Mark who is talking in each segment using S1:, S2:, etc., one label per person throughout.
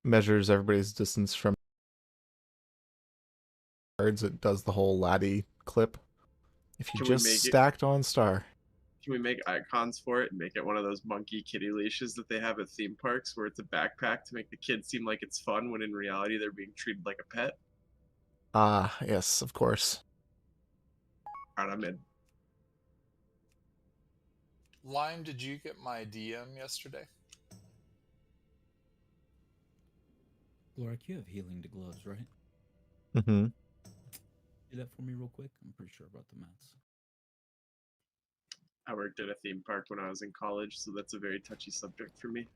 S1: Measures everybody's distance from cards. It does the whole laddie clip. If you
S2: Can we
S1: just
S2: make it?
S1: stacked on star.
S2: Can we make icons for it and make it one of those monkey kitty leashes that they have at theme parks where it's a backpack to make the kids seem like it's fun when in reality they're being treated like a pet?
S1: Ah, yes, of course.
S2: Alright, I'm in.
S3: Lime, did you get my DM yesterday?
S4: Glorak, you have healing to gloves, right?
S1: Mm-hmm.
S4: Do that for me real quick. I'm pretty sure about the maths.
S2: I worked at a theme park when I was in college, so that's a very touchy subject for me.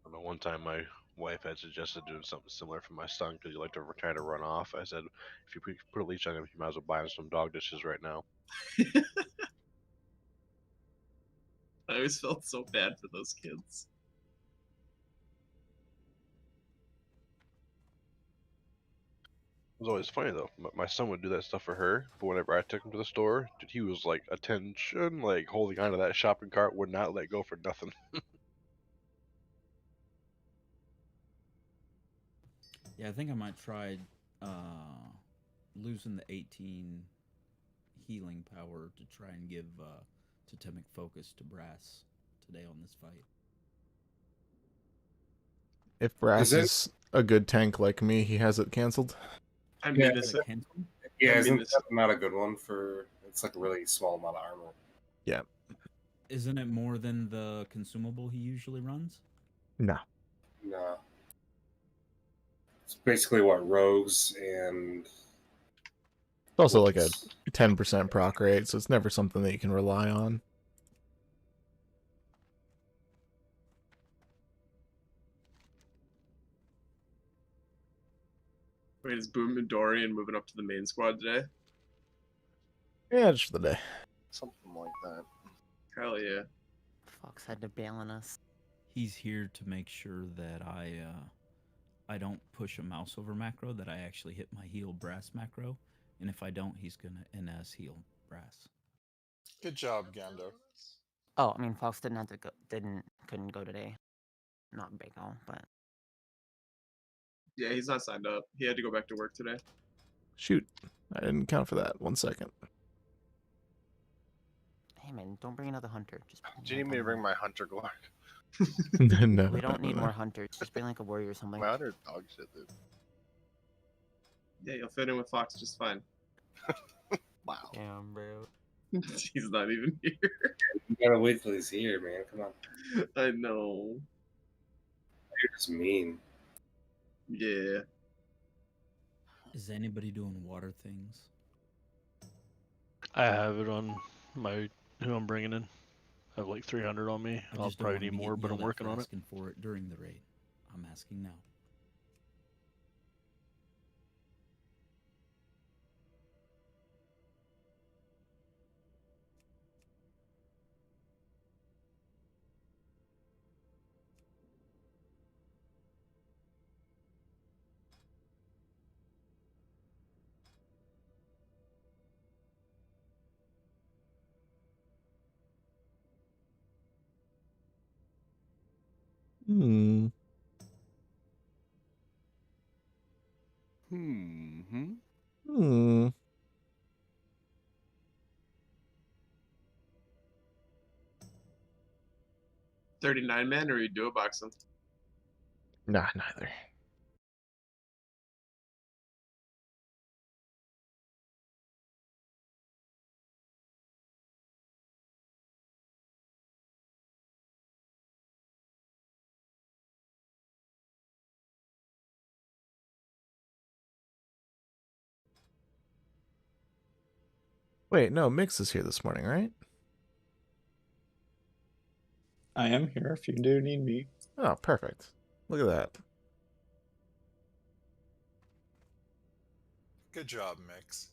S5: I know one time my wife had suggested doing something similar for my son because he liked to try to run off. I said, if you put a leash on him, you might as well buy him some dog dishes right now.
S2: I always felt so bad for those kids.
S5: It was always funny though. My son would do that stuff for her, but whenever I took him to the store, dude, he was like attention, like holding onto that shopping cart, would not let go for nothing.
S4: Yeah, I think I might try losing the 18 healing power to try and give totemic focus to Brass today on this fight.
S1: If Brass is a good tank like me, he has it canceled.
S2: I mean, this.
S6: Yeah, isn't that not a good one for? It's like a really small amount of armor.
S1: Yeah.
S4: Isn't it more than the consumable he usually runs?
S1: No.
S6: No. It's basically what rogues and.
S1: It's also like a 10% proc rate, so it's never something that you can rely on.
S2: Wait, is Boom and Dorian moving up to the main squad today?
S1: Yeah, just for the day.
S7: Something like that.
S2: Hell yeah.
S8: Fox had to bail on us.
S4: He's here to make sure that I don't push a mouse over macro, that I actually hit my heal Brass macro, and if I don't, he's gonna NS heal Brass.
S3: Good job, Gando.
S8: Oh, I mean, Fox didn't have to go. Couldn't go today. Not Bacon, but
S2: Yeah, he's not signed up. He had to go back to work today.
S1: Shoot. I didn't count for that. 1 second.
S8: hey man, don't bring another hunter. Just
S7: Do you need me to bring my hunter Glock?
S1: No.
S8: we don't need more hunters. Just bring like a warrior or something.
S7: My hunter dog shit, dude.
S2: Yeah, you'll fit in with Fox just fine.
S7: Wow.
S8: Damn, bro.
S2: He's not even here.
S6: You gotta wait till he's here, man. Come on.
S2: I know.
S6: You're just mean.
S2: Yeah.
S4: Is anybody doing water things?
S9: I have it on my who I'm bringing in. I have like 300 on me. I'll probably need more, but I'm working on it.
S4: Asking for it during the raid. I'm asking now.
S1: Hmm. Hmm.
S2: 39 men, or you do a box them?
S1: Nah, neither. Wait, no, Mix is here this morning, right?
S10: I am here if you do need me.
S1: Oh, perfect. Look at that.
S3: Good job, Mix.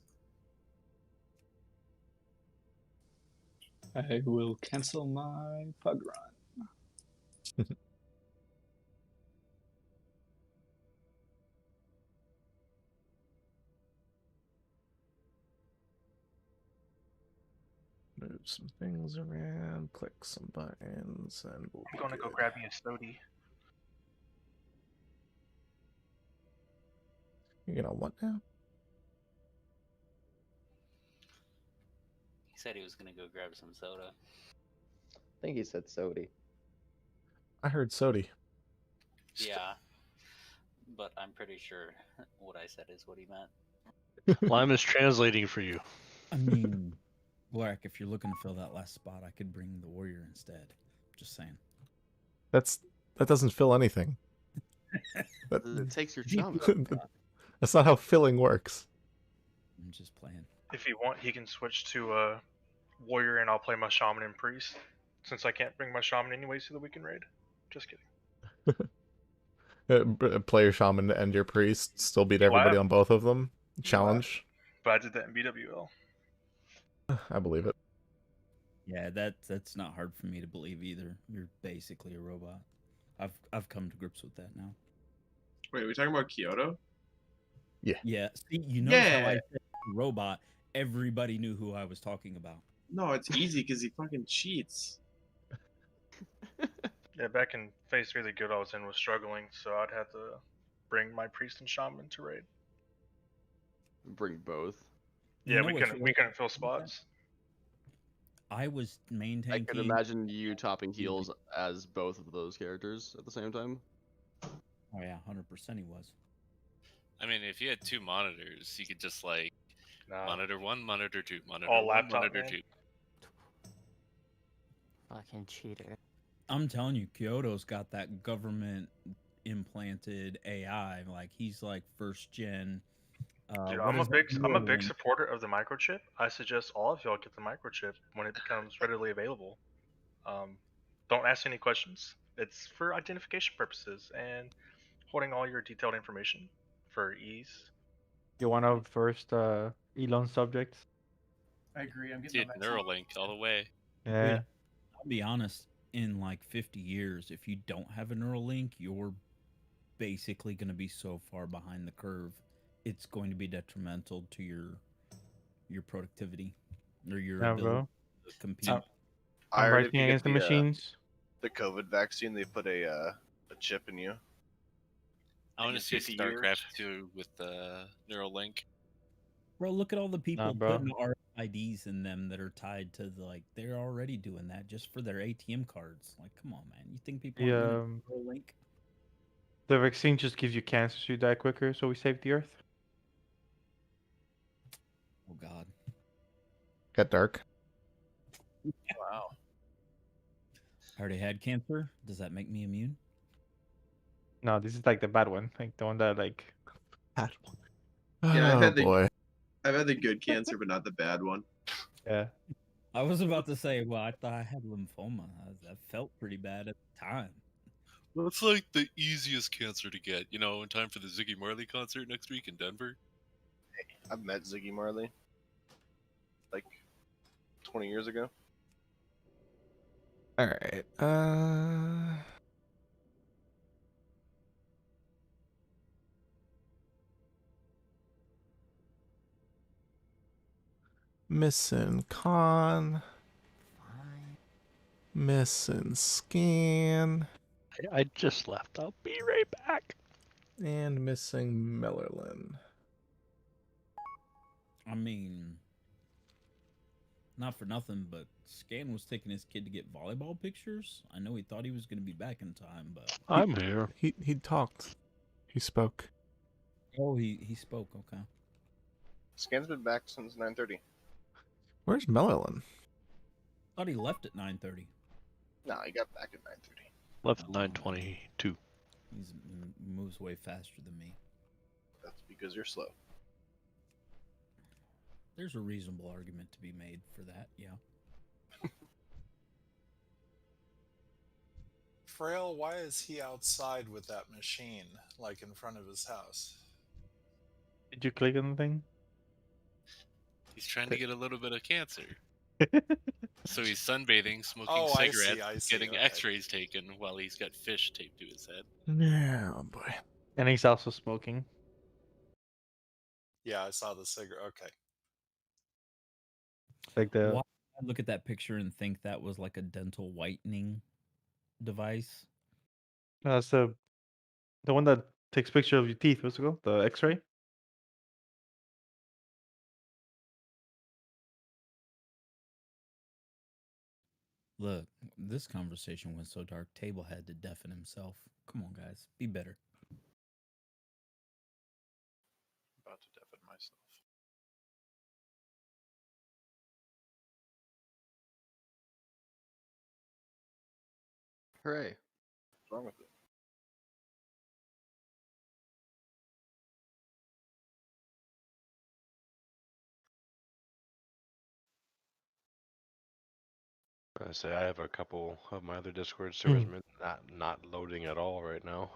S10: I will cancel my pug run.
S1: Move some things around, click some buttons, and we'll be
S11: I'm gonna go
S1: good.
S11: grab me a sody.
S1: You're gonna what now?
S12: He said he was gonna go grab some soda.
S13: I think he said Sody.
S1: I heard Sody.
S12: Yeah, but I'm pretty sure what I said is what he meant.
S9: Lime is translating for you.
S4: I mean, Black, if you're looking to fill that last spot, I could bring the warrior instead. Just saying.
S1: That doesn't fill anything.
S13: It takes your chum.
S1: That's not how filling works.
S4: I'm just playing.
S11: If you want, he can switch to warrior, and I'll play my shaman and priest. Since I can't bring my shaman anyways to the weekend raid. Just kidding.
S1: Player shaman and your priest still beat everybody on both of them. Challenge.
S11: But I did that in BWL.
S1: I believe it.
S4: Yeah, that's not hard for me to believe either. You're basically a robot. I've come to grips with that now.
S2: Wait, are we talking about Kyoto?
S1: Yeah.
S4: Yeah. See, you know how I said robot. Everybody knew who I was talking about.
S2: No, it's easy because he fucking cheats.
S11: Yeah, back in phase 3, the guild I was in was struggling, so I'd have to bring my priest and shaman to raid.
S13: Bring both.
S11: Yeah, we couldn't fill spots.
S4: I was main
S13: I
S4: tanking.
S13: could imagine you topping heals as both of those characters at the same time.
S4: Oh yeah, 100% he was.
S14: I mean, if you had 2 monitors, you could just like monitor 1, monitor 2, monitor
S11: All
S14: 1,
S11: laptop,
S14: monitor
S11: man.
S14: 2.
S8: Fucking cheater.
S4: I'm telling you, Kyoto's got that government implanted AI. Like he's like first gen.
S11: Dude, I'm a big supporter of the microchip. I suggest all of y'all get the microchip when it becomes readily available. Don't ask any questions. It's for identification purposes and holding all your detailed information for ease.
S10: You're one of first Elon subjects.
S15: I agree. I'm getting
S14: Dude, Neuralink all the way.
S10: Yeah.
S4: Dude, I'll be honest. In like 50 years, if you don't have a Neuralink, you're basically going to be so far behind the curve. It's going to be detrimental to your productivity or your ability to compete.
S7: I heard if
S10: fighting
S7: you
S10: against
S7: get
S10: the machines.
S7: The COVID vaccine, they put a chip in you.
S14: I want to see
S7: 50 years.
S14: StarCraft 2 with the Neuralink.
S4: Bro, look at all the people
S10: bro.
S4: putting RFIDs in them that are tied to they're already doing that just for their ATM cards. Like, come on, man. You think people are going to Neuralink?
S10: The vaccine just gives you cancer so you die quicker, so we save the earth.
S4: Oh God.
S1: Got dark.
S12: Wow.
S4: I already had cancer. Does that make me immune?
S10: No, this is like the bad one. Like the one that like
S1: bad one.
S2: Yeah,
S1: Oh boy.
S2: I've had the good cancer, but not the bad one.
S10: Yeah.
S4: I was about to say, well, I thought I had lymphoma. That felt pretty bad at the time.
S14: Well, it's like the easiest cancer to get, you know, in time for the Ziggy Marley concert next week in Denver.
S7: Hey, I've met Ziggy Marley like 20 years ago.
S1: All right. Missing con. Missing scan.
S9: I just left. I'll be right back.
S1: And missing Mellerlin.
S4: I mean, not for nothing, but Scan was taking his kid to get volleyball pictures. I know he thought he was going to be back in time, but
S9: I'm here.
S1: He talked. He spoke.
S4: Oh, he spoke. Okay.
S7: Scan's been back since 9:30.
S1: Where's Mellerlin?
S4: Thought he left at 9:30.
S7: No, he got back at 9:30.
S9: Left at 9:22.
S4: He moves way faster than me.
S7: That's because you're slow.
S4: There's a reasonable argument to be made for that, yeah.
S3: Frail, why is he outside with that machine, like in front of his house?
S10: Did you click on the thing?
S14: He's trying to get a little bit of cancer. So he's sunbathing, smoking
S3: Oh, I see,
S14: cigarettes,
S3: I see,
S14: getting
S3: okay.
S14: x-rays taken while he's got fish taped to his head.
S1: Yeah, oh boy.
S10: And he's also smoking.
S3: Yeah, I saw the cigarette. Okay.
S10: Like the
S4: Why I look at that picture and think that was like a dental whitening device.
S10: No, that's the one that takes picture of your teeth. What's it called? The X-ray.
S4: Look, this conversation went so dark, Table had to deafen himself. Come on, guys, be better.
S3: About to deafen myself.
S13: Hooray.
S7: What's wrong with it?
S5: I say I have a couple of my other Discord servers not loading at all right now.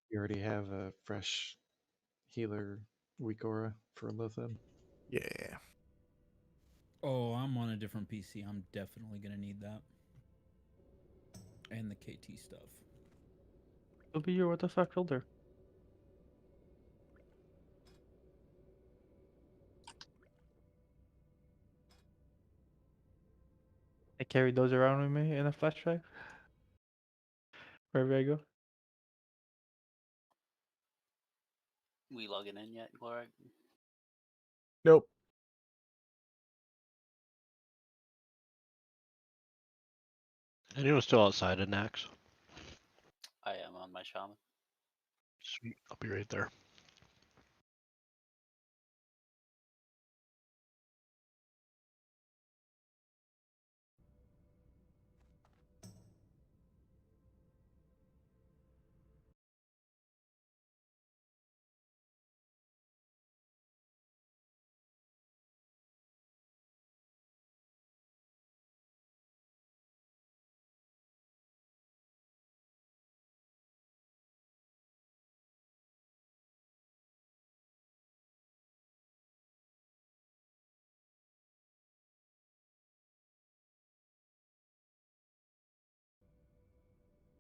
S16: You already have a fresh healer weak aura for Lothan.
S1: Yeah.
S4: Oh, I'm on a different PC. I'm definitely gonna need that. And the KT stuff.
S10: It'll be your what the fuck filter. I carry those around with me in a flash drive wherever I go.
S12: We logging in yet, Glorak?
S1: Nope.
S9: Anyone still outside of NAXX?
S12: I am on my shaman.
S9: Sweet, I'll be right there.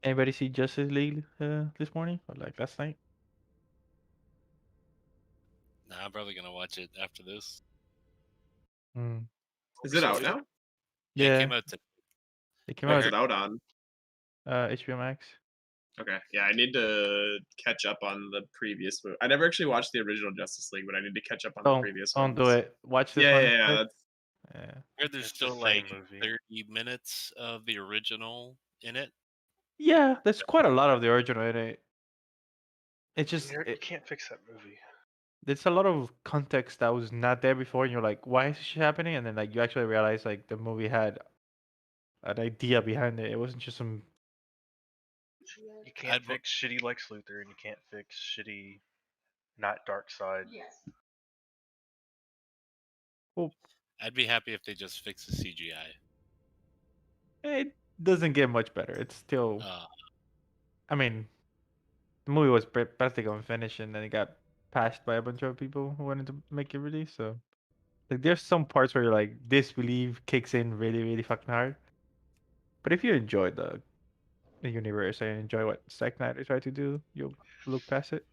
S10: Anybody see Justice League this morning or like last night?
S14: Nah, I'm probably gonna watch it after this.
S2: Is it out now?
S14: Yeah, it
S10: Yeah,
S14: came out today.
S10: it came
S2: What's
S10: out
S2: it out on?
S10: HBO Max.
S2: Okay, yeah, I need to catch up on the previous movie. I never actually watched the original Justice League, but I need to catch up on the previous
S10: Don't
S2: ones.
S10: do it. Watch this
S2: Yeah,
S10: one.
S2: yeah, yeah.
S10: instead.
S2: That's
S10: Yeah.
S14: I heard there's
S11: It's a
S14: still
S11: lame
S14: like
S11: movie.
S14: 30 minutes of the original in it.
S10: Yeah, there's quite a lot of the original in it. It's just
S11: You can't fix that movie.
S10: there's a lot of context that was not there before, and you're like, why is this shit happening? And then like you actually realize like the movie had an idea behind it. It wasn't just some.
S11: You can't fix shitty Lex Luthor, and you can't fix shitty not Dark Side.
S10: Well,
S14: I'd be happy if they just fix the CGI.
S10: it doesn't get much better. It's still.
S14: Uh,
S10: I mean, the movie was practically unfinished, and then it got passed by a bunch of people who wanted to make it release. So like there's some parts where like disbelief kicks in really, really fucking hard. But if you enjoy the universe and enjoy what Zack Snyder tried to do, you'll look past it.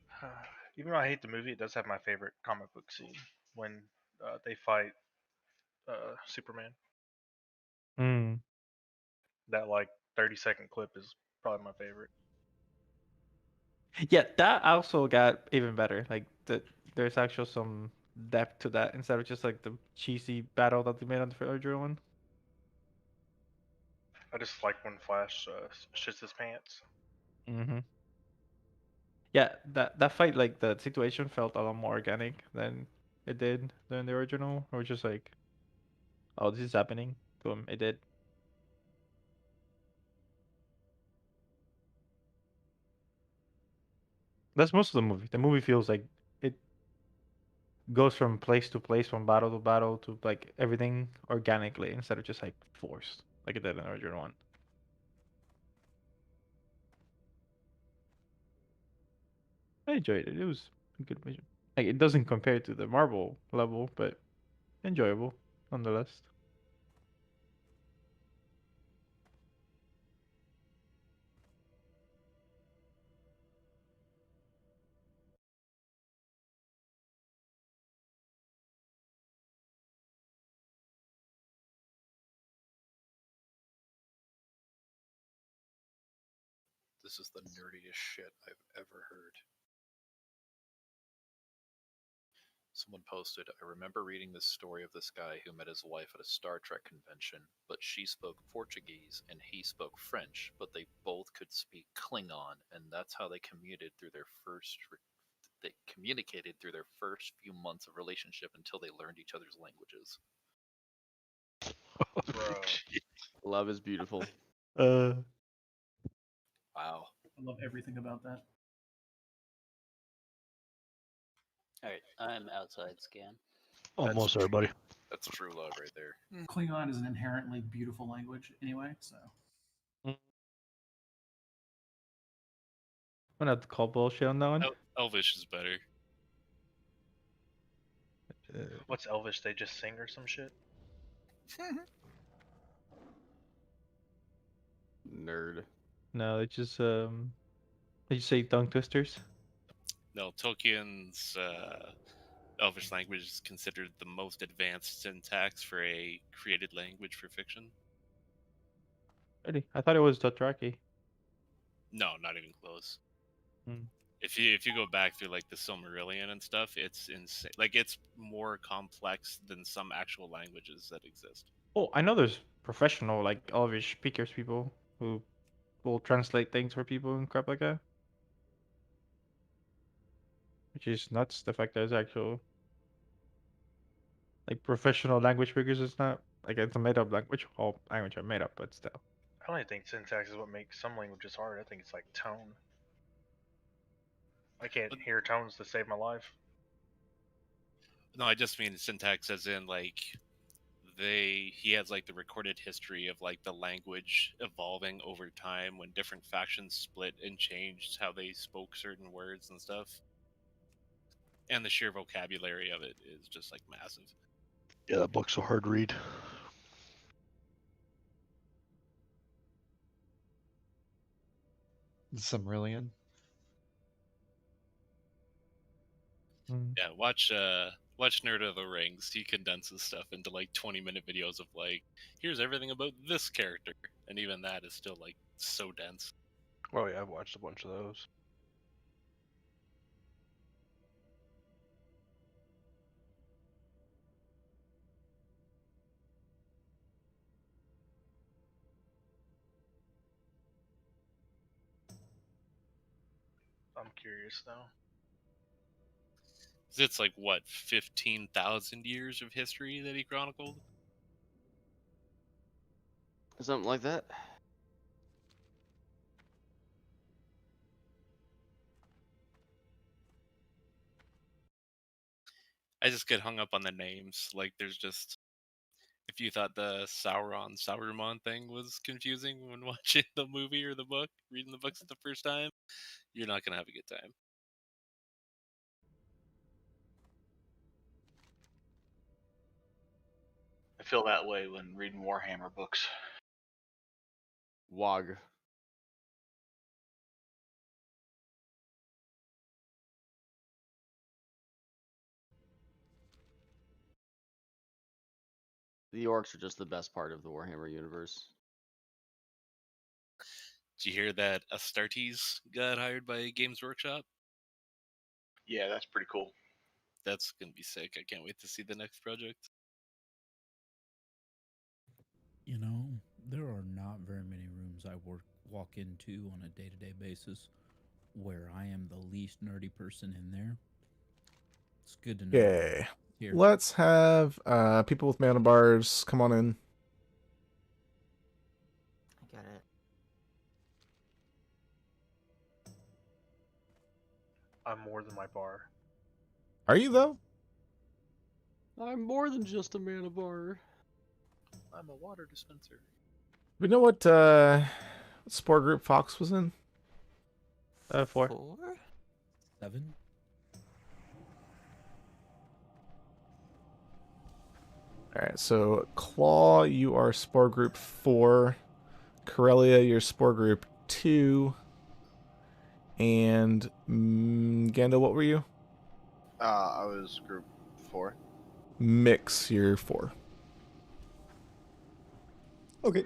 S11: Even though I hate the movie, it does have my favorite comic book scene when they fight Superman.
S10: Mm.
S11: That like 30-second clip is probably my favorite.
S10: Yeah, that also got even better. Like there's actual some depth to that instead of just like the cheesy battle that they made on the original one.
S11: I just like when Flash shits his pants.
S10: Mm-hmm. Yeah, that fight, like the situation felt a lot more organic than it did than the original. Or just like, oh, this is happening. Boom, it did. That's most of the movie. The movie feels like it goes from place to place, from battle to battle, to like everything organically instead of just like forced, like it did in the original one. I enjoyed it. It was a good mission. Like it doesn't compare to the Marvel level, but enjoyable nonetheless.
S17: This is the nerdiest shit I've ever heard. Someone posted, I remember reading this story of this guy who met his wife at a Star Trek convention, but she spoke Portuguese and he spoke French, but they both could speak Klingon, and that's how they communicated through their first few months of relationship until they learned each other's languages.
S11: Bro.
S13: Love is beautiful.
S17: Wow.
S15: I love everything about that.
S12: Alright, I'm outside scan.
S9: Almost everybody.
S17: That's true love right there.
S15: Klingon is an inherently beautiful language anyway, so.
S10: I'm gonna have to call bullshit on that one.
S14: Elvish is better.
S11: What's Elvish? They just sing or some shit?
S13: Nerd.
S10: No, it's just did you say tongue twisters?
S14: No, Tolkien's Elvish language is considered the most advanced syntax for a created language for fiction.
S10: Really? I thought it was Dothraki.
S14: No, not even close.
S10: Hmm.
S14: If you go back through like the Silmarillion and stuff, it's insane. Like it's more complex than some actual languages that exist.
S10: Oh, I know there's professional like Elvish speakers people who will translate things for people and crap like that. Which is nuts. The fact that it's actual like professional language speakers is not like it's a made up language. All language are made up, but still.
S11: I don't even think syntax is what makes some languages hard. I think it's like tone. I can't hear tones to save my life.
S14: No, I just mean syntax as in like he has like the recorded history of like the language evolving over time when different factions split and changed how they spoke certain words and stuff. And the sheer vocabulary of it is just like massive.
S9: Yeah, that book's a hard read.
S16: Silmarillion.
S14: Yeah, watch Nerd of the Rings. He condenses stuff into like 20-minute videos of like, here's everything about this character, and even that is still like so dense.
S5: Oh yeah, I've watched a bunch of those.
S11: I'm curious though.
S14: It's like what 15,000 years of history that he chronicled.
S13: Something like that.
S14: I just get hung up on the names. Like, there's just if you thought the Saruman thing was confusing when watching the movie or the book, reading the books the first time, you're not gonna have a good time.
S18: feel that way when reading Warhammer books.
S13: Wog. The orcs are just the best part of the Warhammer universe.
S14: Did you hear that Astartes got hired by Games Workshop?
S18: Yeah, that's pretty cool.
S14: That's gonna be sick. I can't wait to see the next project.
S4: You know, there are not very many rooms I walk into on a day-to-day basis where I am the least nerdy person in there. It's good to know.
S1: Okay.
S4: Here.
S1: Let's have people with mana bars come on in.
S8: I get it.
S11: I'm more than my bar.
S1: Are you though?
S13: I'm more than just a mana bar.
S17: I'm a water dispenser.
S1: We know what spore group Fox was in?
S10: 4.
S4: 7.
S1: Alright, so Claw, you are spore group 4. Corellia, you're spore group 2. And Gando, what were you?
S7: I was group 4.
S1: Mix, you're 4.
S16: Okay.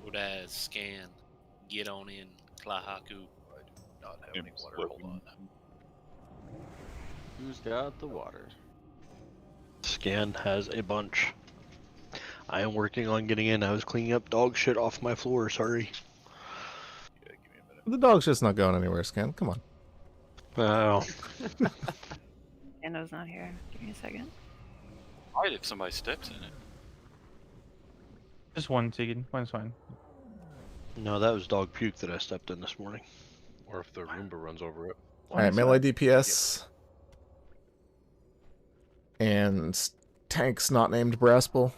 S14: Oda scan. Get on in. Klahaku.
S17: I do not have any water. Hold on.
S13: Who's got the water?
S9: Scan has a bunch. I am working on getting in. I was cleaning up dog shit off my floor. Sorry.
S17: Yeah, give me a minute.
S1: The dog's just not going anywhere, Scan. Come on.
S9: Oh.
S19: Ando's not here. Give me a second.
S17: Why if somebody steps in it?
S10: Just one ticket. One's fine.
S9: No, that was dog puke that I stepped in this morning.
S5: Or if the Roomba runs over it.
S1: Alright, melee DPS. And tanks not named Braspel.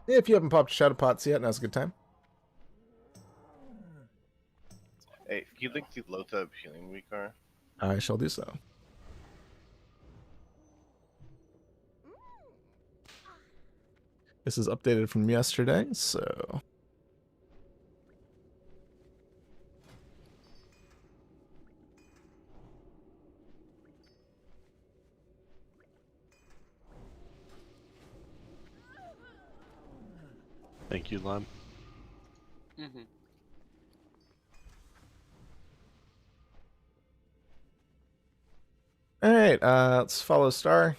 S1: If you haven't popped Shadow Pots yet, now's a good time.
S7: Hey, can you link the Lothab healing week are?
S1: I shall do so. This is updated from yesterday, so...
S9: Thank you, Lime.
S12: Mm-hmm.
S1: Alright, let's follow Star.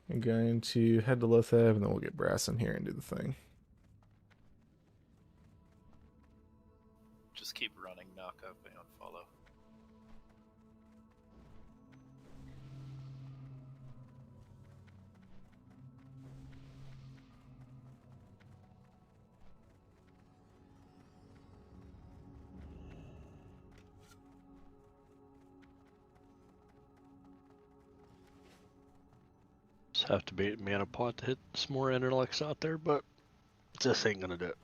S1: I'm going to head to Lothab, and then we'll get Brass in here and do the thing.
S17: Just keep running, knock up, and follow.
S9: Just have to be mana pot to hit some more intellects out there, but this ain't gonna do it.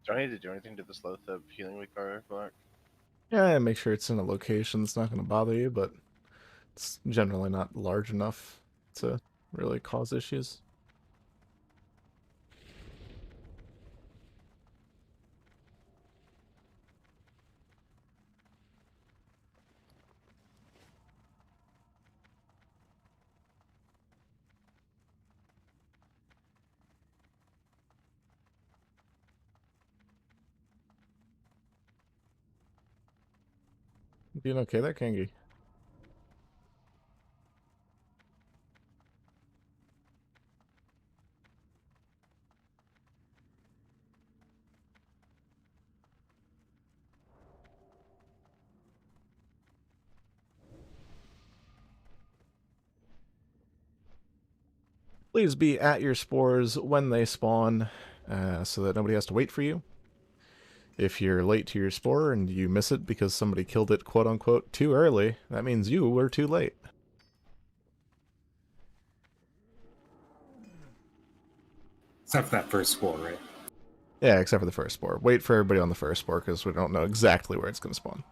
S7: Do I need to do anything to this Lothab healing week are, Black?
S1: Yeah, make sure it's in a location that's not going to bother you, but it's generally not large enough to really cause issues. Doing okay there, Kangi? Please be at your spores when they spawn, so that nobody has to wait for you. If you're late to your spore and you miss it because somebody killed it quote-unquote too early, that means you were too late.
S6: Except for that first spore, right?
S1: Yeah, except for the first spore. Wait for everybody on the first spore because we don't know exactly where it's going to spawn.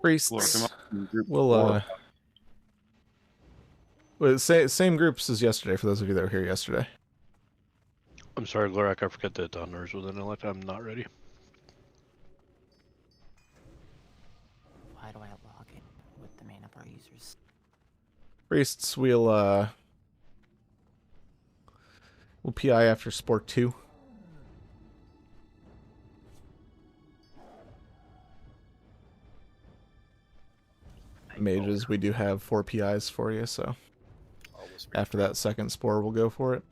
S1: Priests. We'll, well, same groups as yesterday for those of you that were here yesterday.
S9: I'm sorry, Glorak, I forgot that Donors was in it. I'm not ready.
S8: Why do I log in with the main of our users?
S1: Priests, we'll PI after Sport 2. Mages, we do have 4 PIs for you, so after that second spore, we'll go for it.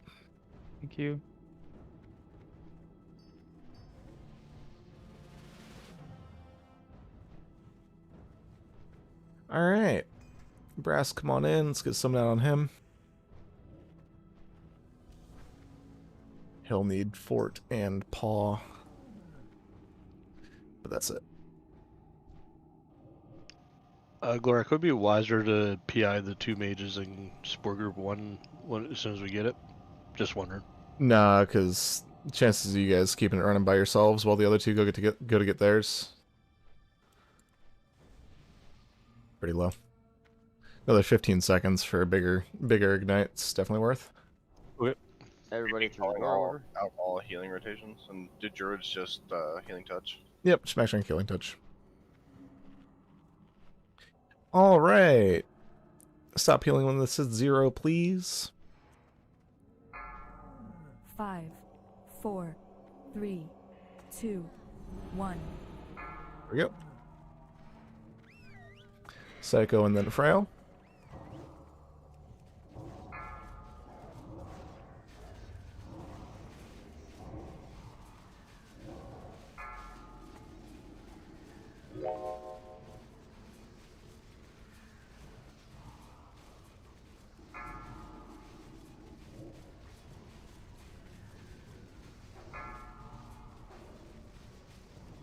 S10: Thank you.
S1: Alright. Brass, come on in. Let's get something out on him. He'll need Fort and Paw. But that's it.
S9: Glorak, would it be wiser to PI the 2 mages in Spore Group 1 as soon as we get it? Just wondering.
S1: Nah, because chances of you guys keeping it running by yourselves while the other 2 go to get theirs. Pretty low. Another 15 seconds for a bigger ignite's definitely worth.
S9: Okay.
S13: Everybody through the
S7: all,
S13: door.
S7: out all healing rotations. And did Druids just healing touch?
S1: Yep, smash and killing touch. Alright. Stop healing when this is 0, please.
S19: 5, 4, 3, 2, 1.
S1: There we go. Psycho and then Frail.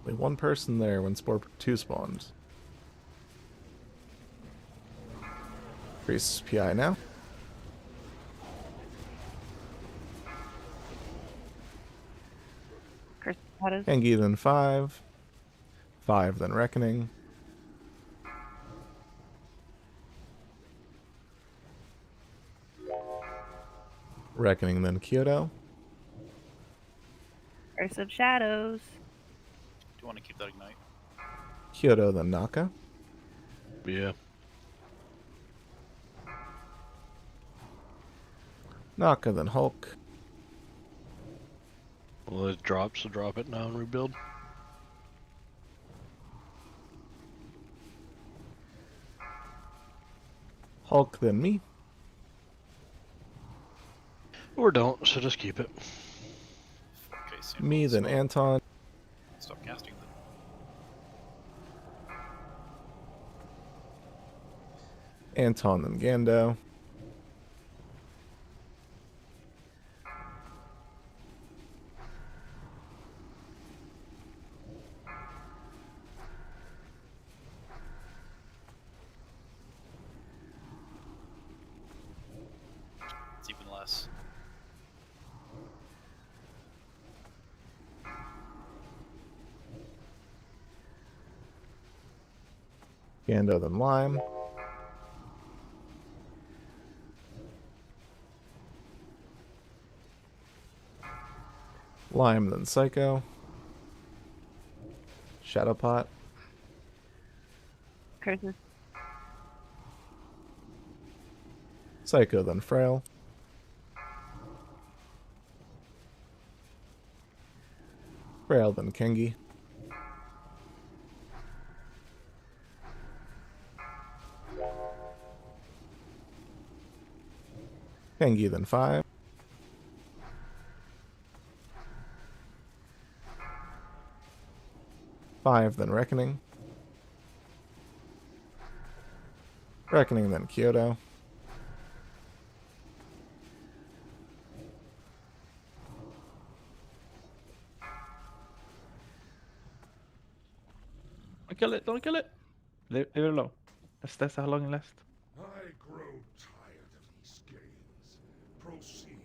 S1: Only 1 person there when Spore 2 spawns. Priest's PI now. Engi then 5. 5 then Reckoning. Reckoning then Kyoto.
S20: Curse of Shadows.
S17: Do you want to keep that ignite?
S1: Kyoto then Naka.
S9: Yeah.
S1: Naka then Hulk.
S9: Well, it drops, so drop it now and rebuild.
S1: Hulk then me.
S9: Or don't, so just keep it.
S17: Okay,
S1: Me then Anton.
S17: Stop casting them.
S1: Anton then Gando.
S17: It's even less.
S1: Gando then Lime. Lime then Psycho. Shadowpot.
S20: Curses.
S1: Psycho then Frail. Frail then Kengi. Kengi then 5. 5, then Reckoning. Reckoning, then Kyoto.
S10: Don't kill it, don't kill it. Leave it alone. That's how long it lasts.
S20: I grow tired of these games. Proceed,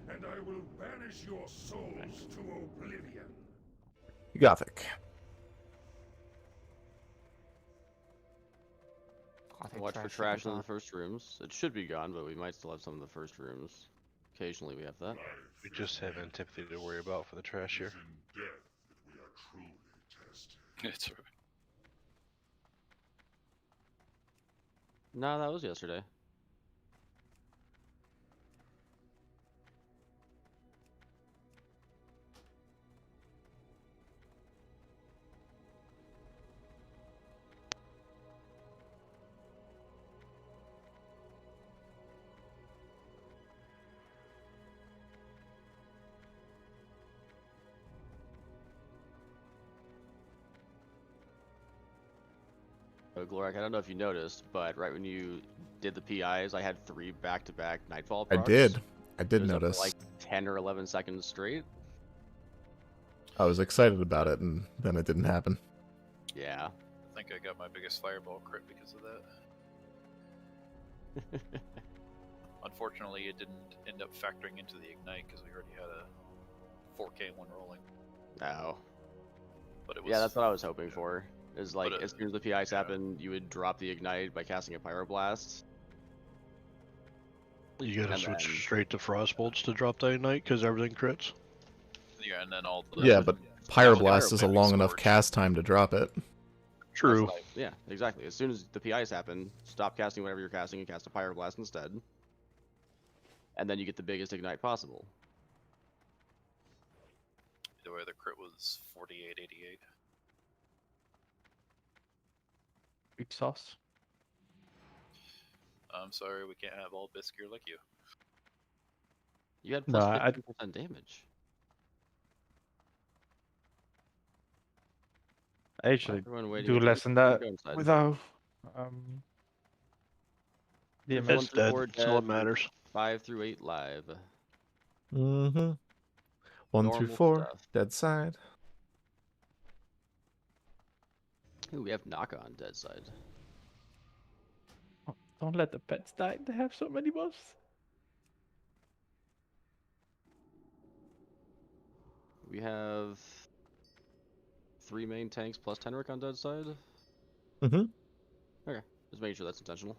S20: and I will banish your souls to oblivion.
S1: Gothic.
S13: Watch for trash in the first rooms. It should be gone, but we might still have some in the first rooms. Occasionally we have that.
S5: We just have antipathy to worry about for the trash here.
S17: It's right.
S13: No, that was yesterday. Glorak, I don't know if you noticed, but right when you did the PIs, I had 3 back-to-back Nightfall
S1: I
S13: procs.
S1: did
S13: It was up for
S1: notice.
S13: like 10 or 11 seconds straight.
S1: I was excited about it, and then it didn't happen.
S13: Yeah.
S17: I think I got my biggest fireball crit because of that. Unfortunately, it didn't end up factoring into the ignite because we already had a 4K one rolling.
S13: No.
S17: But it was,
S13: Yeah, that's what I was hoping for. Is like,
S17: But,
S13: as soon as the PIs happen, you would drop the ignite by casting a Pyroblast.
S9: You gotta
S13: And
S9: switch
S13: then-
S9: straight to Frostbolts to drop that ignite because everything crits.
S17: Yeah, and then all the...
S1: Yeah, but Pyroblast is a long enough cast time to drop it.
S9: True.
S13: Like, yeah, exactly. As soon as the PIs happen, stop casting whatever you're casting and cast a Pyroblast instead. And then you get the biggest ignite possible.
S17: Either way, the crit was 4888.
S10: Big sauce.
S17: I'm sorry, we can't have all Biscuit like you.
S13: You had
S10: No,
S13: plus
S10: I
S13: 50% damage.
S10: I usually
S13: Everyone waiting
S10: do
S13: at the
S10: less than that
S13: go inside.
S10: without
S13: If
S10: DMS.
S13: 1 through 4
S9: That's all that
S13: dead,
S9: matters.
S13: 5 through 8 live.
S1: Mm-hmm. 1 through
S13: Normal
S1: 4,
S13: stuff.
S1: dead side.
S13: Ooh, we have knock on dead side.
S10: Don't let the pets die. They have so many buffs.
S13: We have 3 main tanks plus Tenric on dead side.
S1: Mm-hmm.
S13: Okay, just making sure that's intentional.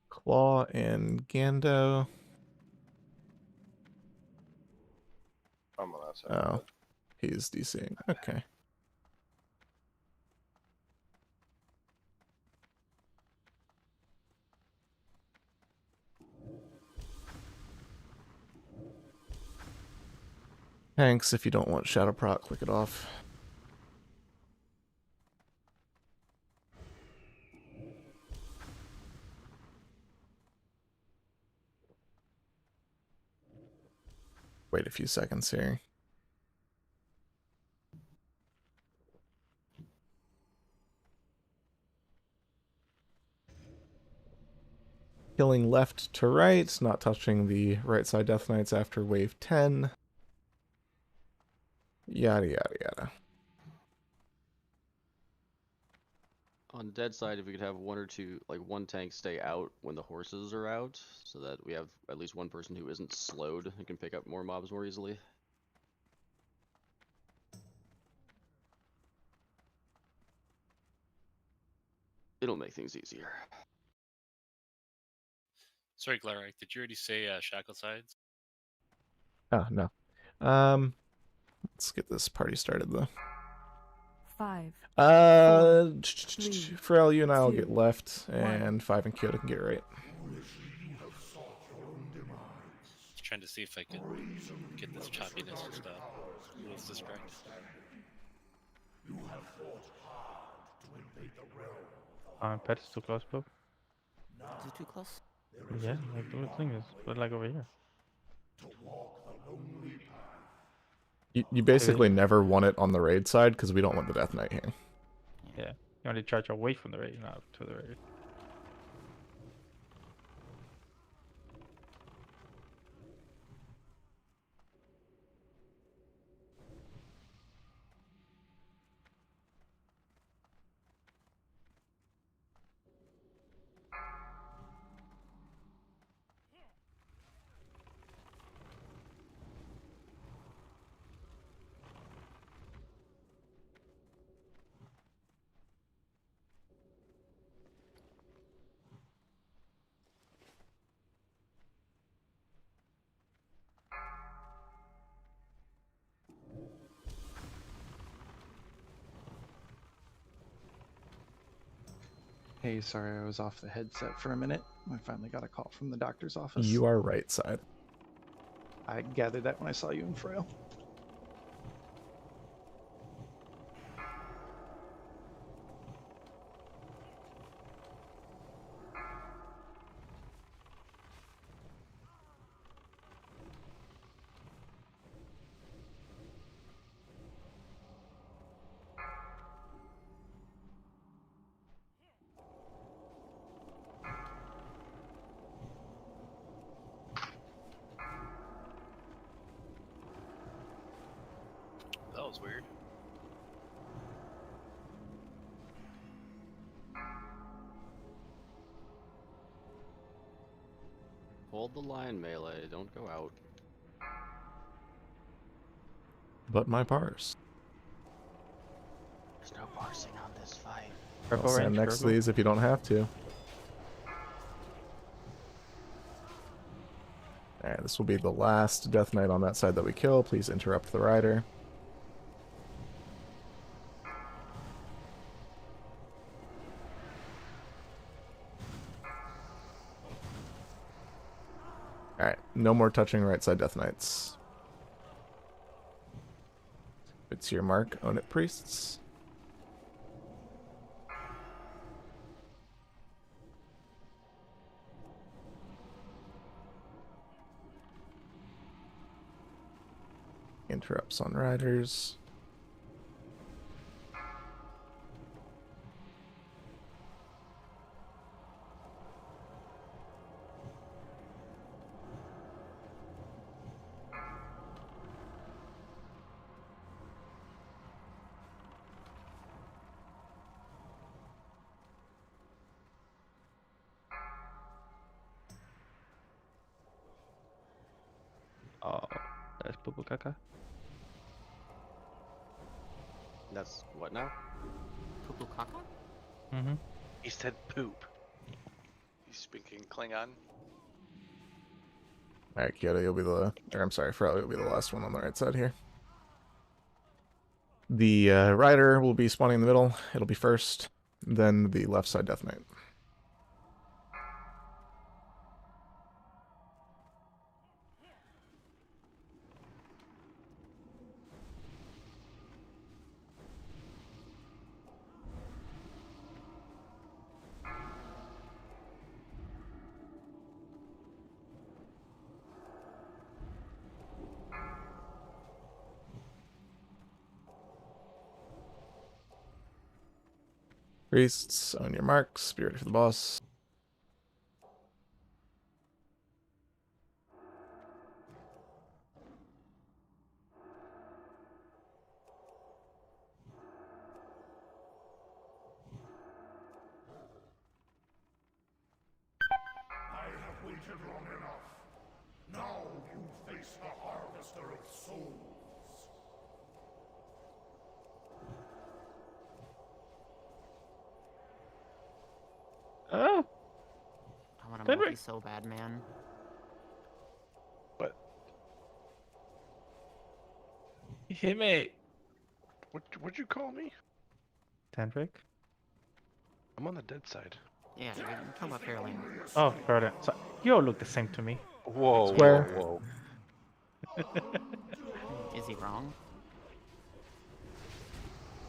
S1: Claw and Gando.
S7: I'm on that side.
S1: Oh, he's DCing. Okay. Thanks. If you don't want Shadow Proc, click it off. Wait a few seconds here. Killing left to right, not touching the right side Death Knights after wave 10. Yada yada yada.
S13: On dead side, if we could have 1 or 2, like 1 tank stay out when the horses are out, so that we have at least 1 person who isn't slowed and can pick up more mobs more easily. It'll make things easier.
S14: Sorry, Glarak, did you already say Shackle Sides?
S1: Oh, no. Let's get this party started, though.
S19: 5.
S1: Pharrell, you and I will
S19: 2,
S1: get left,
S19: 1.
S1: and 5 and Kyoto can get right.
S14: Just trying to see if I could get this choppiness to stop. I was distracted.
S20: You have fought hard to invade the realm.
S10: Pet is too close, bro.
S8: Is it too close?
S10: Yeah, like the thing is, but like over here.
S1: You basically never want it on the raid side because we don't want the Death Knight here.
S10: Yeah, you only charge away from the raid, not to the raid.
S16: Hey, sorry, I was off the headset for a minute. I finally got a call from the doctor's office.
S1: You are right side.
S16: I gathered that when I saw you in Frail.
S17: That was weird.
S13: Hold the line melee, don't go out.
S1: But my parse.
S13: There's no parsing on this fight.
S1: I'll stand next to these if you don't have to. Alright, this will be the last Death Knight on that side that we kill. Please interrupt the rider. Alright, no more touching right side Death Knights. It's your mark, own it, priests. Interrupts on riders.
S10: Oh, that's Poo Poo Caca.
S13: That's what now?
S8: Poo Poo Caca?
S10: Mm-hmm.
S18: He said poop. He's speaking Klingon.
S1: Alright, Kyoto, you'll be the... Or I'm sorry, Frelly will be the last one on the right side here. The rider will be spawning in the middle. It'll be first. Then the left side Death Knight. Priests, on your marks. Be ready for the boss.
S20: I have waited long enough. Now you face the harvester of souls.
S10: Oh!
S8: I want a
S10: Fenric.
S8: monkey so bad, man.
S5: But
S10: Hit me!
S5: what'd you call me?
S10: Tantric?
S5: I'm on the dead side.
S8: Yeah, you're talking about Fairlane.
S10: Oh, pardon. So, you all look the same to me.
S5: Whoa,
S1: Square.
S5: whoa,
S8: Is he wrong?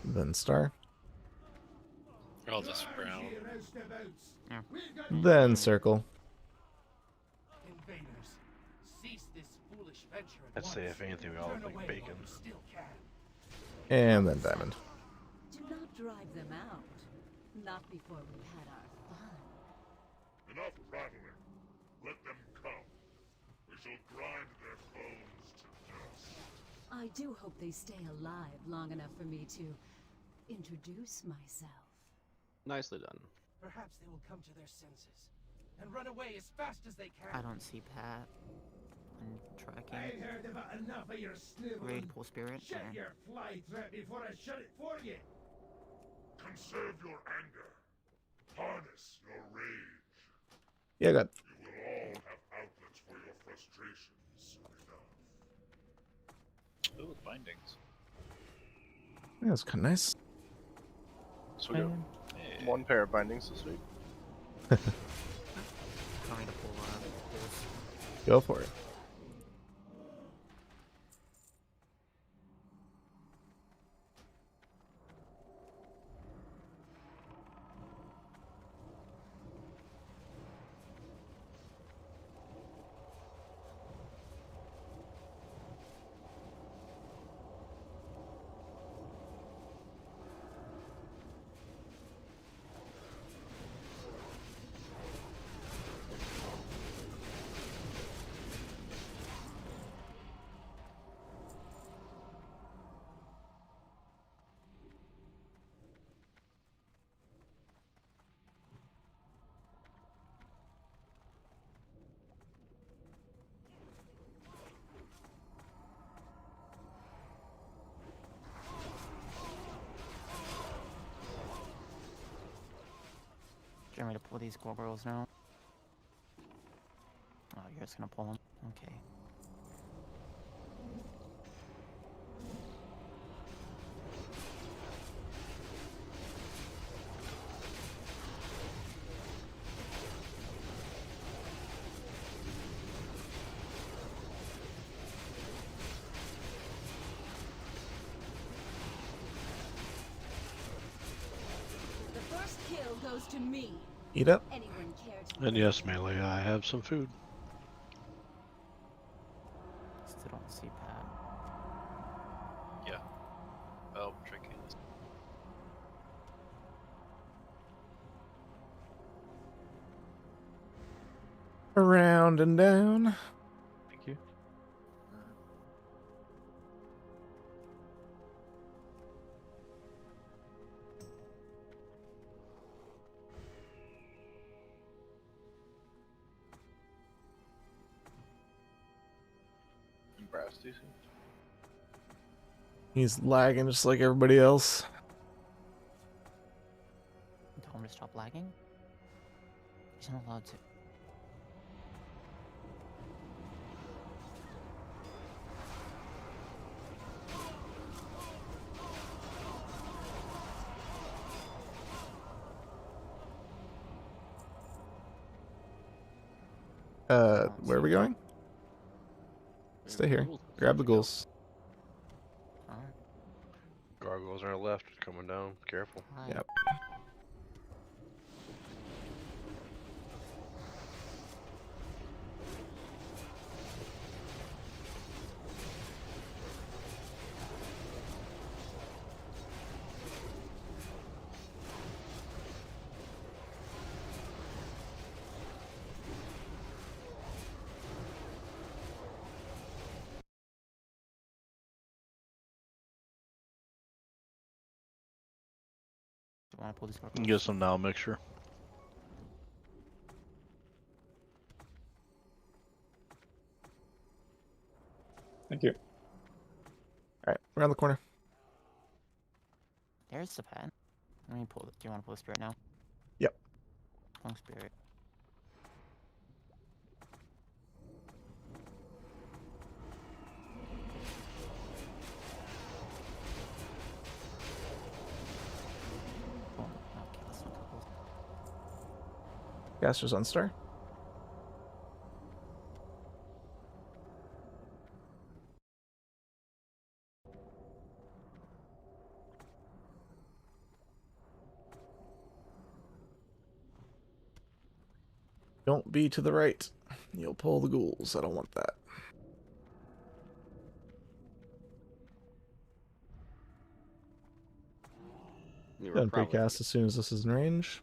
S1: Then star.
S14: Or I'll just brown.
S8: Yeah.
S1: Then circle.
S20: Invaders, cease this foolish venture at
S5: I'd say
S20: once.
S5: if anything, we all
S20: Turn
S5: look like
S20: away
S5: bacon.
S20: while you still can.
S1: And then diamond.
S19: Do not drive them out. Not before we've had our fun.
S20: Enough prattling. Let them come. We shall grind their bones to dust.
S19: I do hope they stay alive long enough for me to introduce myself.
S13: Nicely done.
S20: Perhaps they will come to their senses and run away as fast as they can.
S8: I don't see Pat when tracking.
S20: I've heard about enough of your sniveling.
S8: Ready to pull spirit?
S20: Shut
S8: Or...
S20: your fly trap before I shut it for you. Conserve your anger. Harness your rage.
S1: Yeah, good.
S20: You will all have outlets for your frustrations soon enough.
S17: Ooh, bindings.
S1: Yeah, that's kind of nice.
S7: So we got one pair of bindings this week.
S8: Trying to pull this.
S1: Go for it.
S8: Do you want me to pull these gargoyles now? Oh, you're just gonna pull them? Okay.
S19: The first kill goes to me.
S1: Eat up.
S19: Anyone care to
S9: And yes, Melee, I have some food.
S8: Still don't see Pat.
S17: Yeah. Oh, drinking.
S1: Around and down.
S10: Thank you.
S7: Brass DC.
S1: He's lagging just like everybody else.
S8: Tell him to stop lagging? He's not allowed to.
S1: Where are we going? Stay here. Grab the ghouls.
S5: Gargoyles on our left, coming down. Careful.
S1: Yep.
S8: Do you want to pull these
S9: You can
S8: gargoyles?
S9: get some now mixture.
S1: Thank you. Alright, around the corner.
S8: There's the Pat. Let me pull it. Do you want to pull the spirit now?
S1: Yep.
S8: Pulling spirit. Oh, okay, let's not go.
S1: Caster's on star. Don't be to the right. You'll pull the ghouls. I don't want that.
S13: You were
S1: Done
S13: probably
S1: precast as soon as this is in range.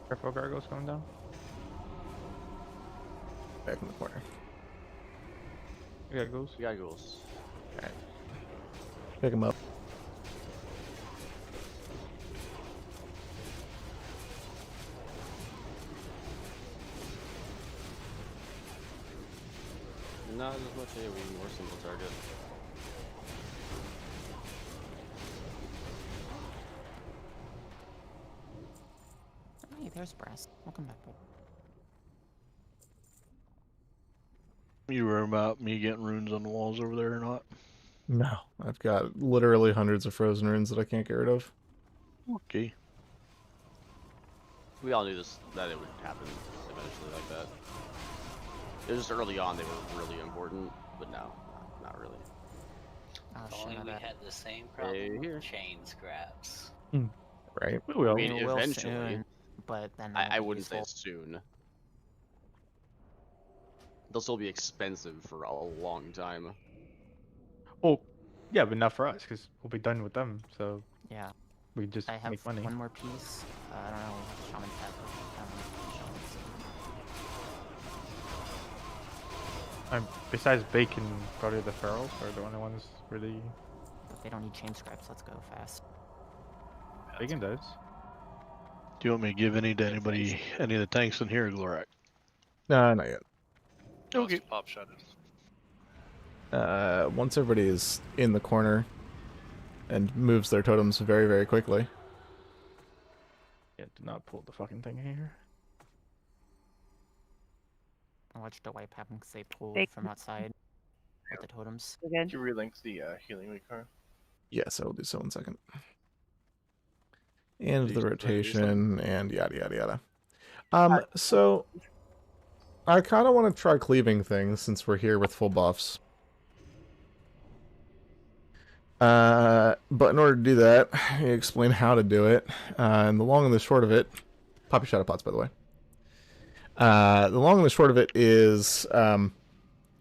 S10: Careful, gargoyles coming down.
S1: Back in the corner.
S10: We got ghouls.
S13: We got ghouls.
S1: Alright. Pick him up.
S13: Not as much AoE, more single target.
S8: Hey, there's Brass. Welcome back, bro.
S9: You worry about me getting runes on the walls over there or not?
S1: No, I've got literally hundreds of frozen runes that I can't get rid of.
S9: Okay.
S13: We all knew that it would happen eventually like that. It was just early on they were really important, but no, not really.
S8: Oh,
S12: If
S8: shit,
S12: only
S8: my
S12: we
S8: bad.
S12: had the same problem with chain scraps.
S1: Right.
S10: We will.
S13: I mean,
S8: We will
S13: eventually.
S8: soon, but then it
S13: I
S8: won't be
S13: wouldn't say
S8: useful.
S13: soon. They'll still be expensive for a long time.
S10: Oh, yeah, but not for us because we'll be done with them. So
S8: Yeah.
S10: we just
S8: I have
S10: make money.
S8: one more piece. I don't know what Shaman's have.
S10: Besides bacon, probably the ferals are the only ones really.
S8: If they don't need chain scraps, let's go fast.
S10: Bacon does.
S9: Do you want me to give any to anybody, any of the tanks in here, Glorak?
S1: Nah, not yet.
S9: Okay.
S11: Pop shadows.
S1: Once everybody is in the corner and moves their totems very, very quickly.
S10: Yeah, do not pull the fucking thing here.
S8: I watched the wipe happen because they pulled
S7: They-
S8: from outside with the totems.
S7: Did you relink the healing week card?
S1: Yes, I will do so in a second. And
S7: Did
S1: the
S7: you say ready to do something?
S1: rotation and yada yada yada. So I kind of want to try cleaving things since we're here with full buffs. But in order to do that, I explain how to do it. And the long and the short of it, Poppy Shadow Pots, by the way. The long and the short of it is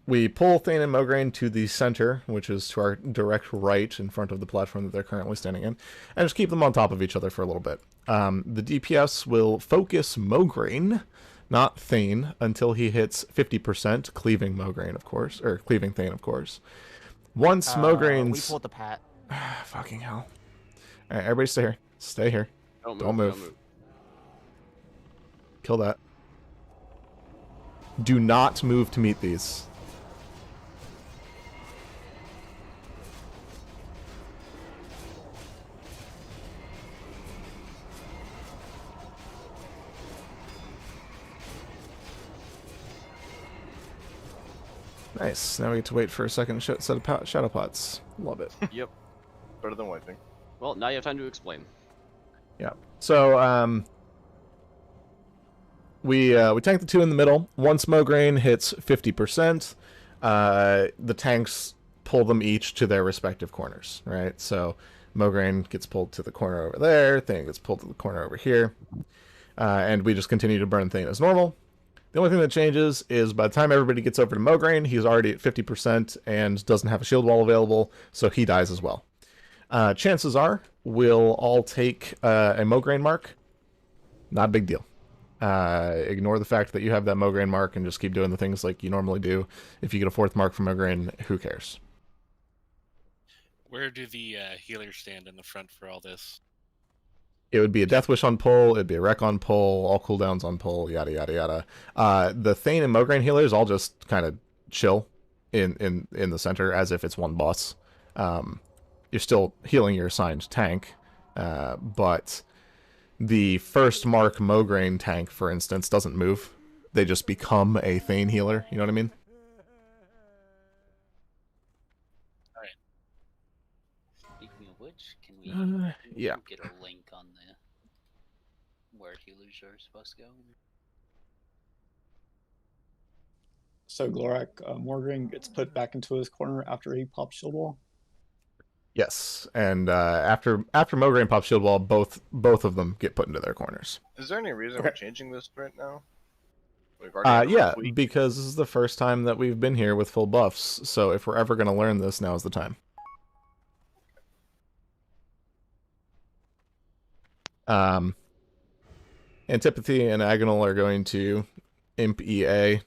S1: we pull Thane and Mograine to the center, which is to our direct right in front of the platform that they're currently standing in, and just keep them on top of each other for a little bit. The DPS will focus Mograine, not Thane, until he hits 50%, cleaving Mograine, of course, or cleaving Thane, of course. Once Mograine's...
S8: We pulled the pat.
S1: Fucking hell. Alright, everybody stay here. Stay here. Don't move. Kill that. Do not move to meet these. Nice. Now we get to wait for a second set of shadow pots. Love it.
S7: Yep. Better than wiping.
S13: Well, now you have time to explain.
S1: Yeah. So we tank the two in the middle. Once Mograine hits 50%, the tanks pull them each to their respective corners. Right. So Mograine gets pulled to the corner over there. Thane gets pulled to the corner over here, and we just continue to burn Thane as normal. The only thing that changes is by the time everybody gets over to Mograine, he's already at 50% and doesn't have a shield wall available, so he dies as well. Chances are we'll all take a Mograine mark. Not a big deal. Ignore the fact that you have that Mograine mark and just keep doing the things like you normally do. If you get a fourth mark from Mograine, who cares?
S14: Where do the healers stand in the front for all this?
S1: It would be a Death Wish on pull, it'd be a Wreck on pull, all cooldowns on pull, yada yada yada. The Thane and Mograine healers all just kind of chill in the center as if it's one boss. You're still healing your assigned tank, but the first mark Mograine tank, for instance, doesn't move. They just become a Thane healer, you know what I mean?
S12: Speaking of which, can we
S1: yeah.
S12: get a link on where healers are supposed to go.
S21: So Glorak, Morgan gets put back into his corner after he pops shield wall.
S1: Yes, and after Mograine pops shield wall, both of them get put into their corners.
S7: Is there any reason we're changing this right now? We've already had a
S1: Yeah,
S7: rough week.
S1: because this is the first time that we've been here with full buffs, so if we're ever going to learn this, now is the time. Antipathy and Agonal are going to Imp EA,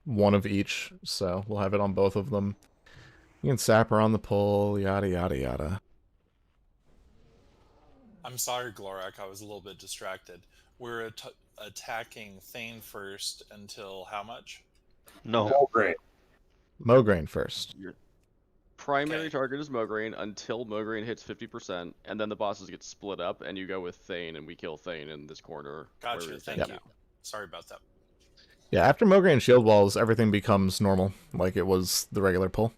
S1: one of each, so we'll have it on both of them. You can sap her on the pull, yada yada yada.
S3: I'm sorry, Glorak, I was a little bit distracted. We're attacking Thane first until how much?
S9: No.
S1: Mograine first.
S13: Your primary target is Mograine until Mograine hits 50%, and then the bosses get split up, and you go with Thane, and we kill Thane in this corner.
S3: Gotcha, thank you. Sorry about that.
S1: Yeah, after Mograine shield walls, everything becomes normal, like it was the regular pull.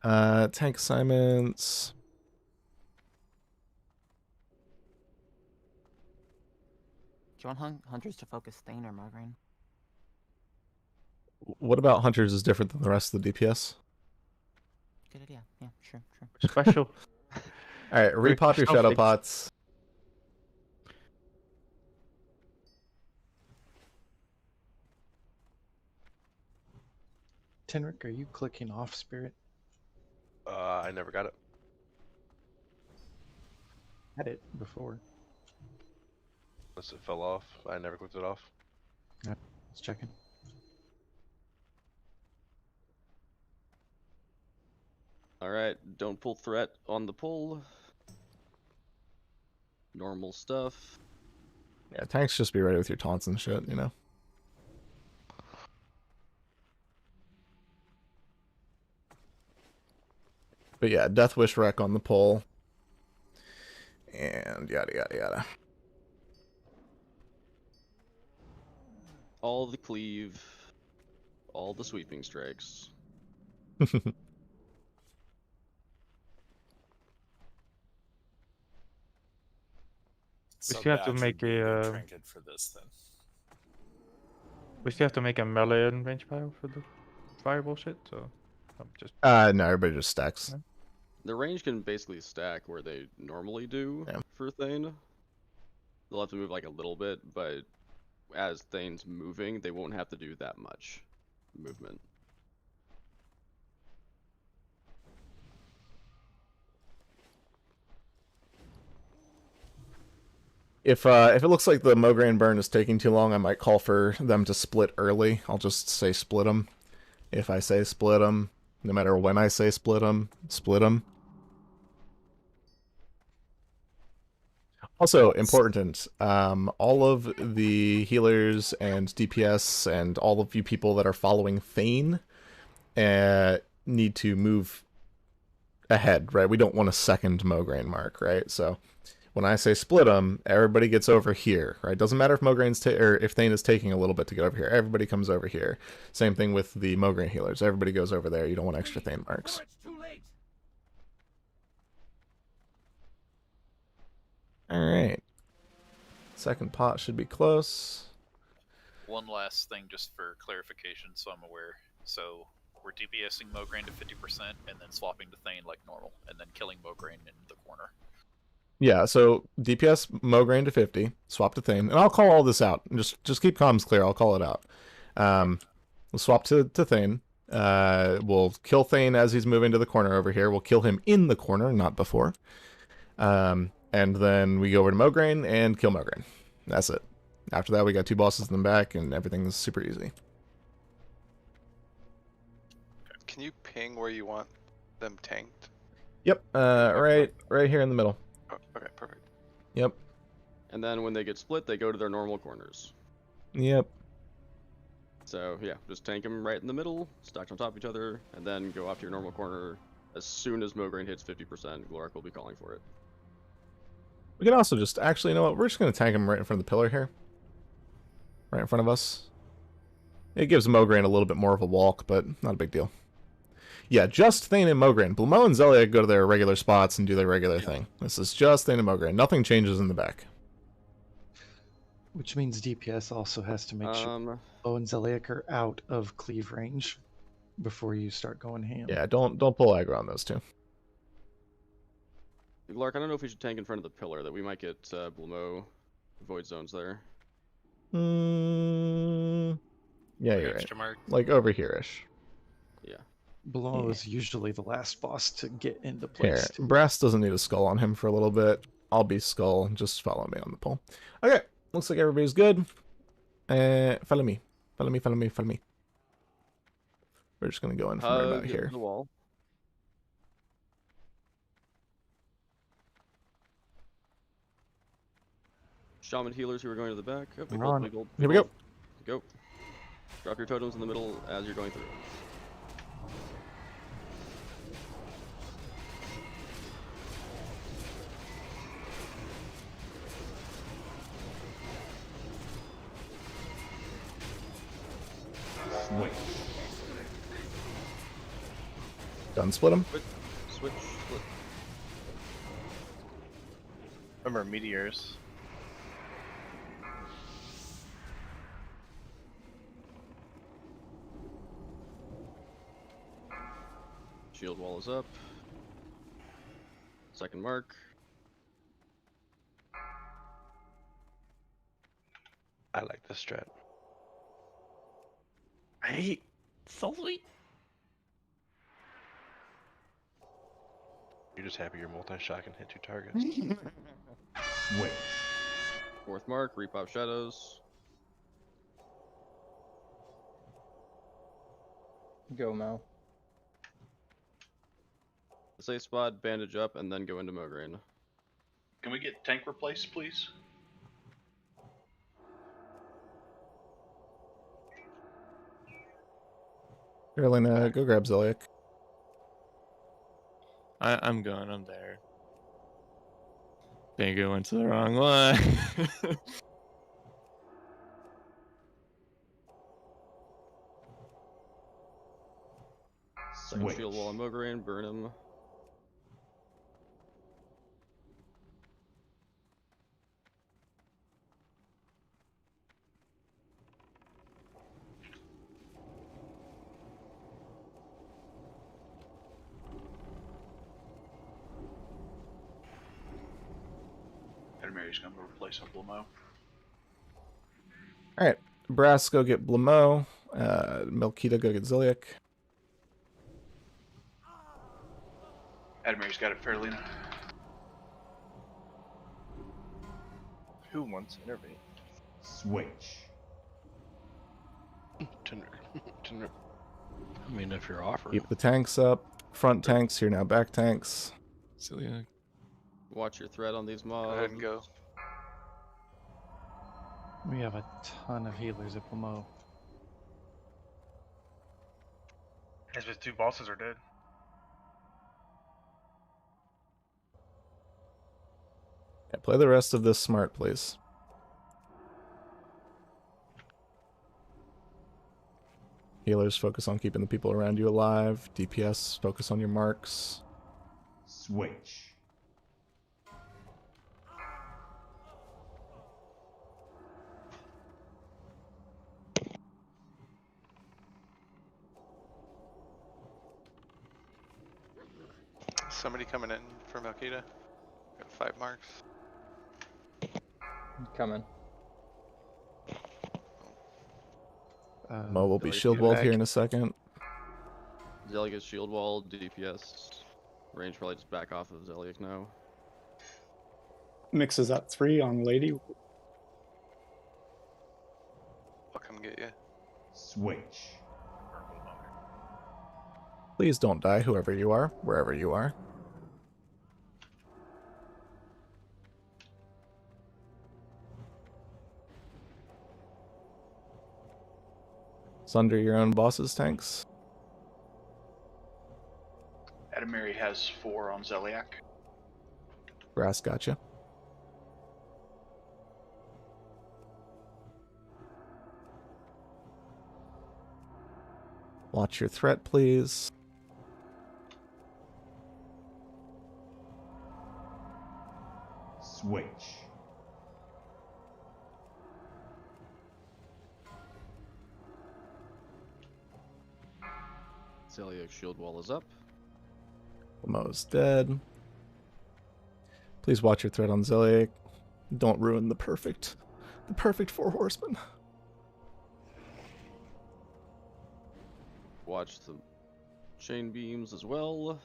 S1: Tank assignments.
S8: Do you want hunters to focus Thane or Mograine?
S1: What about hunters is different than the rest of the DPS?
S8: Good idea. Yeah, sure.
S10: Special.
S1: Alright, repop your shadow pots.
S16: Tenric, are you clicking off spirit?
S5: I never got it.
S16: Had it before.
S5: Unless it fell off. I never clicked it off.
S16: Yeah, let's check it.
S13: Alright, don't pull threat on the pull. Normal stuff.
S1: Yeah, tanks just be ready with your taunts and shit, you know? But yeah, Death Wish Wreck on the pull. And yada yada yada.
S13: All the cleave. All the sweeping strikes.
S10: We still have to make a
S3: trinket for this then.
S10: We still have to make a melee and range pile for the fireball shit, so just
S1: no, everybody just stacks.
S13: The range can basically stack where they normally do for Thane. They'll have to move like a little bit, but as Thane's moving, they won't have to do that much movement.
S1: If it looks like the Mograine burn is taking too long, I might call for them to split early. I'll just say split them. If I say split them, no matter when I say split them, split them. Also important, all of the healers and DPS and all of you people that are following Thane need to move ahead, right? We don't want a second Mograine mark, right? So when I say split them, everybody gets over here, right? Doesn't matter if Mograine's or if Thane is taking a little bit to get over here. Everybody comes over here. Same thing with the Mograine healers. Everybody goes over there. You don't want extra Thane marks. Alright. Second pot should be close.
S17: One last thing just for clarification so I'm aware. So we're DPSing Mograine to 50% and then swapping to Thane like normal, and then killing Mograine in the corner.
S1: Yeah, so DPS Mograine to 50, swap to Thane, and I'll call all this out. Just keep comms clear, I'll call it out. We'll swap to Thane. We'll kill Thane as he's moving to the corner over here. We'll kill him in the corner, not before. And then we go over to Mograine and kill Mograine. That's it. After that, we got two bosses in the back, and everything's super easy.
S18: Can you ping where you want them tanked?
S1: Yep, right here in the middle.
S18: Oh, okay, perfect.
S1: Yep.
S13: And then when they get split, they go to their normal corners.
S1: Yep.
S13: So yeah, just tank them right in the middle, stacked on top of each other, and then go off to your normal corner. As soon as Mograine hits 50%, Glorak will be calling for it.
S1: We can also just, actually, you know what, we're just going to tank him right in front of the pillar here. Right in front of us. It gives Mograine a little bit more of a walk, but not a big deal. Yeah, just Thane and Mograine. Blamo and Zelia go to their regular spots and do their regular thing. This is just Thane and Mograine. Nothing changes in the back.
S16: Which means DPS also has to make sure Blamo and Zeliek are out of cleave range before you start going ham.
S1: Yeah, don't pull aggro on those two.
S13: Lark, I don't know if we should tank in front of the pillar. That we might get Blamo void zones there.
S1: Yeah, you're right. Like over here-ish.
S13: Yeah.
S16: Blamo is usually the last boss to get into
S1: Here,
S16: place.
S1: Brass doesn't need a skull on him for a little bit. I'll be skull. Just follow me on the pole. Okay, looks like everybody's good. Follow me. Follow me, follow me, follow me. We're just going to go in from right about here.
S13: The wall. Shaman healers who are going to the back. Oh,
S1: We're on. Here we go.
S13: Go. Drop your totems in the middle as you're going through.
S20: Switch.
S1: Gun split him.
S13: Switch. Split.
S7: Remember meteors.
S13: Shield wall is up. Second mark.
S5: I like this strat.
S10: I hate Sully.
S5: You're just happy your multi-shot can hit 2 targets.
S20: Switch.
S13: Fourth mark, repop shadows.
S10: Go, Mo.
S13: The safe spot, bandage up, and then go into Mograine.
S11: Can we get tank replaced, please?
S1: Carolina, go grab Zeliek.
S2: I'm going. I'm there. Bingo went to the wrong one.
S13: Second shield wall on Mograine, burn him.
S11: Mary's gonna replace a Blamo.
S1: Alright, Brass, go get Blamo. Melkita, go get Ziliak.
S11: Admary's got it fairly now.
S7: Who wants to innervate?
S20: Switch.
S9: I mean, if you're offering.
S1: Keep the tanks up. Front tanks, here now back tanks.
S2: Ziliak.
S13: Watch your threat on these mobs.
S18: Go ahead and go.
S16: We have a ton of healers at Blamo.
S11: As with 2 bosses are dead.
S1: Yeah, play the rest of this smart, please. Healers, focus on keeping the people around you alive. DPS, focus on your marks.
S20: Switch.
S18: Somebody coming in for Melkita. Got 5 marks.
S10: Coming.
S1: Mo will be
S13: Zeliek
S1: shield
S13: get
S1: walled
S13: back.
S1: here in a second.
S13: Zeliek is shield wall, DPS. Range probably just back off of Zeliek now.
S21: Mix is at 3 on Lady.
S18: I'll come get you.
S20: Switch.
S1: Please don't die, whoever you are, wherever you are. Sunder your own boss's tanks.
S11: Adamary has 4 on Zeliak.
S1: Brass gotcha. Watch your threat, please.
S15: Switch.
S13: Celiac's shield wall is up.
S1: Lamo's dead. Please watch your threat on Zeliak. Don't ruin the perfect 4 horsemen.
S13: Watch the chain beams as well.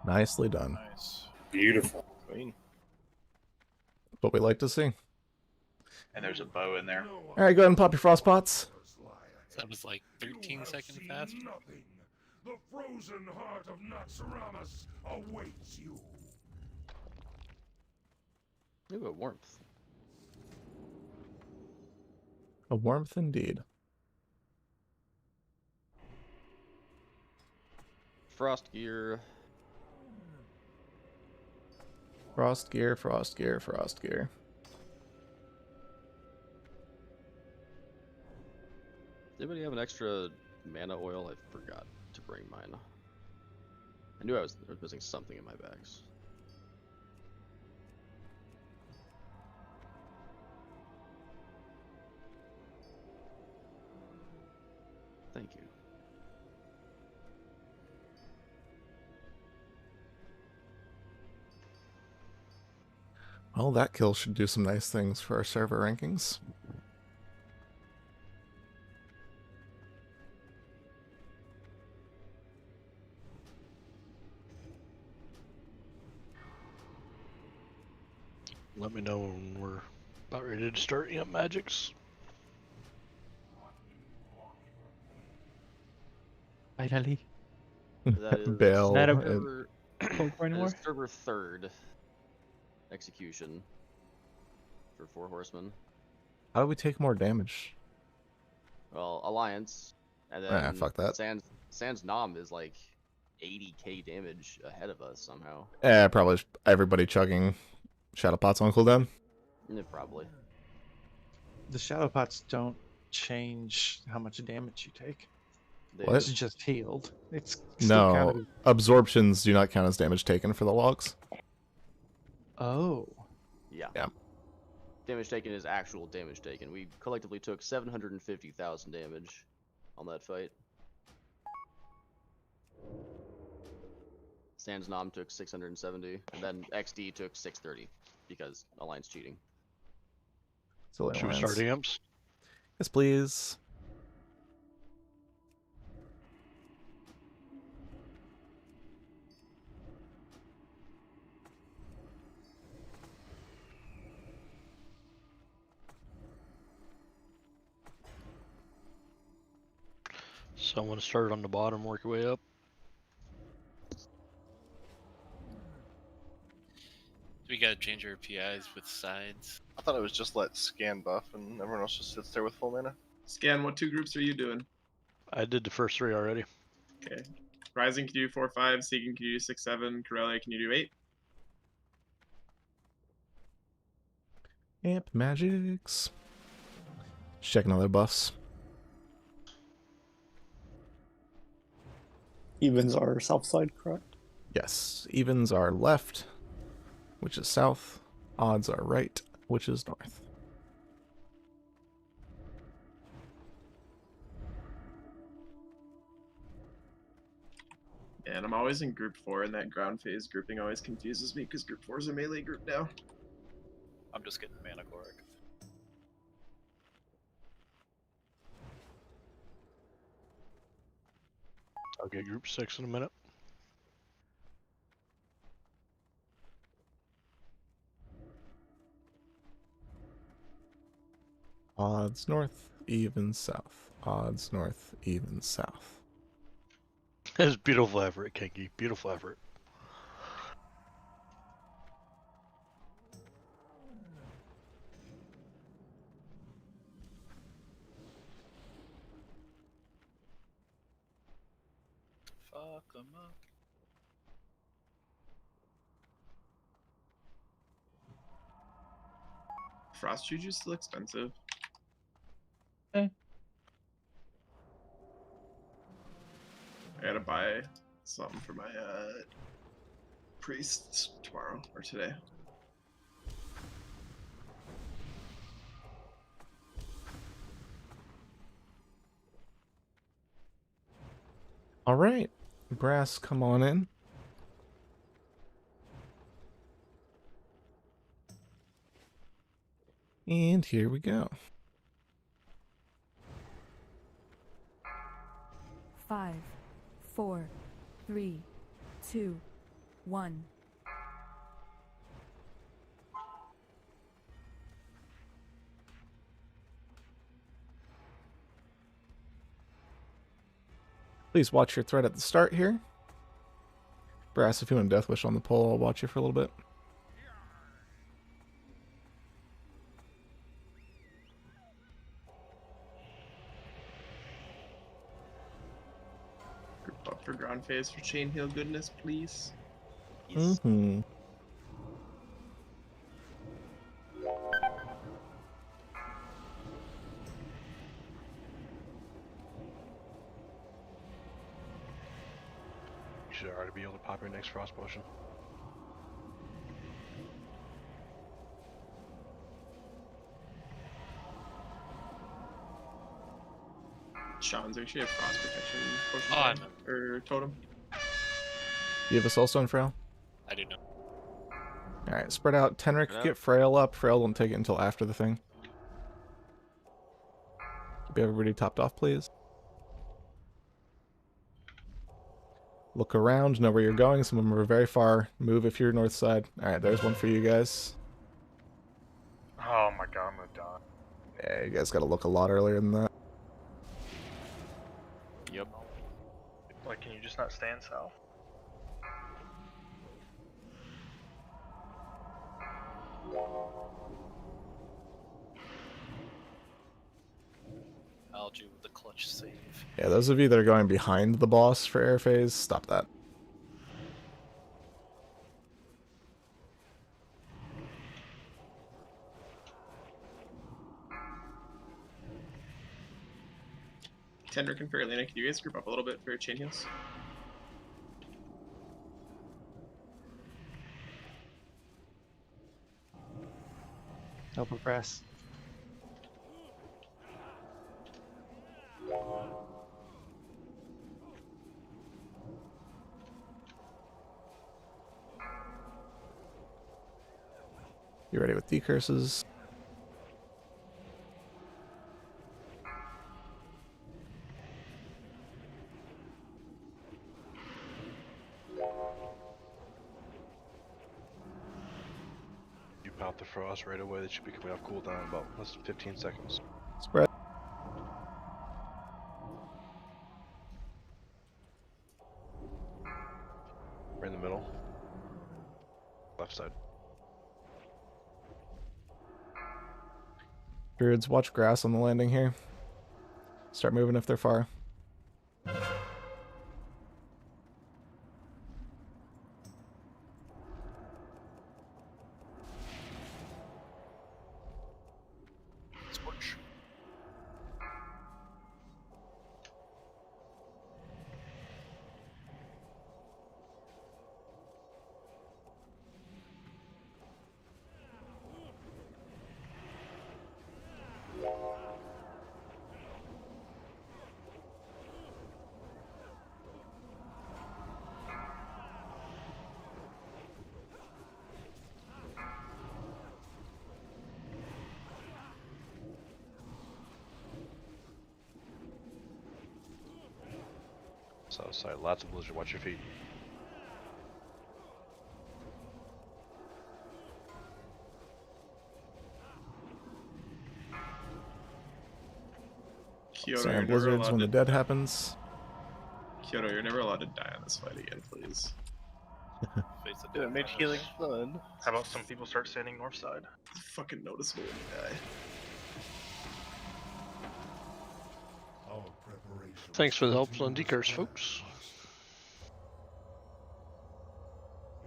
S1: Nicely done.
S7: Nice.
S6: Beautiful.
S7: Queen.
S1: What we like to see.
S22: And there's a bow in there.
S1: All right, go ahead and pop your frost pots.
S14: That was like 13 seconds fast.
S20: Nothing. The frozen heart of Naxxramas awaits you.
S13: Ooh, a warmth.
S1: A warmth indeed.
S13: Frost gear.
S1: Frost gear, frost gear, frost gear.
S13: Does anybody have an extra mana oil? I forgot to bring mine. I knew I was missing something in my bags. Thank you.
S1: Well, that kill should do some nice things for our server rankings.
S9: Let me know when we're about ready to start Imp Magics.
S10: Finally.
S13: That is
S1: Bell.
S10: Not a
S13: server,
S10: Cold War
S13: that
S10: anymore?
S13: is server 3rd execution for 4 horsemen.
S1: How do we take more damage?
S13: Well, Alliance, and then
S1: Fuck that.
S13: Sans Nom is like 80k damage ahead of us somehow.
S1: Probably everybody chugging shadow pots on cooldown.
S13: Yeah, probably.
S16: The shadow pots don't change how much damage you take.
S1: What?
S16: It's just healed. It's still
S1: No,
S16: counted.
S1: absorptions do not count as damage taken for the logs.
S16: Oh.
S13: Yeah.
S1: Yeah.
S13: Damage taken is actual damage taken. We collectively took 750,000 damage on that fight. Sans Nom took 670, and then XD took 630 because Alliance cheating.
S1: Silly
S9: Should we
S1: Alliance.
S9: start amps?
S1: Yes, please.
S9: Someone start on the bottom, work your way up.
S14: We gotta change our PIs with sides.
S7: I thought it was just let Scan buff and everyone else just sits there with full mana.
S23: Scan, what 2 groups are you doing?
S9: I did the first 3 already.
S23: Okay. Rising, can you do 4, 5. Seeking, can you do 6, 7. Corellia, can you do 8?
S1: Amp Magics. Checking all their buffs.
S21: Evens are south side, correct?
S1: Yes. Evens are left, which is south. Odds are right, which is north.
S23: And I'm always in group 4, and that ground phase grouping always confuses me because group 4 is a melee group now.
S17: I'm just getting Managoric.
S9: I'll get group 6 in a minute.
S1: Odds north, evens south. Odds north, evens south.
S9: It's beautiful effort, Kinky. Beautiful effort.
S17: Fuck 'em up.
S23: Frost Juju's still expensive.
S10: Eh.
S23: I gotta buy something for my priests tomorrow or today.
S1: All right, Brass, come on in. And here we go.
S4: 5, 4, 3, 2, 1.
S1: Please watch your threat at the start here. Brass, if you want Death Wish on the pole, I'll watch you for a little bit.
S23: Group up for ground phase for chain heal goodness, please.
S1: Mm-hmm.
S5: You should already be able to pop your next frost potion.
S23: Sean's actually have frost protection potion or totem.
S1: You have a Soulstone, Frail?
S14: I do know.
S1: Alright, spread out. Tenric,
S14: Yeah.
S1: get Frail up. Frail won't take it until after the thing. Keep everybody topped off, please. Look around, know where you're going. Some of them are very far. Move if you're north side. Alright, there's one for you guys.
S11: Oh my god, I'm gonna die.
S1: Yeah, you guys gotta look a lot earlier than that.
S14: Yep.
S11: Like, can you just not stand south?
S17: Algae with the clutch save.
S1: Yeah, those of you that are going behind the boss for air phase, stop that.
S23: Tendrick and Fairlena, can you guys group up a little bit for your chain heals?
S16: Help her press.
S1: You ready with decurses?
S5: You pop the frost right away, that should be coming off cooldown in about less than 15 seconds.
S1: Spread.
S5: Right in the middle. Left side.
S1: Druids, watch grass on the landing here. Start moving if they're far.
S17: Scorch.
S5: South side, lots of blizzard, watch your feet.
S23: Kyoto,
S1: Sand
S23: you're never
S1: blizzards
S23: allowed
S1: when
S23: to
S1: the dead happens.
S23: Kyoto, you're never allowed to die on this fight again, please.
S17: Face the
S11: Yeah,
S17: death
S11: made
S17: menace.
S11: healing fun. How about some people start standing north side?
S23: It's fucking noticeable when you die.
S20: Our preparation.
S9: Thanks for the help on decurs, folks.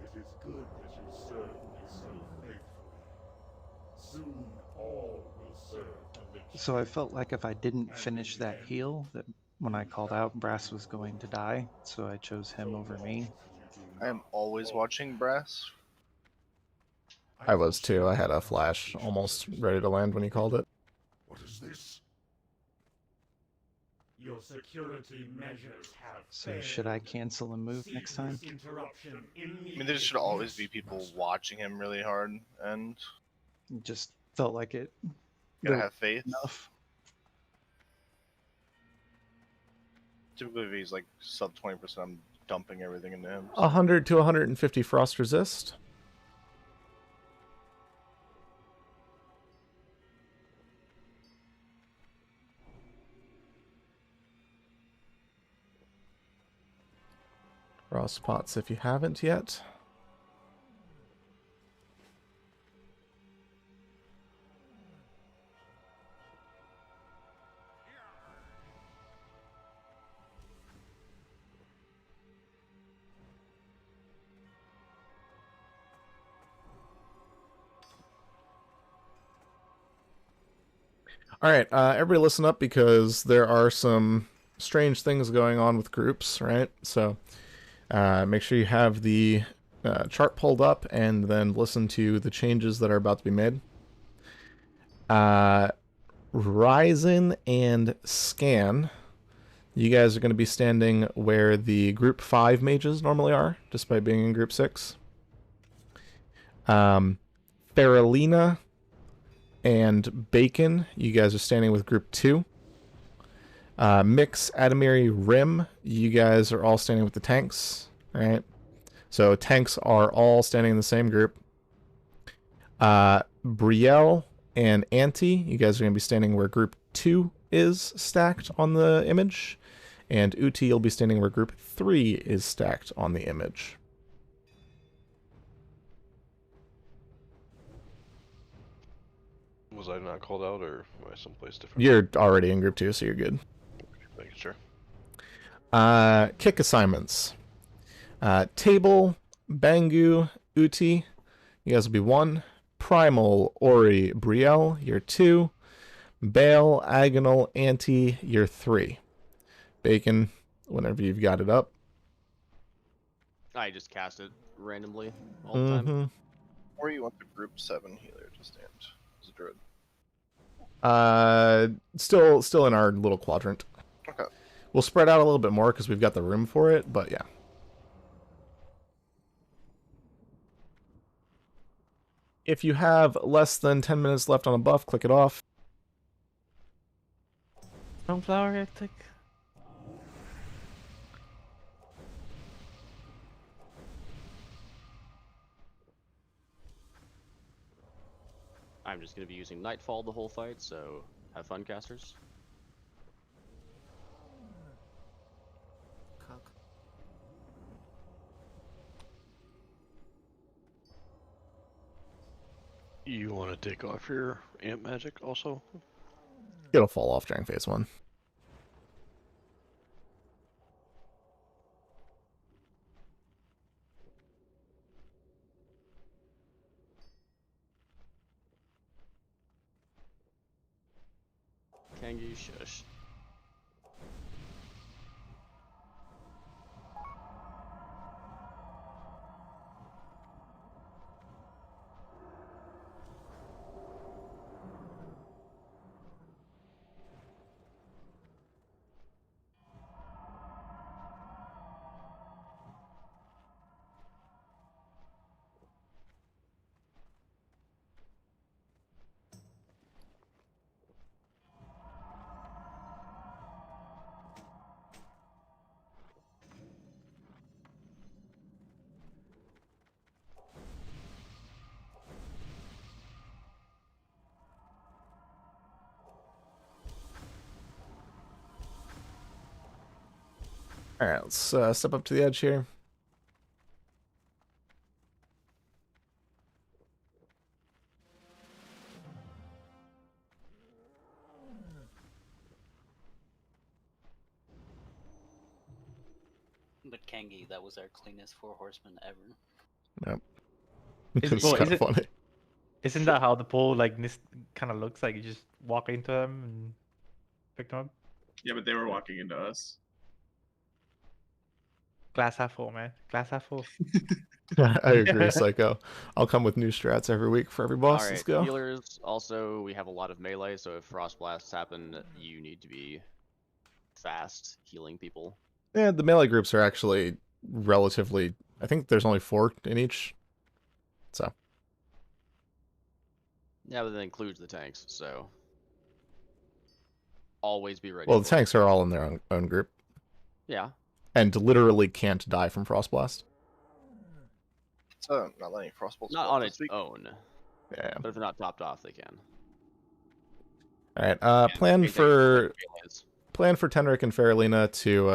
S20: It is good that you serve me so faithfully. Soon all will serve the Lich.
S16: So I felt like if I didn't finish that heal, that when I called out, Brass was going to die. So I chose him over me.
S7: I am always watching Brass.
S1: I was too. I had a flash almost ready to land when he called it.
S20: What is this? Your security measures have
S16: So should I cancel and move next time?
S7: I mean, there should always be people watching him really hard, and
S16: Just felt like it.
S7: gotta have faith.
S16: Enough.
S7: Typically, if he's like sub 20%, I'm dumping everything into him.
S1: 100 to 150 frost resist. Frost pots if you haven't yet. All right, everybody listen up because there are some strange things going on with groups, right? So make sure you have the chart pulled up and then listen to the changes that are about to be made. Ryzen and Scan, you guys are going to be standing where the group 5 mages normally are, despite being in group 6. Faralina and Bacon, you guys are standing with group 2. Mix, Adamiri, Rim, you guys are all standing with the tanks, right? So tanks are all standing in the same group. Brielle and Anti, you guys are going to be standing where group 2 is stacked on the image. And Uti, you'll be standing where group 3 is stacked on the image.
S5: Was I not called out, or am I someplace different?
S1: You're already in group 2, so you're good.
S5: Making sure.
S1: Kick assignments. Table, Bangu, Uti, you guys will be 1. Primal, Ori, Brielle, you're 2. Bale, Agonal, Anti, you're 3. Bacon, whenever you've got it up.
S13: I just cast it randomly all the time.
S7: Or you want the group 7 healer to stand as a druid.
S1: Still in our little quadrant.
S7: Okay.
S1: We'll spread out a little bit more because we've got the room for it, but yeah. If you have less than 10 minutes left on a buff, click it off.
S10: Sunflower hectic.
S13: I'm just going to be using Nightfall the whole fight, so have fun, casters.
S9: You want to take off your amp magic also?
S1: It'll fall off during phase 1.
S13: Kangi, shush.
S1: Alright, let's step up to the edge here.
S12: But Kangi, that was our cleanest 4 horsemen ever.
S1: Yep.
S10: Is
S1: It's
S10: well,
S1: kind
S10: is
S1: of
S10: it-
S1: funny.
S10: Isn't that how the pool like this kind of looks like? You just walk into them and pick them up.
S23: Yeah, but they were walking into us.
S10: Glass half full, man. Glass half full.
S1: I agree, Psycho. I'll come with new strats every week for every boss.
S13: All
S1: Let's
S13: right,
S1: go.
S13: healers. Also, we have a lot of melee, so if frost blasts happen, you need to be fast healing people.
S1: Yeah, the melee groups are actually relatively. I think there's only 4 in each. So.
S13: Yeah, but that includes the tanks, so always be ready.
S1: Well, the
S13: for
S1: tanks are all in their own group.
S13: Yeah.
S1: And literally can't die from Frostblast.
S7: So not letting frostbolts.
S13: Not on its own.
S1: Yeah.
S13: But if they're not topped off, they can.
S1: All right. Plan for Tenric and Faralina to.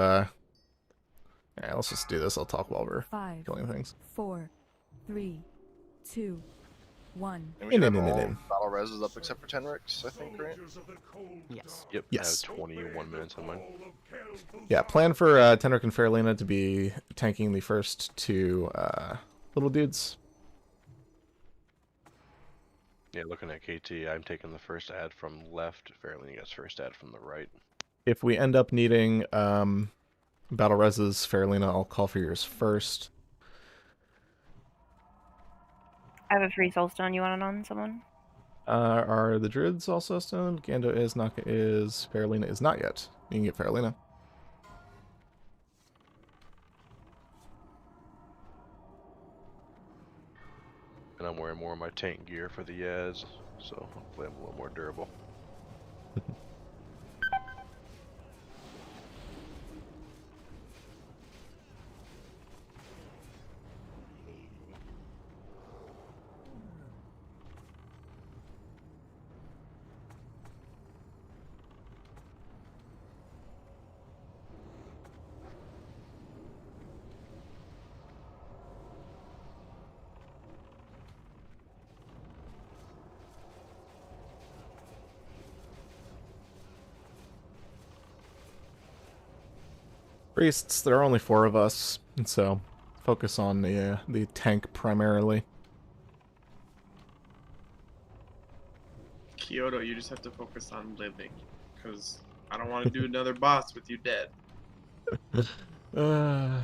S1: Yeah, let's just do this. I'll talk while we're
S4: 5,
S1: killing things.
S4: 4, 3, 2, 1.
S7: And we should have all battle reses up except for Tenrix, I think, right?
S8: Yes.
S5: Yep.
S1: Yes.
S5: I have 21 minutes on mine.
S1: Yeah, plan for Tenric and Faralina to be tanking the first 2 little dudes.
S5: Yeah, looking at KT, I'm taking the first ad from left. Faralina gets first ad from the right.
S1: If we end up needing battle reses, Faralina, I'll call for yours first.
S12: I have a free soulstone. You want it on someone?
S1: Are the druids also stoned? Gando is, Naka is, Faralina is not yet. You can get Faralina.
S5: And I'm wearing more of my tank gear for the Yaz, so hopefully I'm a little more durable.
S1: Priests, there are only 4 of us, and so focus on the tank primarily.
S23: Kyoto, you just have to focus on living, because I don't want to do another boss with you dead.
S1: Yeah,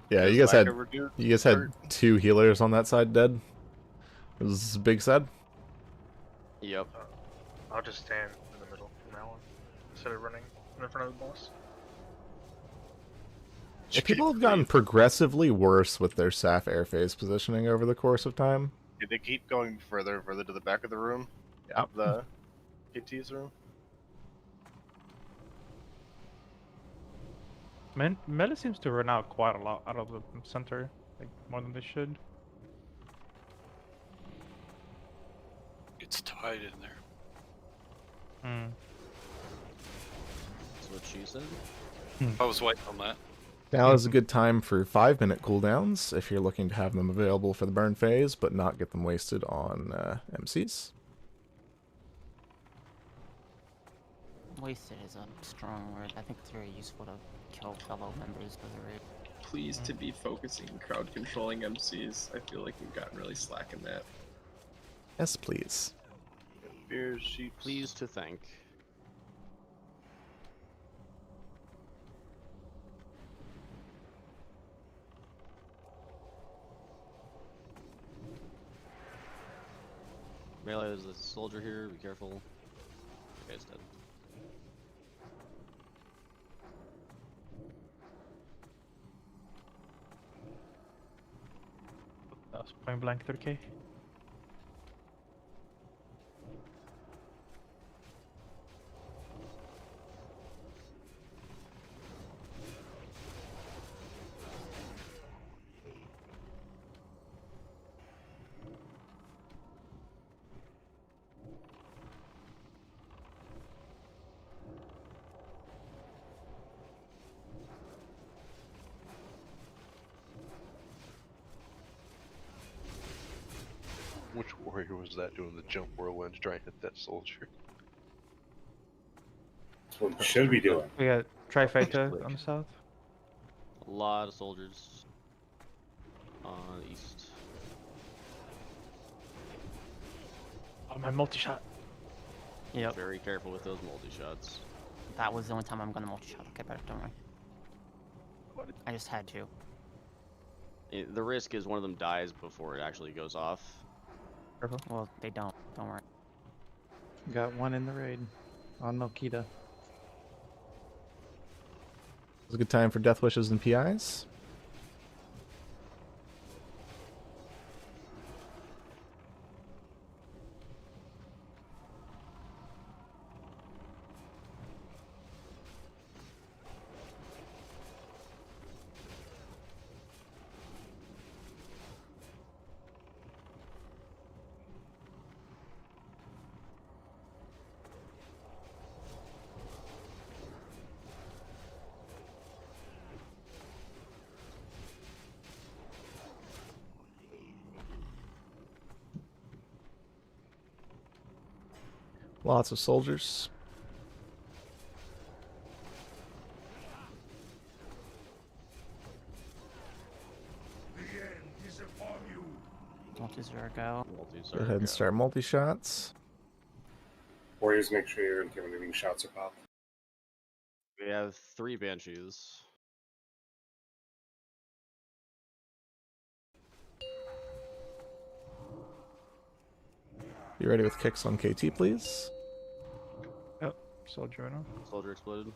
S1: you guys had 2 healers on that side dead. It was big sad.
S13: Yep.
S11: I'll just stand in the middle from now on, instead of running in front of the boss.
S1: Yeah, people have gotten progressively worse with their Saf air phase positioning over the course of time.
S7: Did they keep going further and further to the back of the room?
S1: Yeah.
S7: The KT's room?
S10: Melee seems to run out quite a lot out of the center, like more than they should.
S17: It's tight in there.
S13: That's what she said.
S17: I was waiting on that.
S1: Now is a good time for 5-minute cooldowns if you're looking to have them available for the burn phase, but not get them wasted on MCs.
S8: Wasted is a strong word. I think it's very useful to kill fellow members of the raid.
S23: Pleased to be focusing crowd controlling MCs. I feel like we've gotten really slack in that.
S1: Yes, please.
S7: Beers, sheep.
S13: Pleased to thank. Melee is a soldier here, be careful. Okay, it's dead.
S10: That was point blank 30k.
S5: Which warrior was that doing the jump whirlwind trying to hit that soldier?
S15: That's what we should be doing.
S10: We got Trifecta on the south.
S13: A lot of soldiers on the east.
S10: my multi-shot.
S8: Yep.
S13: Very careful with those multi-shots.
S8: That was the only time I'm gonna multi-shot. Okay, better, don't worry. I just had to.
S13: The risk is one of them dies before it actually goes off.
S8: Well, they don't. Don't worry.
S16: Got one in the raid on Milkita.
S1: It's a good time for death wishes and PIs. Lots of soldiers.
S8: Multi-zero go.
S1: Go ahead and start multi-shots.
S6: Warriors, make sure your intimidating shots are popped.
S13: We have 3 banshees.
S1: You ready with kicks on KT, please?
S10: Yep, soldier right now.
S13: Soldier exploded.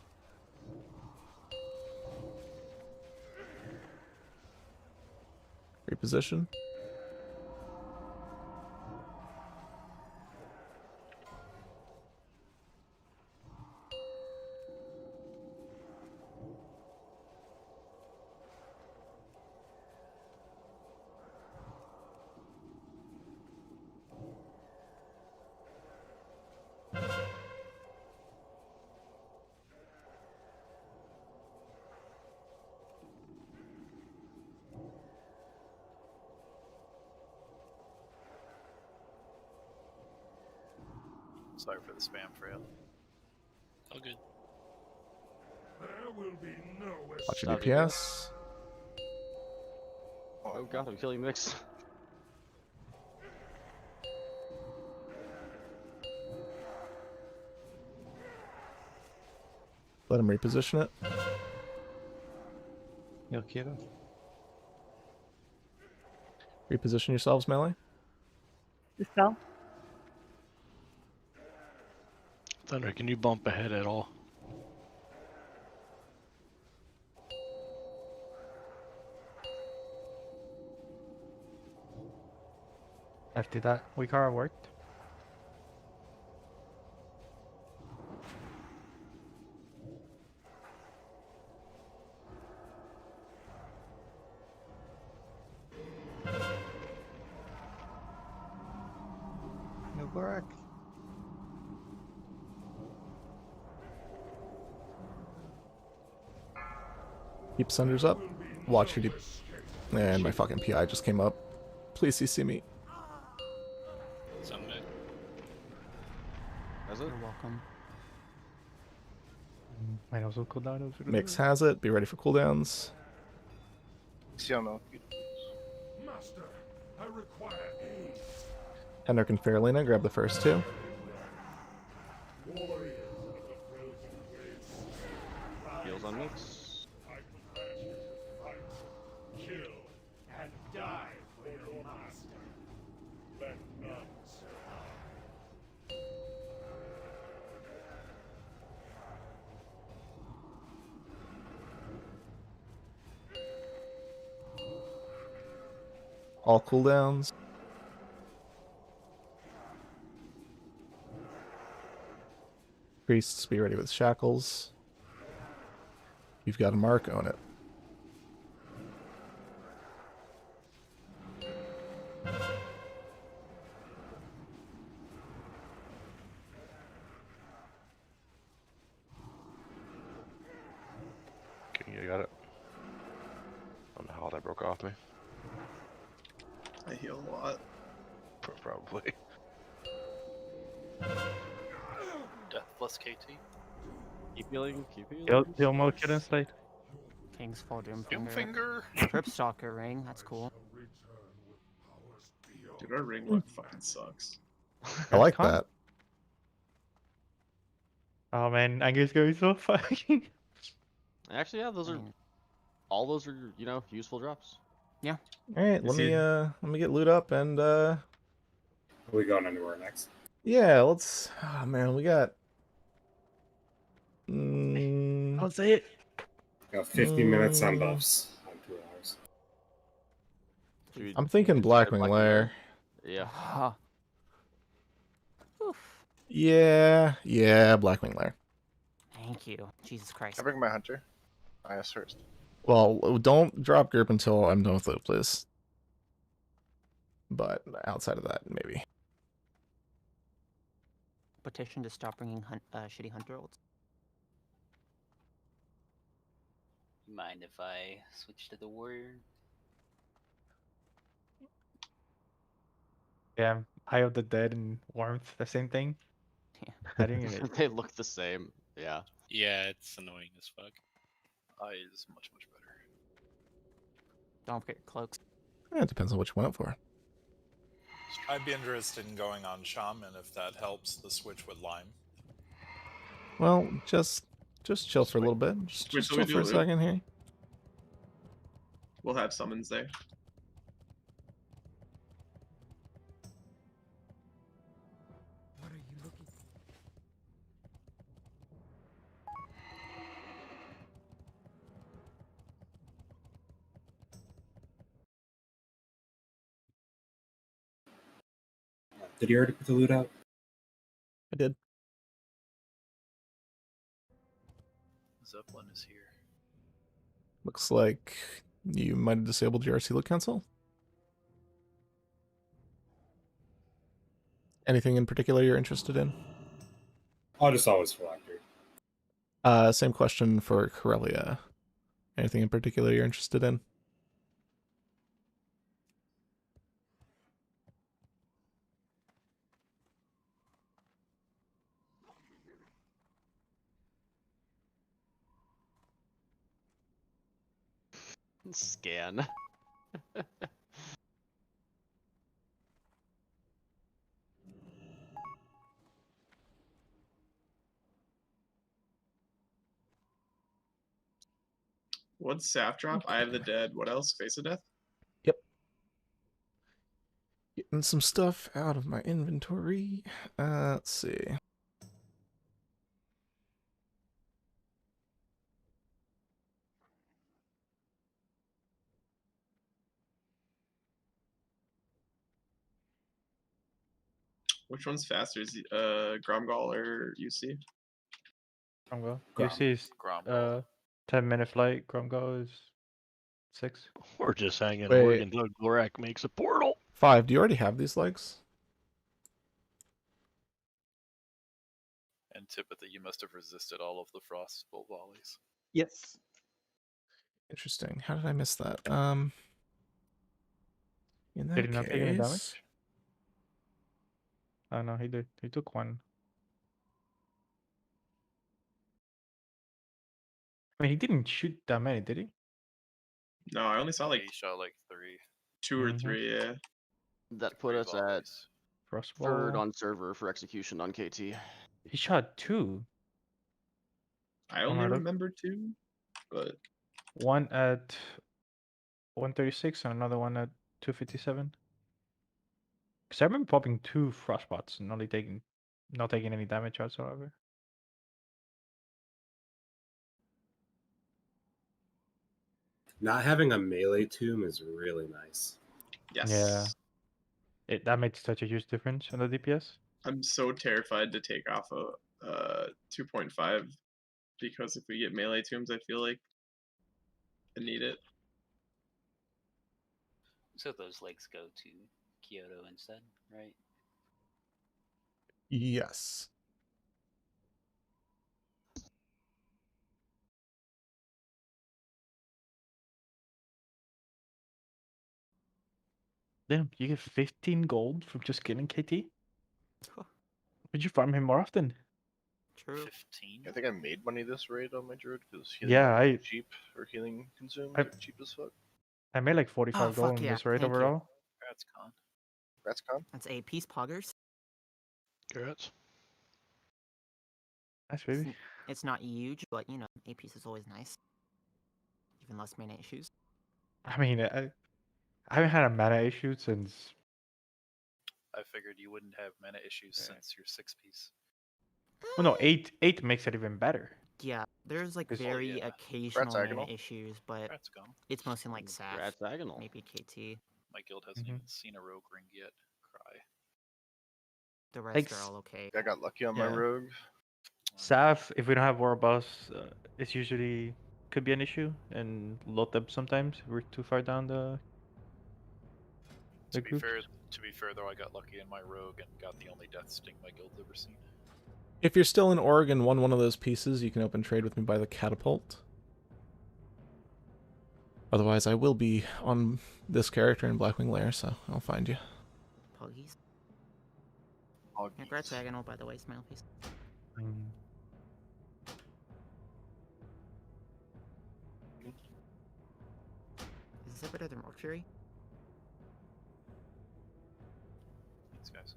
S1: Reposition.
S17: Sorry for the spam, Frail.
S14: All good.
S20: There will be no
S1: Watch your DPS.
S13: Oh god, I'm killing Mix.
S1: Let him reposition it.
S16: Milkita.
S1: Reposition yourselves, melee.
S12: Dispel.
S9: Thunder, can you bump ahead at all?
S10: After that, Wikara worked.
S16: No Gorak.
S1: Keep Sunders up. Watch your And my fucking PI just came up. Please CC me.
S14: Submit.
S13: Has it?
S8: You're welcome.
S10: Might also cooldown.
S1: Mix has it. Be ready for cooldowns.
S20: Master, I require aid.
S1: Henrik and Fairlena, grab the first 2.
S20: Warriors of the frozen blades.
S13: Heals on Mix.
S20: I command you to fight, kill, and die for your master. Let none survive.
S1: All cooldowns. Priests, be ready with shackles. You've got a mark, own it.
S5: Okay, you got it. I don't know how that broke off me.
S23: I heal a lot.
S5: Probably.
S17: Death plus KT.
S13: Keep healing, keep healing.
S10: Heal Milkita and Slate.
S8: King's Fall
S17: Doomfinger.
S8: Trip Stalker ring. That's cool.
S23: Dude, our ring look fucking sucks.
S1: I like
S10: Con?
S1: that.
S10: Oh man, Anger's going to be so fucking.
S13: Actually, yeah, those are all those are useful drops.
S8: Yeah.
S1: All right, let me get loot up and
S6: Are we going anywhere next?
S1: yeah, let's. Oh man, we got.
S10: I'll say it.
S6: Got 50 minutes on buffs. On 2 hours.
S1: I'm thinking Blackwing Lair.
S13: Yeah.
S1: Yeah, Blackwing Lair.
S8: Thank you. Jesus Christ.
S7: I bring my hunter. I asked first.
S1: Well, don't drop Gerp until I'm done with loot, please. But outside of that, maybe.
S8: Petition to stop bringing shitty hunter ults.
S2: Mind if I switch to the warrior?
S10: Yeah, Eye of the Dead and Warmth, the same thing. I didn't even.
S13: They look the same. Yeah.
S14: Yeah, it's annoying as fuck.
S17: Eye is much better.
S8: Don't forget your cloaks.
S1: Yeah, it depends on what you want it for.
S3: I'd be interested in going on Shaman if that helps the switch with Lime.
S1: Well, just chill for a little bit. Just chill for a second here.
S23: We'll have summons there.
S4: What are you looking for?
S6: Did you already put the loot out?
S1: I did.
S17: Zeppelin is here.
S1: Looks like you might have disabled your RC look cancel. Anything in particular you're interested in?
S6: I'll just always Phylactery.
S1: Same question for Corellia. Anything in particular you're interested in?
S13: Scan.
S23: What's Saf drop? I have the dead. What else? Face of Death?
S1: Yep. Getting some stuff out of my inventory. Let's see.
S23: Which one's faster? Is Gromgal or UC?
S10: Gromgal. UC is 10-minute flight. Gromgal is 6.
S9: We're just hanging
S1: Wait.
S9: Oregon until Gorak makes a portal.
S1: 5, do you already have these legs?
S17: And Tipitha, you must have resisted all of the frostbolt volleys.
S16: Yes.
S1: Interesting. How did I miss that? In that
S10: Did he not take any
S1: case...
S10: damage? Oh no, he did. He took 1. I mean, he didn't shoot that many, did he?
S23: No, I only saw like
S17: He shot like 3.
S23: 2 or 3. Yeah.
S13: That put us at
S10: Frostball.
S13: 3rd on server for execution on KT.
S10: He shot 2.
S23: I only remember 2, but
S10: one at 136 and another one at 257. Because I remember popping 2 frostbots and not taking any damage whatsoever.
S6: Not having a melee tomb is really nice.
S23: yes.
S10: Yeah. That makes such a huge difference on the DPS.
S23: I'm so terrified to take off a 2.5 because if we get melee tombs, I feel like I need it.
S2: So those legs go to Kyoto instead, right?
S1: Yes.
S10: Damn, you get 15 gold from just killing KT? Would you farm him more often?
S8: True.
S7: 15? I think I made money this raid on my druid because
S10: Yeah,
S7: cheap or healing consumed cheap as fuck.
S10: I made like 45
S8: Oh,
S10: gold
S8: fuck
S10: in
S8: yeah.
S10: this raid
S8: Thank you.
S10: overall.
S7: Congrats, Con.
S22: Congrats, Con.
S8: That's a peace poggers.
S9: Congrats.
S10: Nice, baby.
S8: It's not huge, but you know, a piece is always nice. Even less mana issues.
S10: I mean, I haven't had a mana issue since.
S17: I figured you wouldn't have mana issues since your 6-piece.
S10: Well, no, eight makes it even better.
S8: Yeah, there's like
S10: It's-
S8: very
S17: yeah.
S8: occasional mana
S17: Hexagonal.
S8: issues, but
S17: Hexagonal.
S8: it's mostly like Saf,
S13: Hexagonal.
S8: maybe KT.
S17: My guild hasn't even seen a rogue ring yet. Cry.
S8: The rest
S10: Like,
S8: are all okay.
S7: I got lucky on my
S10: Yeah.
S7: rogue.
S10: Saf, if we don't have War Boss, it's usually could be an issue, and load them sometimes. We're too far down the
S17: To be
S10: group.
S17: fair though, I got lucky in my rogue and got the only death sting my guild's ever seen.
S1: If you're still in Oregon, won one of those pieces, you can open trade with me by the catapult. Otherwise, I will be on this character in Blackwing Lair, so I'll find you.
S8: Puggies. Congrats, Hexagonal, by the way, smile face. Is this better than Rock Fury?
S17: Thanks, guys.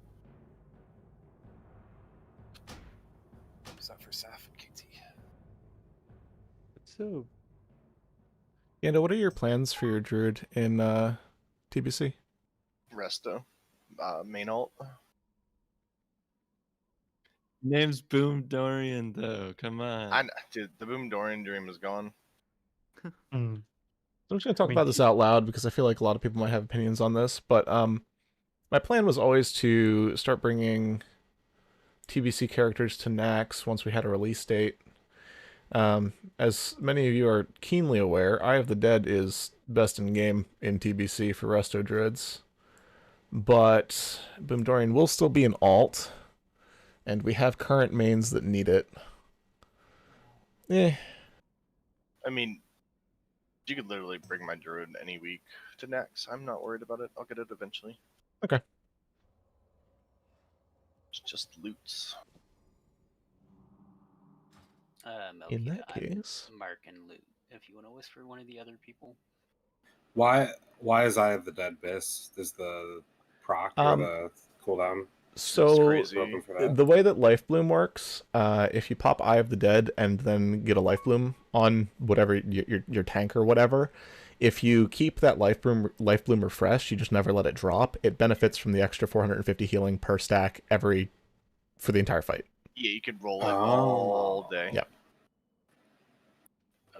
S17: Use that for Saf and KT.
S10: So,
S1: Yanda, what are your plans for your druid in TBC?
S7: Resto. Main ult.
S18: Name's Boom Dorian, though. Come on.
S7: Dude, the Boom Dorian dream is gone.
S1: I'm just going to talk about this out loud because I feel like a lot of people might have opinions on this, but my plan was always to start bringing TBC characters to NAXX once we had a release date. As many of you are keenly aware, Eye of the Dead is best in game in TBC for Resto Druids, but Boom Dorian will still be an alt, and we have current mains that need it.
S7: I mean, you could literally bring my druid any week to NAXX. I'm not worried about it. I'll get it eventually.
S1: Okay.
S7: It's just loots.
S1: In
S2: Melky,
S1: that case,
S2: Mark and Loot. If you want to whisper one of the other people.
S6: Why is Eye of the Dead best? Is the proc or the cooldown?
S1: so
S6: Broken for that?
S1: the way that Life Bloom works, if you pop Eye of the Dead and then get a Life Bloom on whatever your tank or whatever, if you keep that Life Bloom refreshed, you just never let it drop. It benefits from the extra 450 healing per stack for the entire fight.
S7: Yeah, you could roll it all day.
S1: Yep.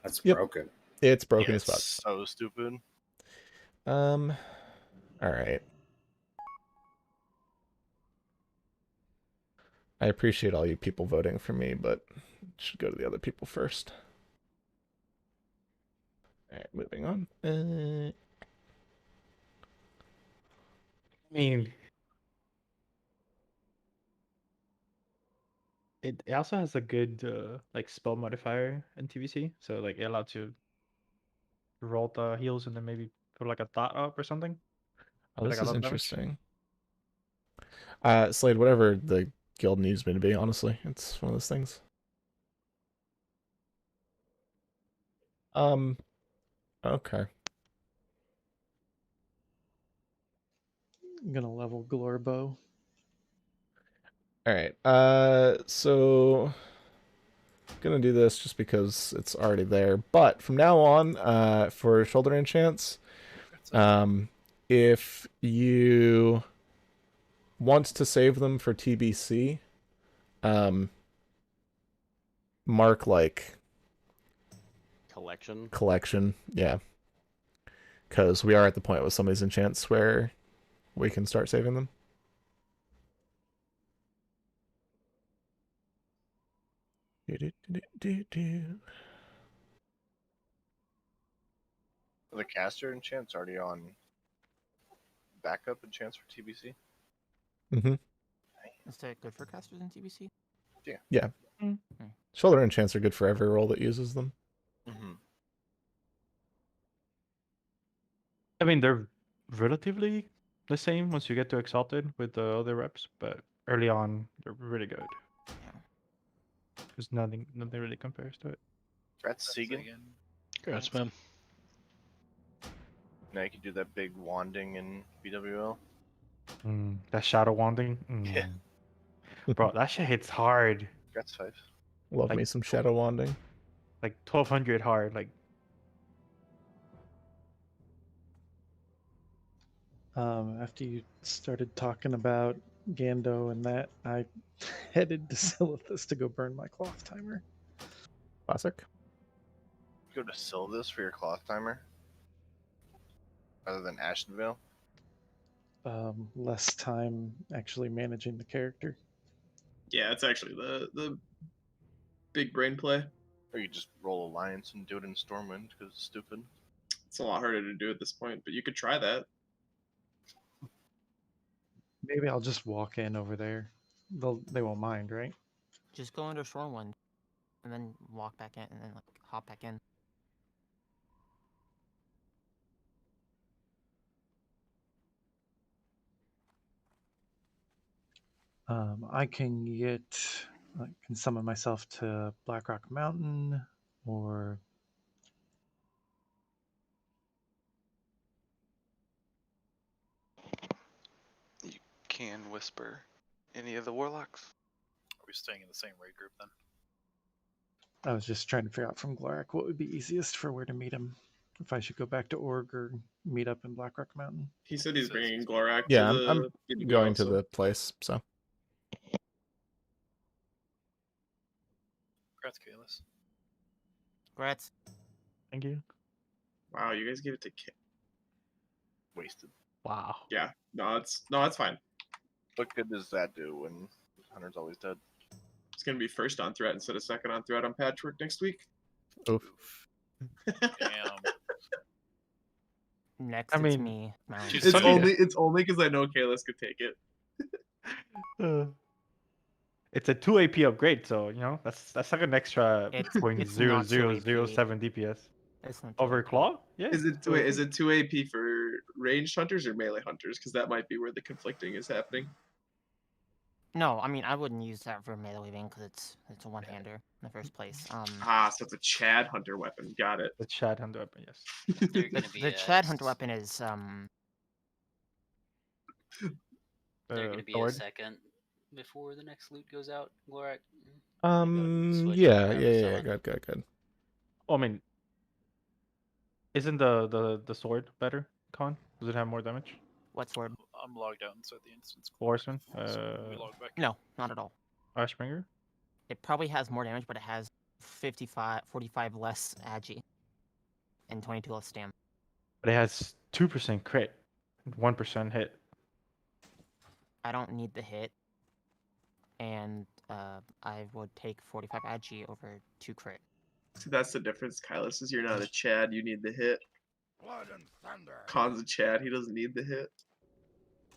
S6: That's
S1: Yep.
S6: broken.
S1: It's broken
S7: Yeah,
S1: as fuck.
S7: it's so stupid.
S1: All right. I appreciate all you people voting for me, but it should go to the other people first. All right, moving on.
S10: I mean, it also has a good like spell modifier in TBC, so like it allows you to roll the heals and then maybe put like a dot up or something.
S1: Oh,
S10: But I
S1: this
S10: got
S1: is
S10: a lot of damage.
S1: interesting. Slade, whatever the guild needs me to be, honestly. It's one of those things. Okay.
S16: I'm gonna level Glorbo.
S1: All right. So gonna do this just because it's already there. But from now on, for shoulder enchants, if you want to save them for TBC, mark like
S13: collection.
S1: Yeah, because we are at the point with some of these enchants where we can start saving them.
S7: The caster enchant's already on backup enchants for TBC.
S1: Mm-hmm.
S8: Is that good for casters in TBC?
S7: Yeah.
S1: Yeah. Shoulder enchants are good for every role that uses them.
S7: Mm-hmm.
S10: I mean, they're relatively the same once you get to Exalted with the other reps, but early on, they're really good. Because nothing really compares to it.
S7: That's Segan.
S9: Congrats, man.
S7: Now you can do that big wanding in BWL.
S10: That shadow wanding.
S7: Yeah.
S10: Bro, that shit hits hard.
S7: That's 5.
S1: Love me some shadow wanding.
S10: Like 1200 hard. Like
S16: After you started talking about Gando and that, I headed to Silithus to go burn my cloth timer.
S1: Classic.
S7: Go to Silithus for your cloth timer, other than Ashenvale.
S16: Less time actually managing the character.
S23: Yeah, it's actually the big brain play.
S7: Or you just roll Alliance and do it in Stormwind because it's stupid.
S23: It's a lot harder to do at this point, but you could try that.
S16: Maybe I'll just walk in over there. They won't mind, right?
S8: Just go under Stormwind, and then walk back in, and then like hop back in.
S16: I can can summon myself to Blackrock Mountain, or
S22: You can whisper any of the warlocks.
S17: Are we staying in the same raid group then?
S16: I was just trying to figure out from Glorak what would be easiest for where to meet him. If I should go back to Org or meet up in Blackrock Mountain.
S23: He said he's bringing Glorak
S1: Yeah,
S23: to the.
S1: I'm going to the place, so.
S17: Congrats, Kalis.
S8: Congrats.
S10: Thank you.
S23: Wow, you guys gave it to Kit.
S7: Wasted.
S10: Wow.
S23: Yeah, it's fine.
S7: What good does that do when Hunter's always dead?
S23: It's gonna be first on threat instead of second on threat on Patchwork next week.
S1: Oof.
S17: Damn.
S8: Next,
S10: I
S8: it's
S10: mean,
S8: me. Mount.
S23: It's only because I know Kalis could take it.
S10: It's a 2 AP upgrade, so you know that's like an extra
S8: It's
S10: 0.0007 DPS.
S8: It's not
S10: Over
S8: 2 AP.
S10: Claw? Yeah.
S23: Is it wait? Is it 2 AP for ranged hunters or melee hunters? Because that might be where the conflicting is happening.
S8: No, I mean I wouldn't use that for melee weaving because it's a one-hander in the first place.
S23: So it's a Chad hunter weapon. Got it.
S10: The Chad hunter weapon, yes.
S8: The Chad hunter weapon is
S2: They're gonna be
S10: sword?
S2: a second before the next loot goes out, Glorak.
S1: Yeah, good.
S10: Oh, I mean, isn't the sword better, Con? Does it have more damage?
S8: What sword?
S17: I'm logged out inside the instance.
S10: Horseman?
S17: We log back.
S8: No, not at all.
S10: Ashbringer?
S8: It probably has more damage, but it has 45 less agi and 22 less stam.
S10: But it has 2% crit, 1% hit.
S8: I don't need the hit, and I would take 45 agi over 2 crit.
S23: So that's the difference, Kylis, is you're not a Chad, you need the hit.
S20: Blood and thunder.
S23: Con's a Chad, he doesn't need the hit.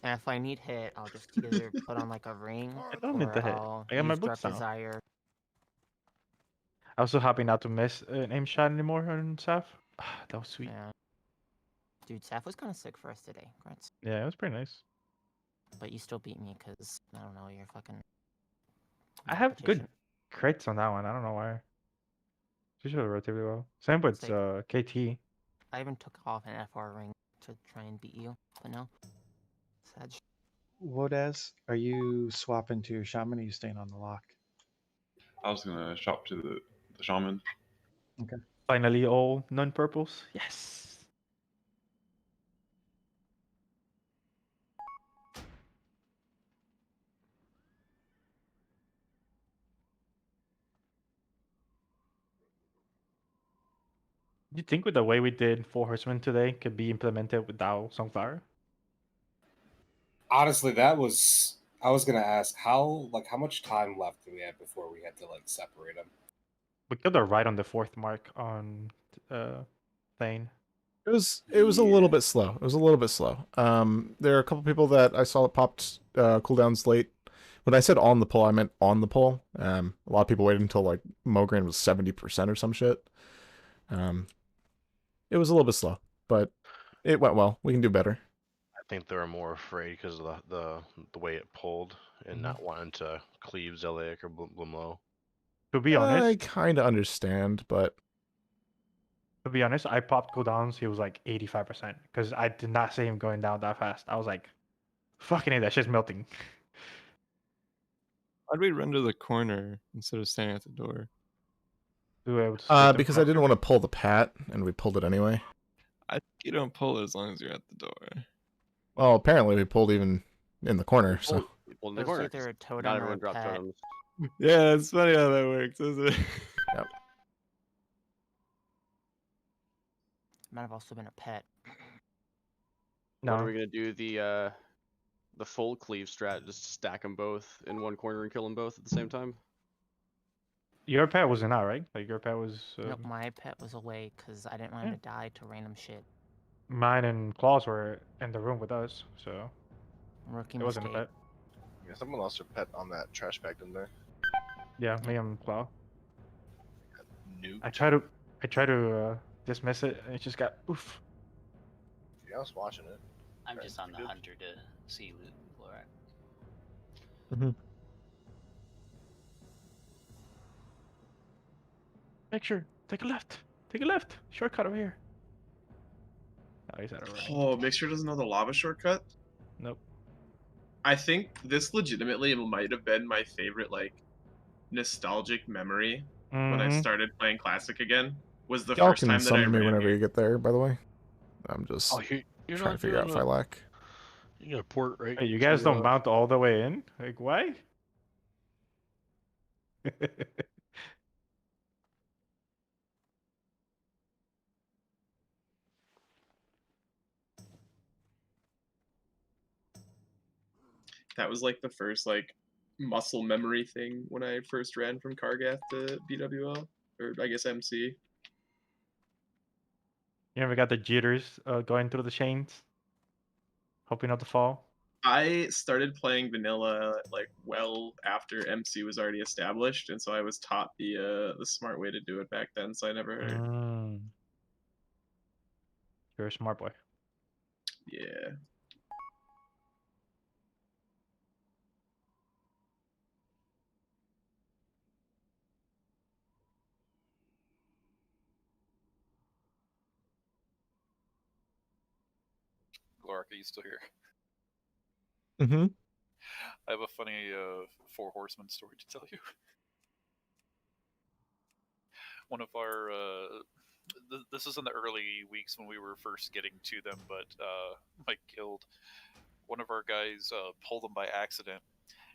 S8: And if I need hit, I'll just either put on like a ring,
S10: I don't need
S8: or
S10: the hit.
S8: I'll
S10: I got my
S8: use
S10: books
S8: Dark
S10: now.
S8: Desire.
S10: I was so happy not to miss an aim shot anymore on Saf. That was sweet.
S8: Yeah. Dude, Saf was kind of sick for us today. Congrats.
S10: Yeah, it was pretty nice.
S8: But you still beat me because, I don't know, you're fucking...
S10: I have good crits on that one. I don't know why. She should have relatively well. Same with KT.
S8: I even took off an FR ring to try and beat you, but no. Sag.
S16: Wodaz, are you swapping to your shaman or are you staying on the lock?
S11: I was gonna shop to the shaman.
S16: Okay.
S10: Finally, all non-purples. Yes. Do you think with the way we did 4 Horsemen today could be implemented without Songfire?
S6: Honestly, I was gonna ask how much time left do we have before we had to like separate them?
S10: We killed her right on the 4th mark on Thane.
S1: It was a little bit slow. It was a little bit slow. There are a couple people that I saw that popped cooldowns late. When I said on the pull, I meant on the pull. A lot of people waited until like Mogran was 70% or some shit. It was a little bit slow, but it went well. We can do better.
S5: I think they were more afraid because of the way it pulled and not wanting to cleave Zeliek or Blumlow.
S10: To be honest,
S1: I kind of understand, but
S10: to be honest, I popped cooldowns. He was like 85% because I did not see him going down that fast. I was like, "Fucking it, that shit's melting."
S18: Why'd we run to the corner instead of standing at the door?
S1: Because I didn't want to pull the pat, and we pulled it anyway.
S18: I think you don't pull it as long as you're at the door.
S1: Well, apparently we pulled even in the corner, so.
S13: You pulled in the
S8: It's
S13: corner.
S8: either a
S13: 'cause
S8: totem
S13: Not
S8: or
S13: everyone
S8: a
S13: dropped
S8: pet.
S13: totems.
S18: Yeah, it's funny how that works, isn't it?
S1: Yep.
S8: Might have also been a pet.
S13: What
S10: No.
S13: are we gonna do? The full cleave strat, just stack them both in one corner and kill them both at the same time.
S10: Your pet wasn't out, right? Like your pet was.
S8: Nope, my pet was away because I didn't want him to die to random shit.
S10: Mine and Claws were in the room with us, so.
S8: Rookie
S10: It wasn't a
S8: mistake.
S10: pet.
S7: Yeah, someone lost their pet on that trash bag, didn't they?
S10: Yeah, me and Claw.
S7: Newt.
S10: I try to dismiss it, and it just got oof.
S7: Yeah, I was watching it.
S2: I'm just on the hunter to see loot, Laura.
S10: Make sure. Take a left. Take a left. Shortcut over here. Oh, he's out of room.
S23: Oh, make sure doesn't know the lava shortcut.
S10: Nope.
S23: I think this legitimately might have been my favorite like nostalgic memory when I
S10: Mhm.
S23: started playing Classic again. Was the
S1: Y'all
S23: first
S1: can
S23: time that I
S1: summon me
S23: ran
S1: whenever
S23: here.
S1: you get there, by the way. I'm just
S9: Oh, you're
S1: trying to
S9: not
S1: figure out
S9: doing
S1: if I
S9: a-
S1: lack.
S9: You got a port right?
S10: Hey, you guys
S9: to,
S10: don't mount all the way in? Like, why?
S23: That was like the first like muscle memory thing when I first ran from Kargath to BWL, or I guess MC.
S10: You ever got the jitters going through the chains? Hoping not to fall?
S23: I started playing vanilla like well after MC was already established, and so I was taught the smart way to do it back then. So I never heard.
S10: You're a smart boy.
S23: Yeah.
S17: Glorica, you still here?
S1: Mm-hmm.
S17: I have a funny Four Horsemen story to tell you. One of our this is in the early weeks when we were first getting to them, but my guild, one of our guys pulled them by accident,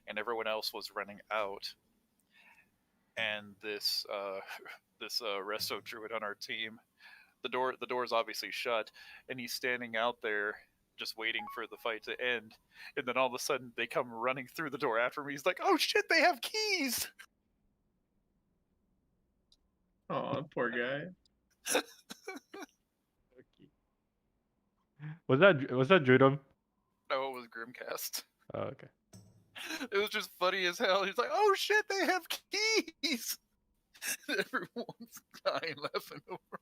S17: and everyone else was running out. And this this resto druid on our team, the door is obviously shut, and he's standing out there just waiting for the fight to end. And then all of a sudden, they come running through the door after me. He's like, "Oh shit, they have keys!"
S23: Oh, poor guy.
S10: Was that Judum?
S17: No, it was Grimcast.
S10: Oh, okay.
S17: It was just funny as hell. He's like, "Oh shit, they have keys!" Everyone's dying laughing over.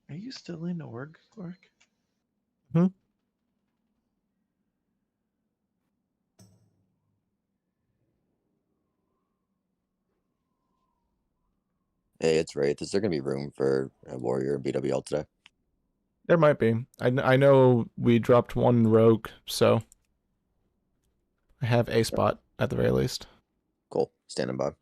S16: Are you still in org, Clark?
S1: Hmm?
S15: Hey, it's Wraith. Is there going to be room for a warrior in BWL today?
S1: There might be. I know we dropped one rogue, so I have a spot at the very least.
S15: Cool. Standing by.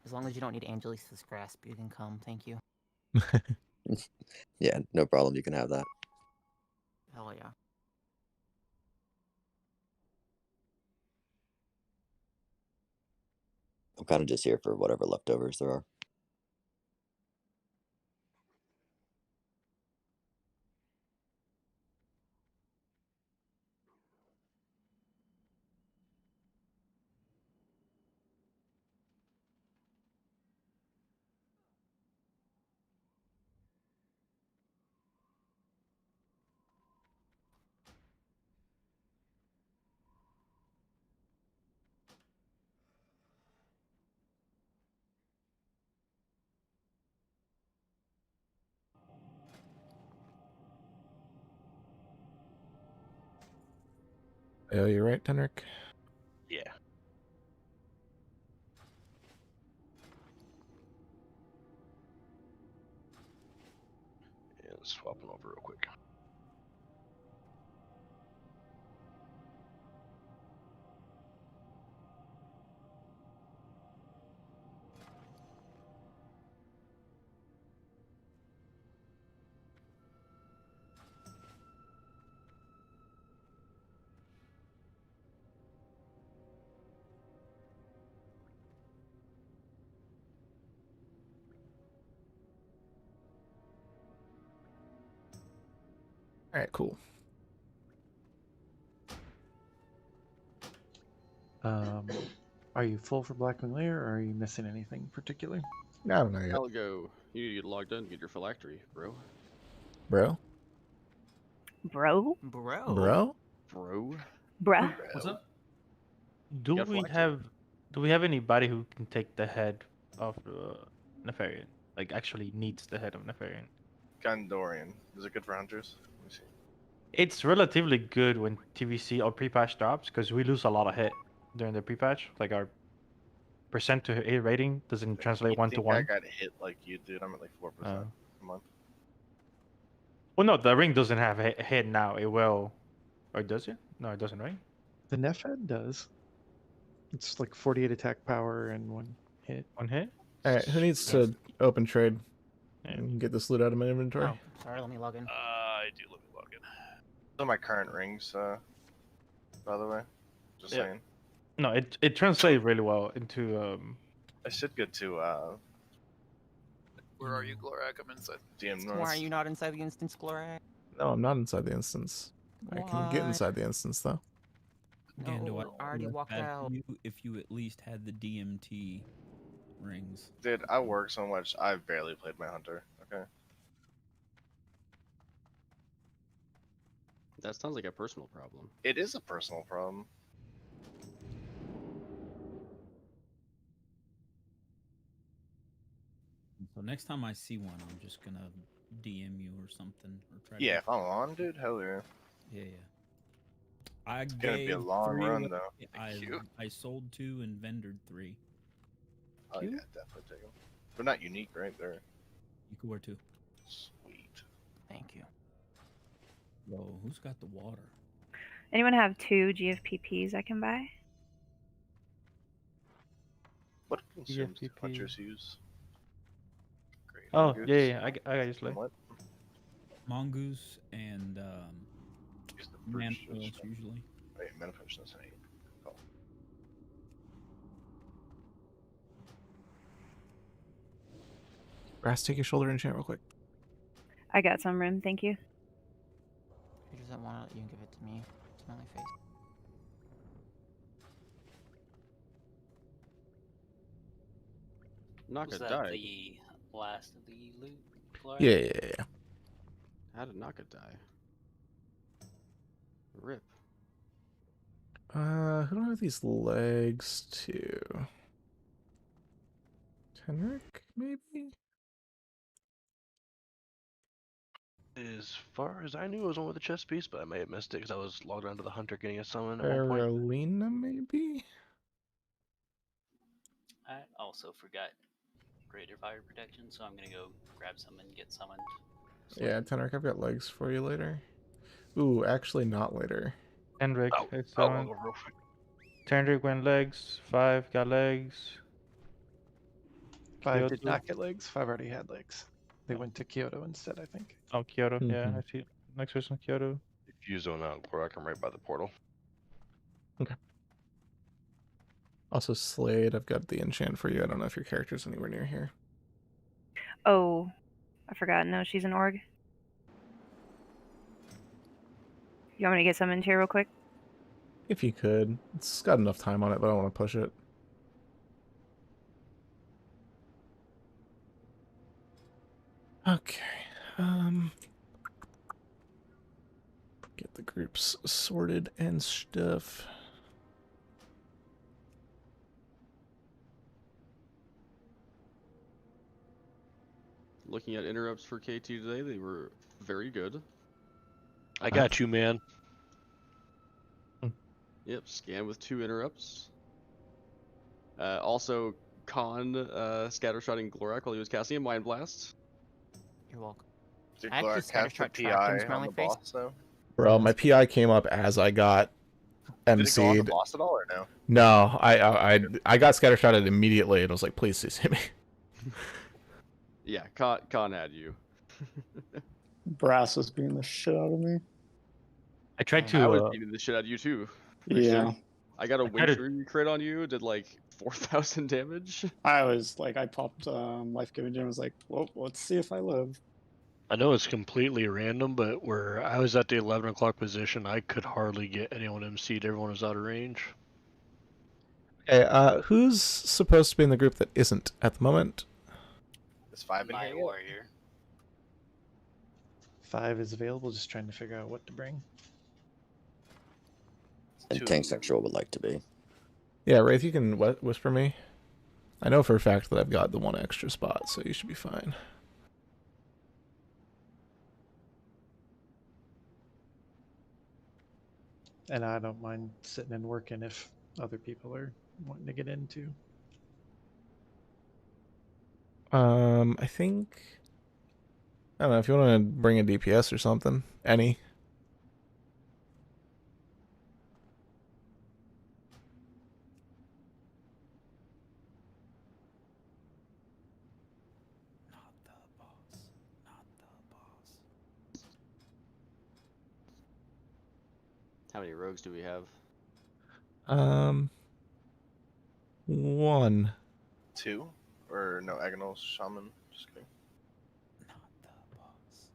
S8: As long as you don't need Angelisa's grasp, you can come. Thank you.
S15: Yeah, no problem. You can have that.
S8: Hell yeah.
S15: I'm kind of just here for whatever leftovers there are.
S1: Oh, you're right, Tenric.
S5: Yeah. Yeah, let's swap them over real quick.
S1: All right, cool.
S16: Are you full for Blackwing Lair, or are you missing anything particular?
S1: I don't know yet.
S13: I'll go. You need to get logged in, get your phylactery, bro.
S1: Bro?
S12: Bro?
S8: Bro?
S1: Bro?
S13: Bro?
S12: Bruh?
S7: What's up?
S10: Do
S13: Got
S10: we
S13: phylactery.
S10: have anybody who can take the head of Nefarian? Like actually needs the head of Nefarian.
S7: Gondorian. Is it good for hunters? Let me see.
S10: It's relatively good when TVC or pre-patch drops because we lose a lot of hit during the pre-patch. Like our percent to hit rating doesn't translate
S7: You
S10: one to
S7: think I
S10: one.
S7: got hit like you, dude? I'm at like 4% a month.
S10: Well, no, the ring doesn't have a hit now. It will, or does it? No, it doesn't, right?
S16: The Nef head does. It's like 48 attack power and 1 hit.
S10: 1 hit?
S1: All right, who needs to open trade and get this loot out of my inventory?
S8: Oh, sorry, let me log in.
S7: I do let me log in. Those are my current rings, by the way. Just
S10: Yeah.
S7: saying.
S10: No, it translates really well into
S7: I should get to where are you, Glorak? I'm inside DM North.
S8: Why are you not inside the instance, Gloria?
S1: No, I'm not inside the instance. I can get
S8: Why?
S1: inside the instance though.
S8: No, I already walked out.
S18: If you at least had the DMT rings.
S7: Dude, I work so much. I've barely played my hunter. Okay.
S13: That sounds like a personal problem.
S7: It is a personal problem.
S18: So next time I see one, I'm just gonna DM you or something, or try to.
S7: Yeah, if I'm on, dude, hell yeah.
S18: Yeah, yeah. I
S7: It's gonna be a
S18: gave
S7: long
S18: 3
S7: run,
S18: away.
S7: though.
S18: I sold 2 and vendored 3.
S7: Oh yeah, definitely take them. They're not unique, right? They're
S18: You can wear 2.
S7: sweet.
S8: Thank you.
S18: Whoa, who's got the water?
S12: Anyone have 2 GFPPs I can buy?
S7: What consumes do
S10: GFPP.
S7: hunters use? Great.
S10: Oh
S7: Mongoose?
S10: yeah, I got you, Slay.
S7: What?
S18: Mongoose and
S7: Use the
S18: man
S7: first
S18: oils
S7: system.
S18: usually.
S7: Wait, manifestations and 8. Oh.
S1: Brass, take your shoulder enchant real quick.
S12: I got some room, thank you.
S8: If you doesn't want it, you can give it to me. Smelly face.
S13: Naka
S2: Was that
S13: died.
S2: the last of the loot, Gloria?
S1: Yeah.
S13: How did Naka die? Rip.
S1: Who do I have these legs to? Tenric, maybe?
S5: As far as I knew, it was one with a chest piece, but I may have missed it because I was logged onto the hunter getting a summon at one point.
S1: Carolina, maybe?
S2: I also forgot greater fire protection, so I'm gonna go grab some and get summoned.
S1: Yeah, Tenric, I've got legs for you later. Ooh, actually not later.
S10: Hendrik,
S5: Oh,
S10: it's
S5: I'll
S10: on.
S5: go real quick.
S10: Hendrik went legs. 5 got legs.
S16: 5 did
S10: Kyoto.
S16: not get legs. 5 already had legs. They went to Kyoto instead, I think.
S10: Oh, Kyoto. Yeah,
S1: Mhm.
S10: I see. Next person, Kyoto.
S5: If you zone out, Glorak, I'm right by the portal.
S1: Okay. Also, Slade, I've got the enchant for you. I don't know if your character's anywhere near here.
S12: Oh, I forgot. No, she's an org. You want me to get summoned here real quick?
S1: If you could. It's got enough time on it, but I don't want to push it. Okay. Get the groups sorted and stuff.
S13: Looking at interrupts for KT today, they were very good.
S5: I got you, man.
S13: Yep, scan with 2 interrupts. Also, Khan scattershotting Glorak while he was casting a Mind Blast.
S8: You're welcome.
S7: Did
S8: I actually
S7: Glorak cast the
S8: scattershot tracked him
S7: PI on
S8: smiley
S7: the
S8: face.
S7: boss though?
S1: Bro, my PI came up as I got
S7: Did it go on the
S1: MC'd.
S7: boss at all or no?
S1: No, I got scattershotted immediately and was like, please hit me.
S13: Yeah, Khan had you.
S14: Brass was beating the shit out of me.
S10: I tried
S13: I was
S10: to.
S13: beating the shit out of you too.
S14: Yeah.
S13: I got a
S10: I tried to-
S13: Wintry crit on you, did like 4,000 damage.
S14: I was like, I popped life giving gem. I was like, well, let's see if I live.
S9: I know it's completely random, but where I was at the 11 o'clock position, I could hardly get anyone MC'd. Everyone was out of range.
S1: Okay, who's supposed to be in the group that isn't at the moment?
S7: Is 5 in
S2: My
S7: here yet?
S2: warrior.
S16: 5 is available. Just trying to figure out what to bring.
S15: And Tank Sexual would like to be.
S1: Yeah, Wraith, you can whisper me. I know for a fact that I've got the 1 extra spot, so you should be fine.
S16: And I don't mind sitting and working if other people are wanting to get into.
S1: I think... I don't know, if you want to bring a DPS or something. Any.
S13: How many rogues do we have?
S1: 1.
S7: 2? Or no, Agonal Shaman? Just kidding.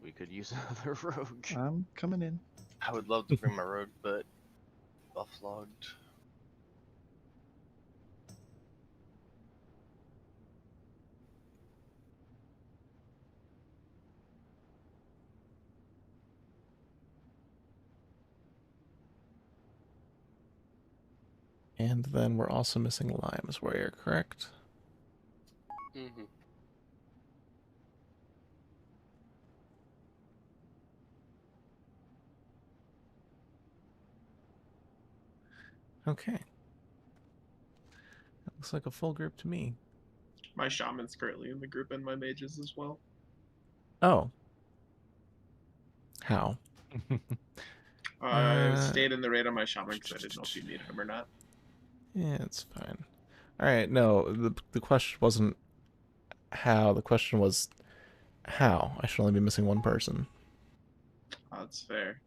S13: We could use another rogue.
S16: I'm coming in.
S7: I would love to bring my rogue, but buff logged.
S1: And then we're also missing Lime's Warrior, correct?
S2: Mm-hmm.
S1: Okay. That looks like a full group to me.
S23: My shaman's currently in the group and my mages as well.
S1: Oh. How?
S23: I stayed in the raid on my shaman because I didn't know if you needed him or not.
S1: Yeah, it's fine. Alright, no, the question wasn't how. The question was how. I should only be missing 1 person.
S23: Oh, that's fair.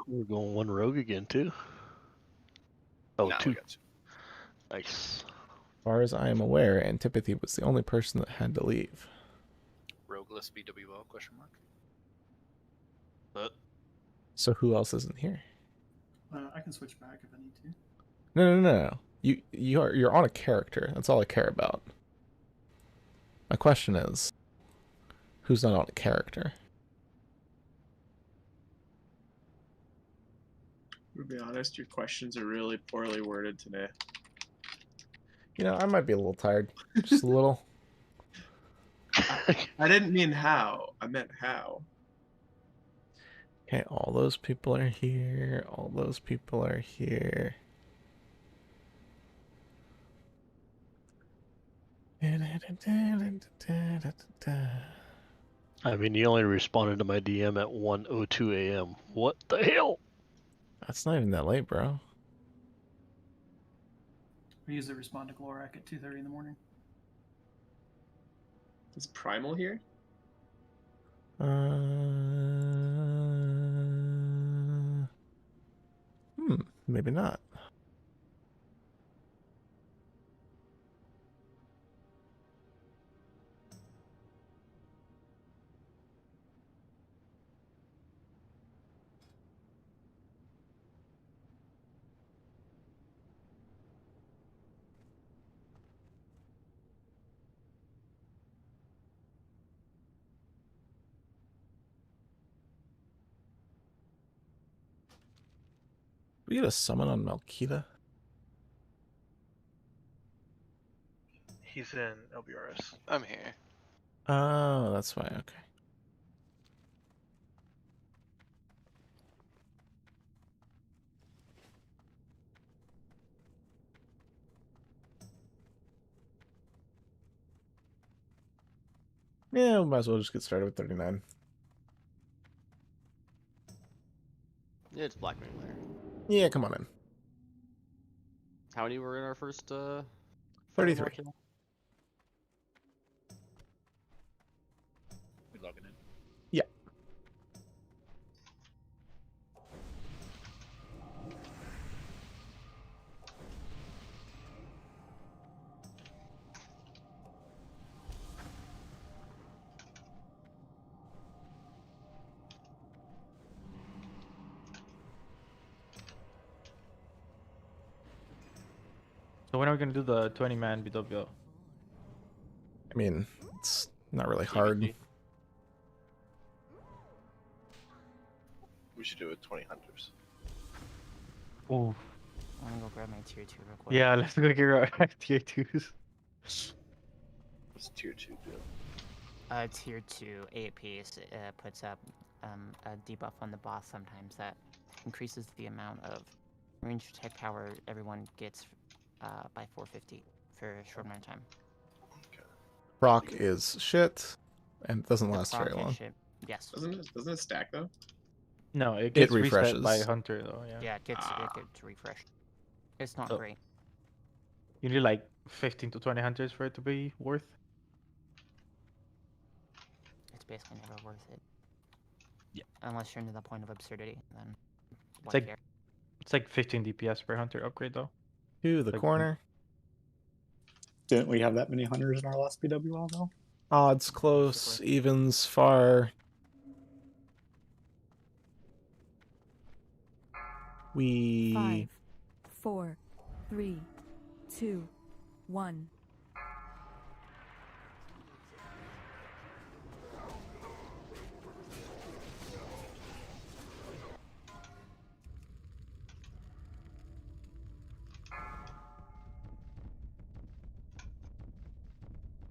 S9: We're going 1 rogue again, too. Oh,
S7: Nah,
S9: 2.
S7: we got 2.
S9: Nice.
S1: As far as I am aware, Antipathy was the only person that had to leave.
S17: Rogueless BWL ?
S13: But
S1: So who else isn't here?
S19: I can switch back if I need to.
S1: No. You're on a character. That's all I care about. My question is, who's not on a character?
S23: To be honest, your questions are really poorly worded today.
S1: You know, I might be a little tired. Just a little.
S23: I didn't mean how. I meant how.
S1: Okay, all those people are here. All those people are here.
S9: I mean, he only responded to my DM at 1:02 a.m. What the hell?
S1: That's not even that late, bro.
S19: I usually respond to Glorak at 2:30 in the morning.
S23: Is Primal here?
S1: Maybe not. We get a summon on Malkita?
S21: He's in LBRS.
S22: I'm here.
S1: Oh, that's why. Okay. Yeah, we might as well just get started with 39.
S13: Yeah, it's Black Moon Lair.
S1: Yeah, come on in.
S13: How many were in our first
S1: 33.
S13: kill?
S17: We logging in.
S1: Yeah.
S10: So when are we gonna do the 20-man BWO?
S1: I mean, it's not really hard.
S7: We should do it 20 hunters.
S10: Oh.
S8: I'm gonna go grab my tier 2 real quick.
S10: Yeah, let's go get our tier 2s.
S7: What's tier 2 do?
S8: Tier 2 APs puts up a debuff on the boss sometimes that increases the amount of range attack power everyone gets by 450 for a short amount of time.
S1: Proc is shit, and it doesn't
S8: The
S1: last
S8: proc
S1: very
S8: is
S1: long.
S8: shit. Yes.
S23: Doesn't it stack though?
S10: No, it gets reset
S1: refreshes.
S10: by Hunter though. Yeah.
S8: Yeah, it gets refreshed. It's not
S10: So-
S8: great.
S10: You need like 15 to 20 hunters for it to be worth.
S8: It's basically never worth it.
S10: Yeah.
S8: Unless you're into the point of absurdity, then
S10: It's
S8: why
S10: like
S8: care?
S10: it's like 15 DPS per hunter upgrade though.
S1: To the
S10: Like,
S1: corner.
S14: Didn't we have that many hunters in our last BWL though?
S1: Odds close, evens far. We
S3: 5, 4, 3, 2, 1.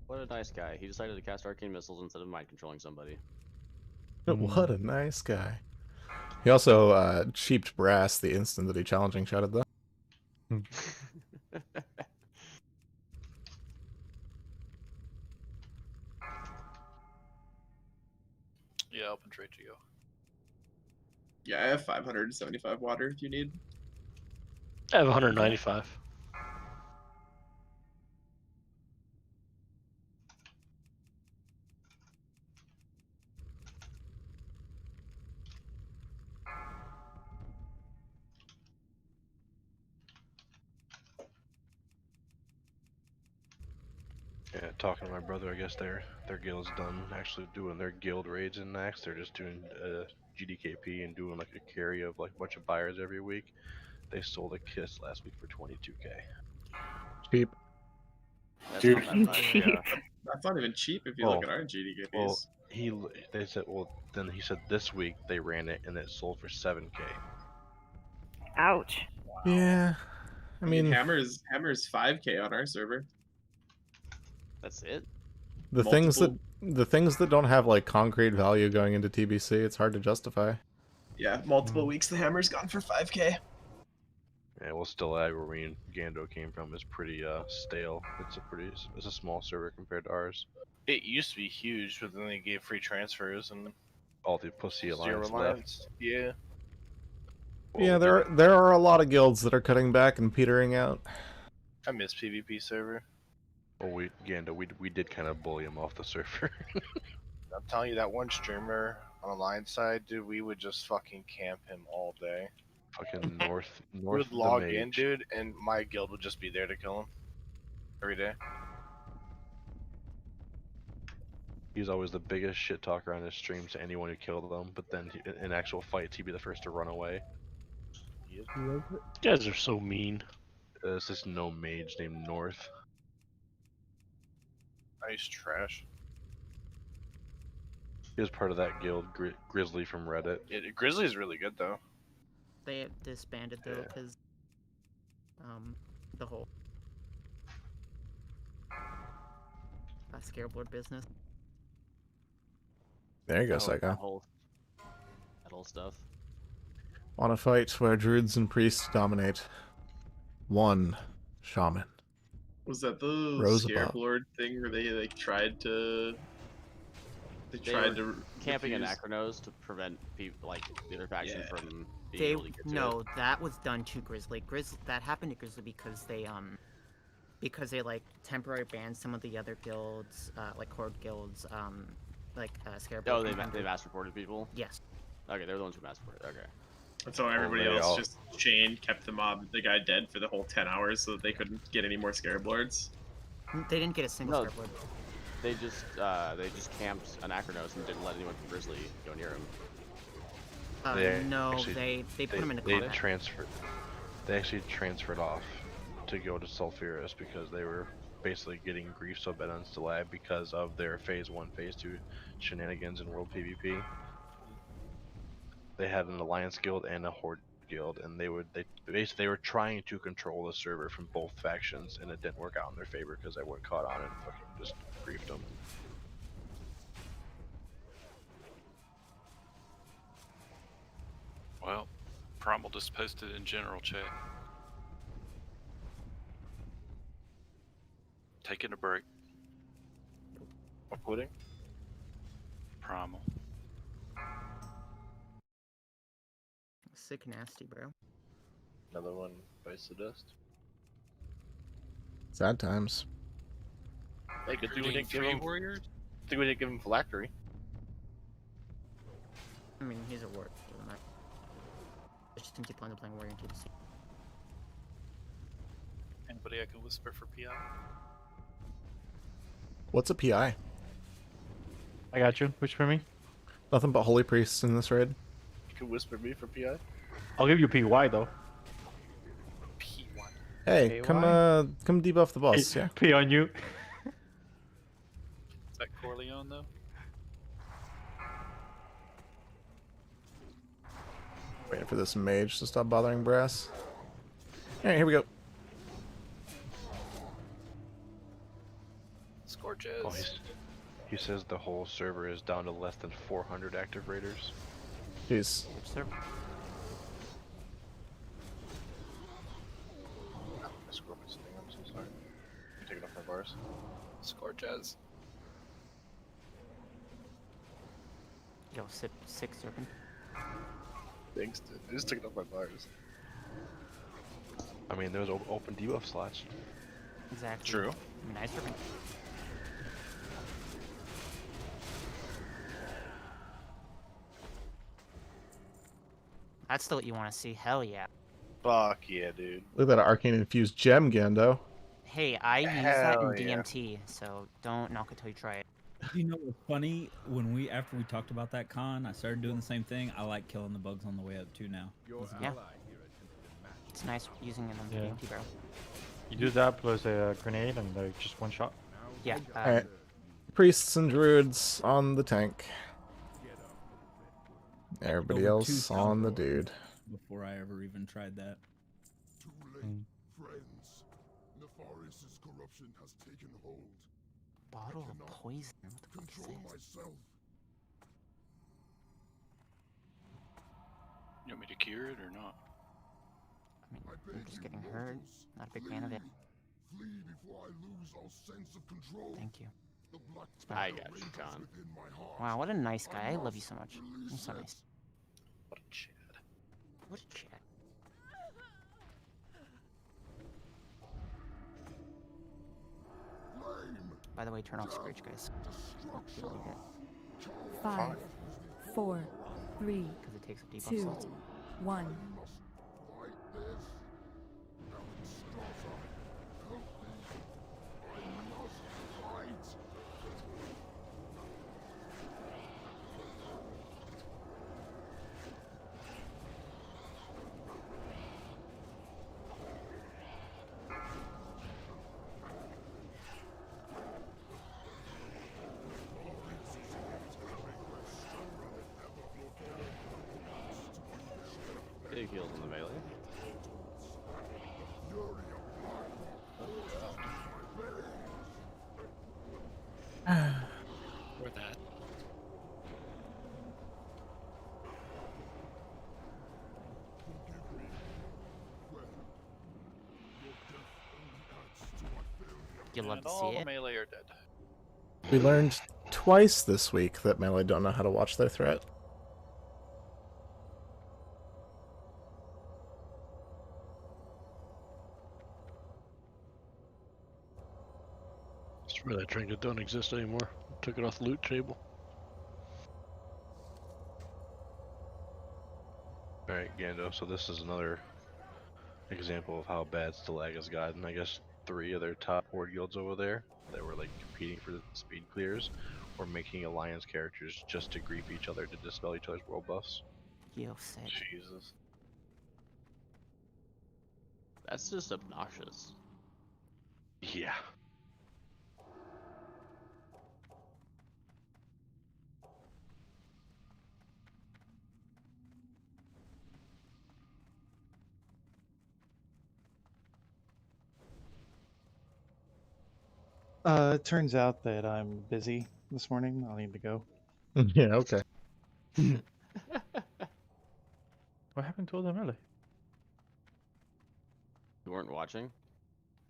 S13: What a nice guy. He decided to cast arcane missiles instead of mind controlling somebody.
S1: What a nice guy. He also cheaped brass the instant that he challenging shouted though.
S17: Yeah, open trade to go.
S23: Yeah, I have 575 water if you need.
S9: I have 195.
S5: Yeah, talking to my brother, I guess their guild's done actually doing their guild raids in NAXX. They're just doing GDKP and doing like a carry of like a bunch of buyers every week. They sold a kiss last week for 22k.
S1: Cheap.
S13: That's
S14: Dude.
S13: not that much, yeah.
S23: That's not even cheap if you look at our GDKPs.
S5: Well, they said, well, then he said this week they ran it and it sold for 7k.
S12: Ouch.
S1: Yeah. I mean,
S23: Hammer's 5k on our server.
S13: That's it?
S1: the things that don't have like concrete value going into TBC, it's hard to justify.
S23: Yeah, multiple weeks the Hammer's gone for 5k.
S5: Yeah, well, still where me and Gando came from is pretty stale. It's a small server compared to ours.
S7: It used to be huge, but then they gave free transfers and
S5: All the pussy
S7: zero
S5: alliance
S7: reliance.
S5: left.
S7: Yeah.
S1: Yeah, there are a lot of guilds that are cutting back and petering out.
S7: I miss PvP server.
S5: Well, we did kind of bully him off the server.
S7: I'm telling you, that one streamer on the line side, dude, we would just fucking camp him all day.
S5: Fucking north
S7: We
S5: of
S7: would
S5: the
S7: log
S5: mage.
S7: in, dude, and my guild would just be there to kill him every day.
S5: He's always the biggest shit talker on his streams to anyone who killed him, but then in actual fights, he'd be the first to run away.
S9: You guys are so mean.
S5: There's this no mage named North.
S7: Nice trash.
S5: He was part of that guild, Grizzly from Reddit.
S7: Grizzly's really good though.
S8: They disbanded though because the whole scareboard business.
S1: There you go,
S13: Oh,
S1: Psycho.
S13: That whole stuff.
S1: On a fight where druids and priests dominate. One shaman.
S23: Was that the
S1: Rose
S23: Scarab
S1: above.
S23: Lord thing where they like tried to They
S13: They
S23: tried
S13: were
S23: to
S13: camping in
S23: refuse.
S13: Acronos to prevent people, like the other faction,
S23: Yeah.
S13: from being
S8: They
S13: able to get to
S8: no,
S13: it.
S8: that was done to Grizzly. That happened to Grizzly because they like temporary banned some of the other guilds, like horde guilds, Scarecrow.
S13: Oh, they mass reported people.
S8: Yes.
S13: Okay, they're the ones who mass reported. Okay.
S23: And so everybody
S5: they
S23: else
S5: all-
S23: just chained, kept the guy dead for the whole 10 hours so that they couldn't get any more Scarab Lords.
S8: They didn't get a single
S13: No,
S8: Scarab Lord.
S13: they just camped an Acronos and didn't let anyone from Grizzly go near him.
S8: No,
S5: actually-
S8: they put him into
S5: They
S8: combat.
S5: transferred. They actually transferred off to go to Sulfuris because they were basically getting grief so bad on Stalab because of their Phase 1, Phase 2 shenanigans in World PvP. They had an Alliance guild and a Horde guild, and they were trying to control the server from both factions, and it didn't work out in their favor because everyone caught on and fucking just griefed them.
S17: Well, Primal just posted in general chat. Taking a break.
S7: I'm quitting.
S17: Primal.
S8: Sick nasty, bro.
S7: Another one bites the dust.
S1: Sad times.
S7: Hey, good thing we
S17: Recruiting
S7: didn't give
S17: free
S7: him.
S17: warriors?
S7: Good thing we didn't give him phylactery.
S8: I mean, he's a ward. Doesn't matter. I just think he planned on playing warrior into the scene.
S17: Anybody I can whisper for PI?
S1: What's a PI?
S10: I got you. Push for me.
S1: Nothing but holy priests in this raid.
S7: You can whisper me for PI.
S10: I'll give you PY though.
S1: Hey, come debuff the boss. Yeah.
S10: P on you.
S17: Is that Corleone though?
S1: Waiting for this mage to stop bothering Brass. Alright, here we go.
S17: Scorches.
S5: Oh, he says the whole server is down to less than 400 active raiders.
S1: Jeez.
S7: I screwed up my thing. I'm so sorry. I'm taking off my bars.
S17: Scorches.
S8: Yo, sick serpent.
S7: Thanks, dude. I just took it off my bars.
S5: I mean, there's open debuff slots.
S8: Exactly.
S7: True.
S8: I mean, nice serpent. That's still what you want to see. Hell yeah.
S7: Fuck yeah, dude.
S1: Look at that arcane infused gem, Gando.
S8: Hey, I use that in
S7: Hell yeah.
S8: DMT, so don't knock it till you try it.
S18: You know what's funny? After we talked about that con, I started doing the same thing. I like killing the bugs on the way up too now.
S8: Yeah. It's nice using it on the
S10: Yeah.
S8: DMT, bro.
S10: You do that plus a grenade and just one shot.
S8: Yeah.
S1: Alright. Priests and druids on the tank. Everybody
S18: Over
S1: else
S18: 2,000
S1: on the dude.
S18: Before I ever even tried that.
S4: Too late, friends. Nefarious' corruption has taken hold.
S8: Bottle of poison. What the fuck is
S4: Control
S8: this?
S4: myself.
S17: You want me to cure it or not?
S8: I mean, I'm just getting hurt. Not a big fan of it.
S4: Flee before I lose all sense of control.
S8: Thank you.
S4: The black
S13: I
S4: dagger
S13: got you,
S4: rages
S13: Con.
S4: within my heart.
S8: Wow, what a nice guy. I love you so much. You're so nice.
S7: What a Chad.
S8: What a chat. By the way, turn off Screech, guys. Really good.
S3: 5, 4, 3,
S8: Because it takes up debuff
S3: 2,
S8: slots.
S3: 1.
S13: Big heals in the melee.
S17: Or that.
S8: You love
S17: And
S8: to
S17: all
S8: see
S17: the
S8: it.
S17: melee are dead.
S1: We learned twice this week that melee don't know how to watch their threat.
S9: It's where that trinket don't exist anymore. Took it off the loot table.
S5: Alright, Gando, so this is another example of how bad Stalag has gotten. I guess 3 of their top horde guilds over there that were like competing for the speed clears were making alliance characters just to grief each other to dispel each other's world buffs.
S8: Yo, sick.
S7: Jesus.
S13: That's just obnoxious.
S5: Yeah.
S16: It turns out that I'm busy this morning. I'll need to go.
S1: Yeah, okay.
S10: What happened to all the melee?
S13: You weren't watching?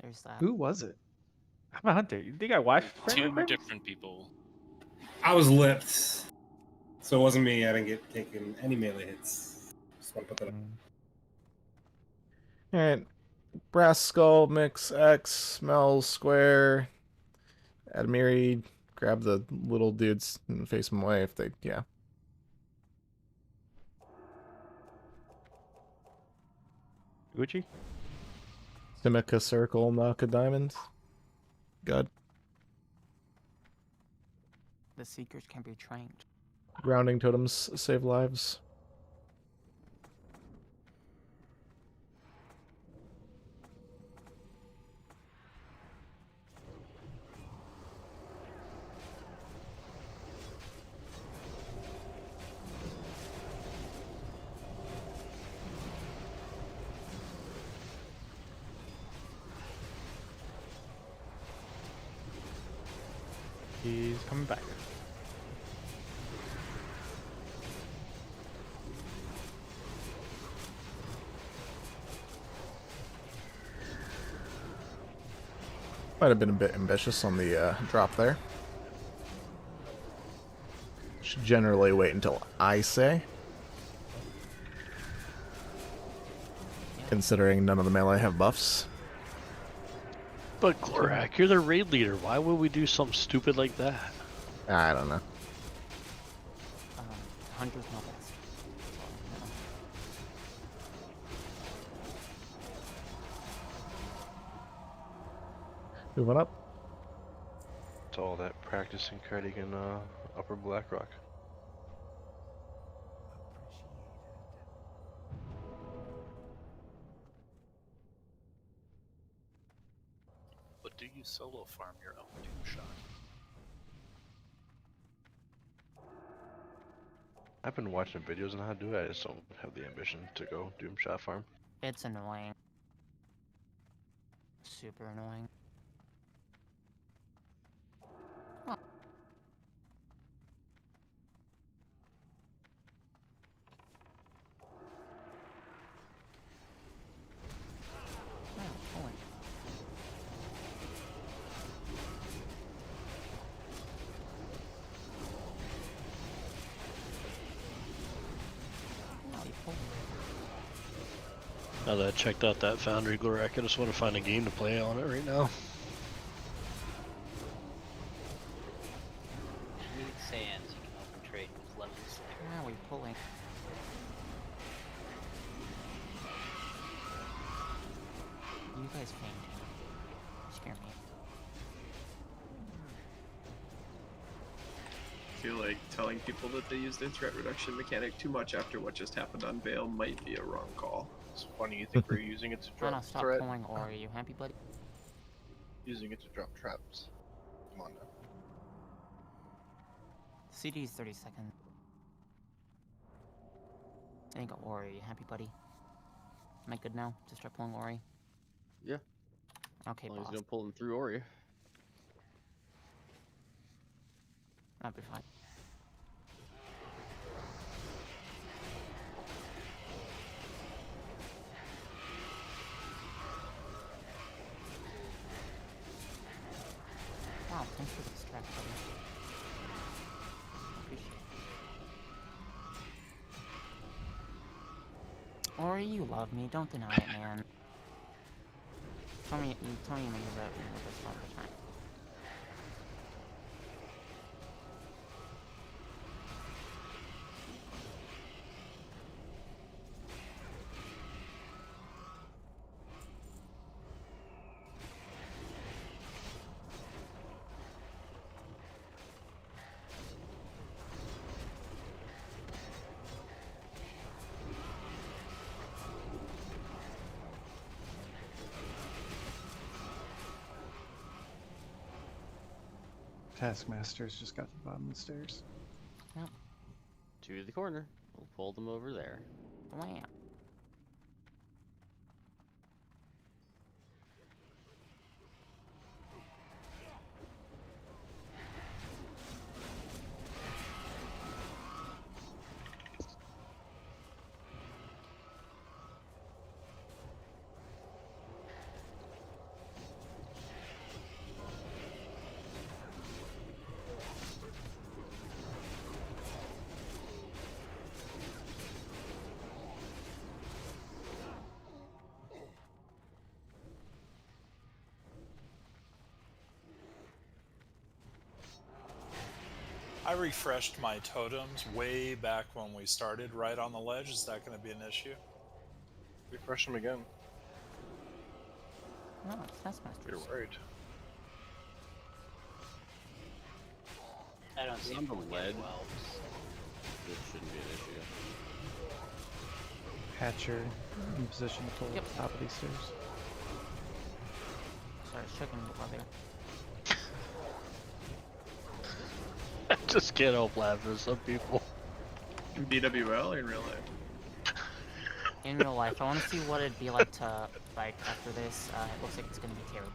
S8: There's that.
S16: Who was it?
S10: I'm a hunter. You think I watched?
S17: Two different people.
S6: I was lipped, so it wasn't me. I didn't get taken any melee hits. Just want to put that up.
S1: Alright. Brass Skull, Mix X, Mel Square, Admiri, grab the little dudes and face them away if they, yeah.
S10: Gucci?
S1: Simica Circle, Naka Diamond. God.
S8: The Seekers can be trained.
S1: Grounding totems save lives.
S10: He's coming back.
S1: Might have been a bit ambitious on the drop there. Should generally wait until I say. Considering none of the melee have buffs.
S9: But Glorak, you're the raid leader. Why would we do something stupid like that?
S1: I don't know.
S8: Hunters know best.
S1: Moving up.
S5: It's all that practicing kiting in Upper Blackrock.
S17: But do you solo farm your own Doom Shot?
S5: I've been watching videos on how to do it. I just don't have the ambition to go Doom Shot farm.
S8: It's annoying. Super annoying.
S9: Now that I checked out that Foundry Glorak, I just want to find a game to play on it right now.
S2: Need sands, you can open trade with Lemon Slayer.
S8: Where are we pulling? You guys fainting. Scare me.
S23: I feel like telling people that they use their threat reduction mechanic too much after what just happened on Vale might be a wrong call.
S7: It's funny, you think we're using it to
S8: Oh no,
S7: drop
S8: stop
S7: threat?
S8: pulling Ori. You happy, buddy?
S7: Using it to drop traps. Come on now.
S8: CD is 30 seconds. There you go, Ori. You happy, buddy? Am I good now? Just start pulling Ori.
S13: Yeah.
S8: Okay,
S13: As long as
S8: boss.
S13: you don't pull them through Ori.
S8: That'll be fine. Wow, thanks for the distract, buddy. Or you love me, don't deny it, man. Tell me when you love me with this all the time.
S16: Taskmaster's just got to the bottom of the stairs.
S8: Yep.
S13: To the corner. We'll pull them over there.
S8: Wow.
S11: I refreshed my totems way back when we started right on the ledge. Is that going to be an issue?
S7: Refresh them again.
S8: No, it's Taskmaster.
S7: You're worried.
S2: I don't see
S13: On the
S2: it
S13: ledge.
S2: well.
S13: It shouldn't be an issue.
S16: Hatcher in position to pull at the top of these stairs.
S8: Sorry, chicken while there.
S9: I just can't help laughing at some people.
S23: In BWL or in real life?
S8: In real life, I want to see what it'd be like to, like, after this. It looks like it's going to be terrible.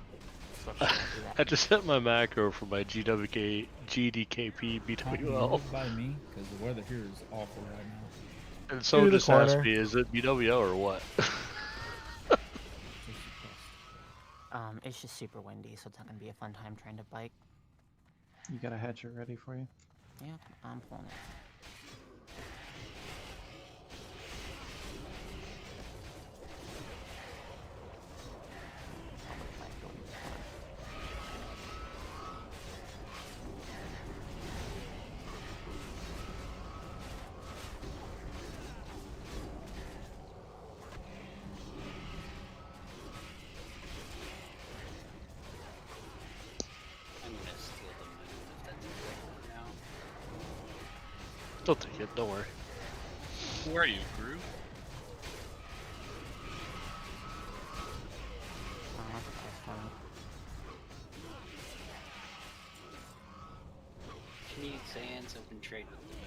S8: So I'm gonna do that.
S9: I just set my macro for my GWK, GDKP, BWL.
S18: Move by me, because the weather here is awful right now.
S9: And someone
S1: the
S9: just asked
S1: corner.
S9: me, is it BWL or what?
S8: It's just super windy, so it's not going to be a fun time trying to bike.
S16: You got a hatcher ready for you?
S8: Yeah, I'm pulling it.
S2: I'm gonna steal the moon if that's okay for now.
S9: Don't take it, don't worry.
S17: Where are you, Groove?
S2: If you need sands, I can trade with the moon.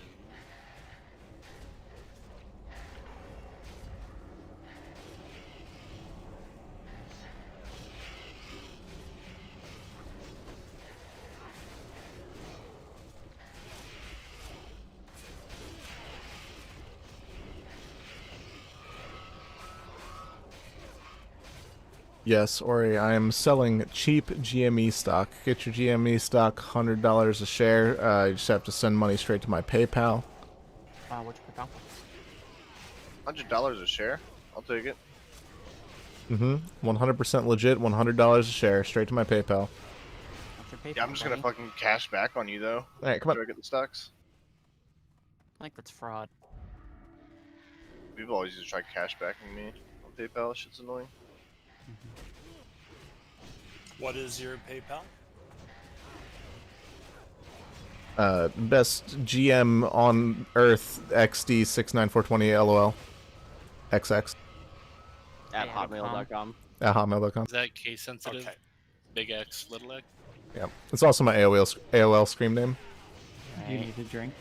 S1: Yes, Ori, I am selling cheap GME stock. Get your GME stock, $100 a share. You just have to send money straight to my PayPal.
S8: What's your PayPal?
S7: $100 a share? I'll take it.
S1: 100% legit, $100 a share, straight to my PayPal.
S8: What's your PayPal,
S7: Yeah, I'm just gonna
S8: buddy?
S7: fucking cash back on you though.
S1: Alright, come on.
S7: After I get the stocks.
S8: I think that's fraud.
S7: People always used to try cash backing me on PayPal. That shit's annoying.
S11: What is your PayPal?
S1: Best GM on Earth, XD69420 LOL. XX.
S13: At hotmail.com.
S1: At hotmail.com.
S17: Is that case sensitive?
S11: Okay.
S17: Big X, little X?
S1: Yeah. It's also my AOL scream name.
S16: Do you need a drink?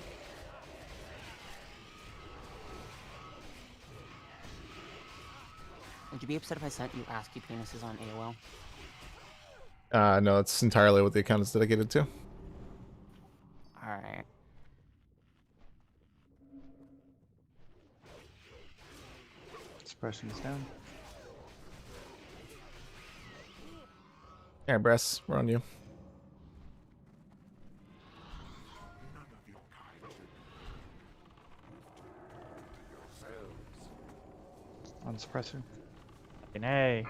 S8: Would you be upset if I sent you ASCII penises on AOL?
S1: No, it's entirely what the account is dedicated to.
S8: Alright.
S16: Suppression is down.
S1: Alright, Bress, we're on you.
S16: on suppressor.
S10: Hey.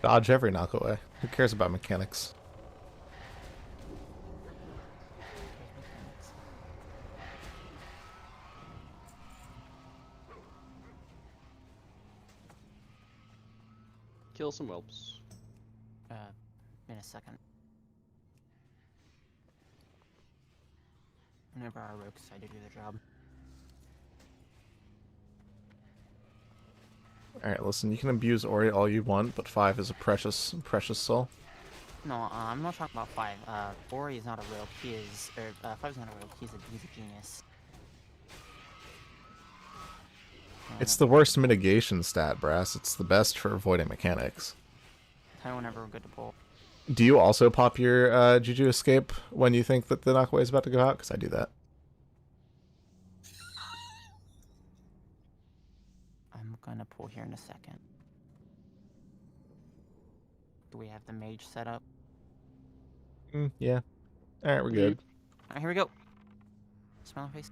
S1: Dodge every knockaway. Who cares about mechanics?
S13: Kill some whelps.
S8: In a second. Whenever our rogues decide to do their job.
S1: Alright, listen, you can abuse Ori all you want, but 5 is a precious, precious soul.
S8: No, I'm not talking about 5. Ori is not a rogue. He is, 5 is not a rogue. He's a genius.
S1: It's the worst mitigation stat, Brass. It's the best for avoiding mechanics.
S8: Tell me whenever we're good to pull.
S1: Do you also pop your Juju Escape when you think that the knockaway is about to go out? Because I do that.
S8: I'm gonna pull here in a second. Do we have the mage set up?
S1: Yeah. Alright, we're good.
S8: Alright, here we go. Smile face.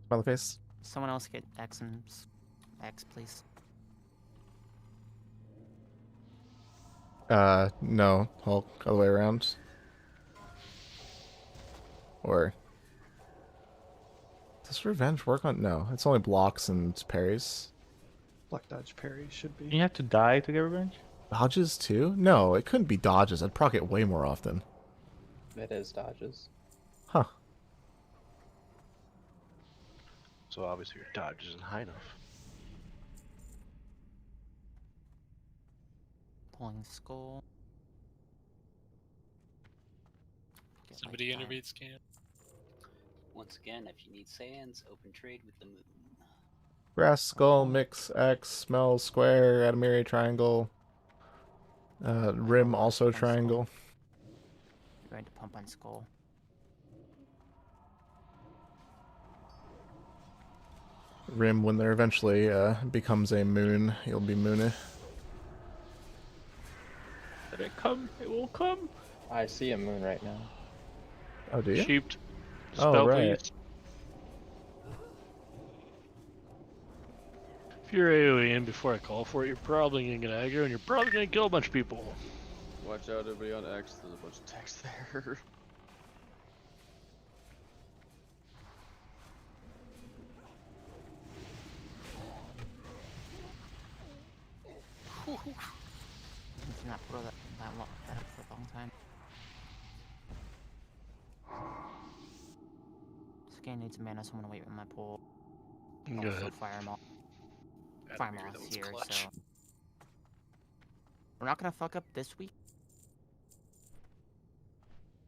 S1: Smiley face.
S8: Someone else get X and X, please.
S1: No. Hulk, other way around. Or... Does revenge work on... No, it's only blocks and parries.
S16: Block dodge parry should be.
S10: You have to die to get revenge?
S1: Dodges too? No, it couldn't be dodges. I'd proc it way more often.
S15: It is dodges.
S1: Huh.
S5: So obviously your dodge isn't high enough.
S8: Pulling skull.
S17: Somebody interviewed Scan.
S2: Once again, if you need sands, open trade with the moon.
S1: Brass skull, mix, X, smell, square, Adamiri triangle. Rim also triangle.
S8: You're going to pump on skull.
S1: Rim, when there eventually becomes a moon, you'll be moony.
S9: Let it come. It will come.
S15: I see a moon right now.
S1: Oh, do you?
S9: Sheeped.
S1: Oh,
S9: Spell,
S1: right.
S9: please. If you're AoEing before I call for it, you're probably gonna get aggro and you're probably gonna kill a bunch of people.
S13: Watch out, everybody on X. There's a bunch of text there.
S8: Did not throw that up for a long time. This game needs mana, so I'm gonna wait with my pull.
S9: Good.
S8: Also fire them all. Fire them all here,
S17: clutch.
S8: so we're not gonna fuck up this week.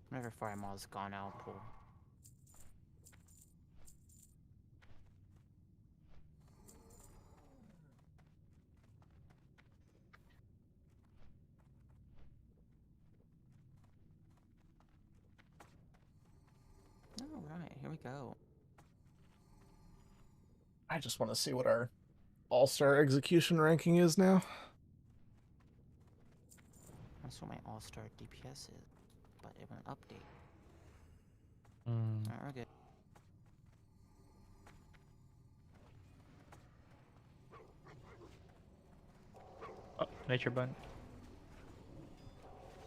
S8: Whenever fire maul is gone, I'll pull. Alright, here we go.
S1: I just want to see what our all-star execution ranking is now.
S8: That's what my all-star DPS is, but it won't update.
S10: Mm.
S8: Alright, we're good.
S10: Oh, nature bun.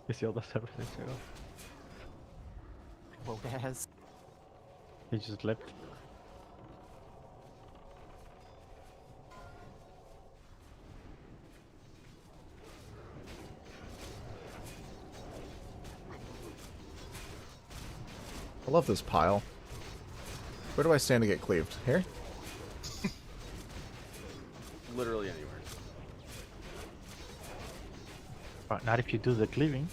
S10: You see all the stuff there too.
S8: Well, guys.
S10: He just leapt.
S1: I love this pile. Where do I stand to get cleaved? Here?
S13: Literally anywhere.
S10: But not if you do the cleaving.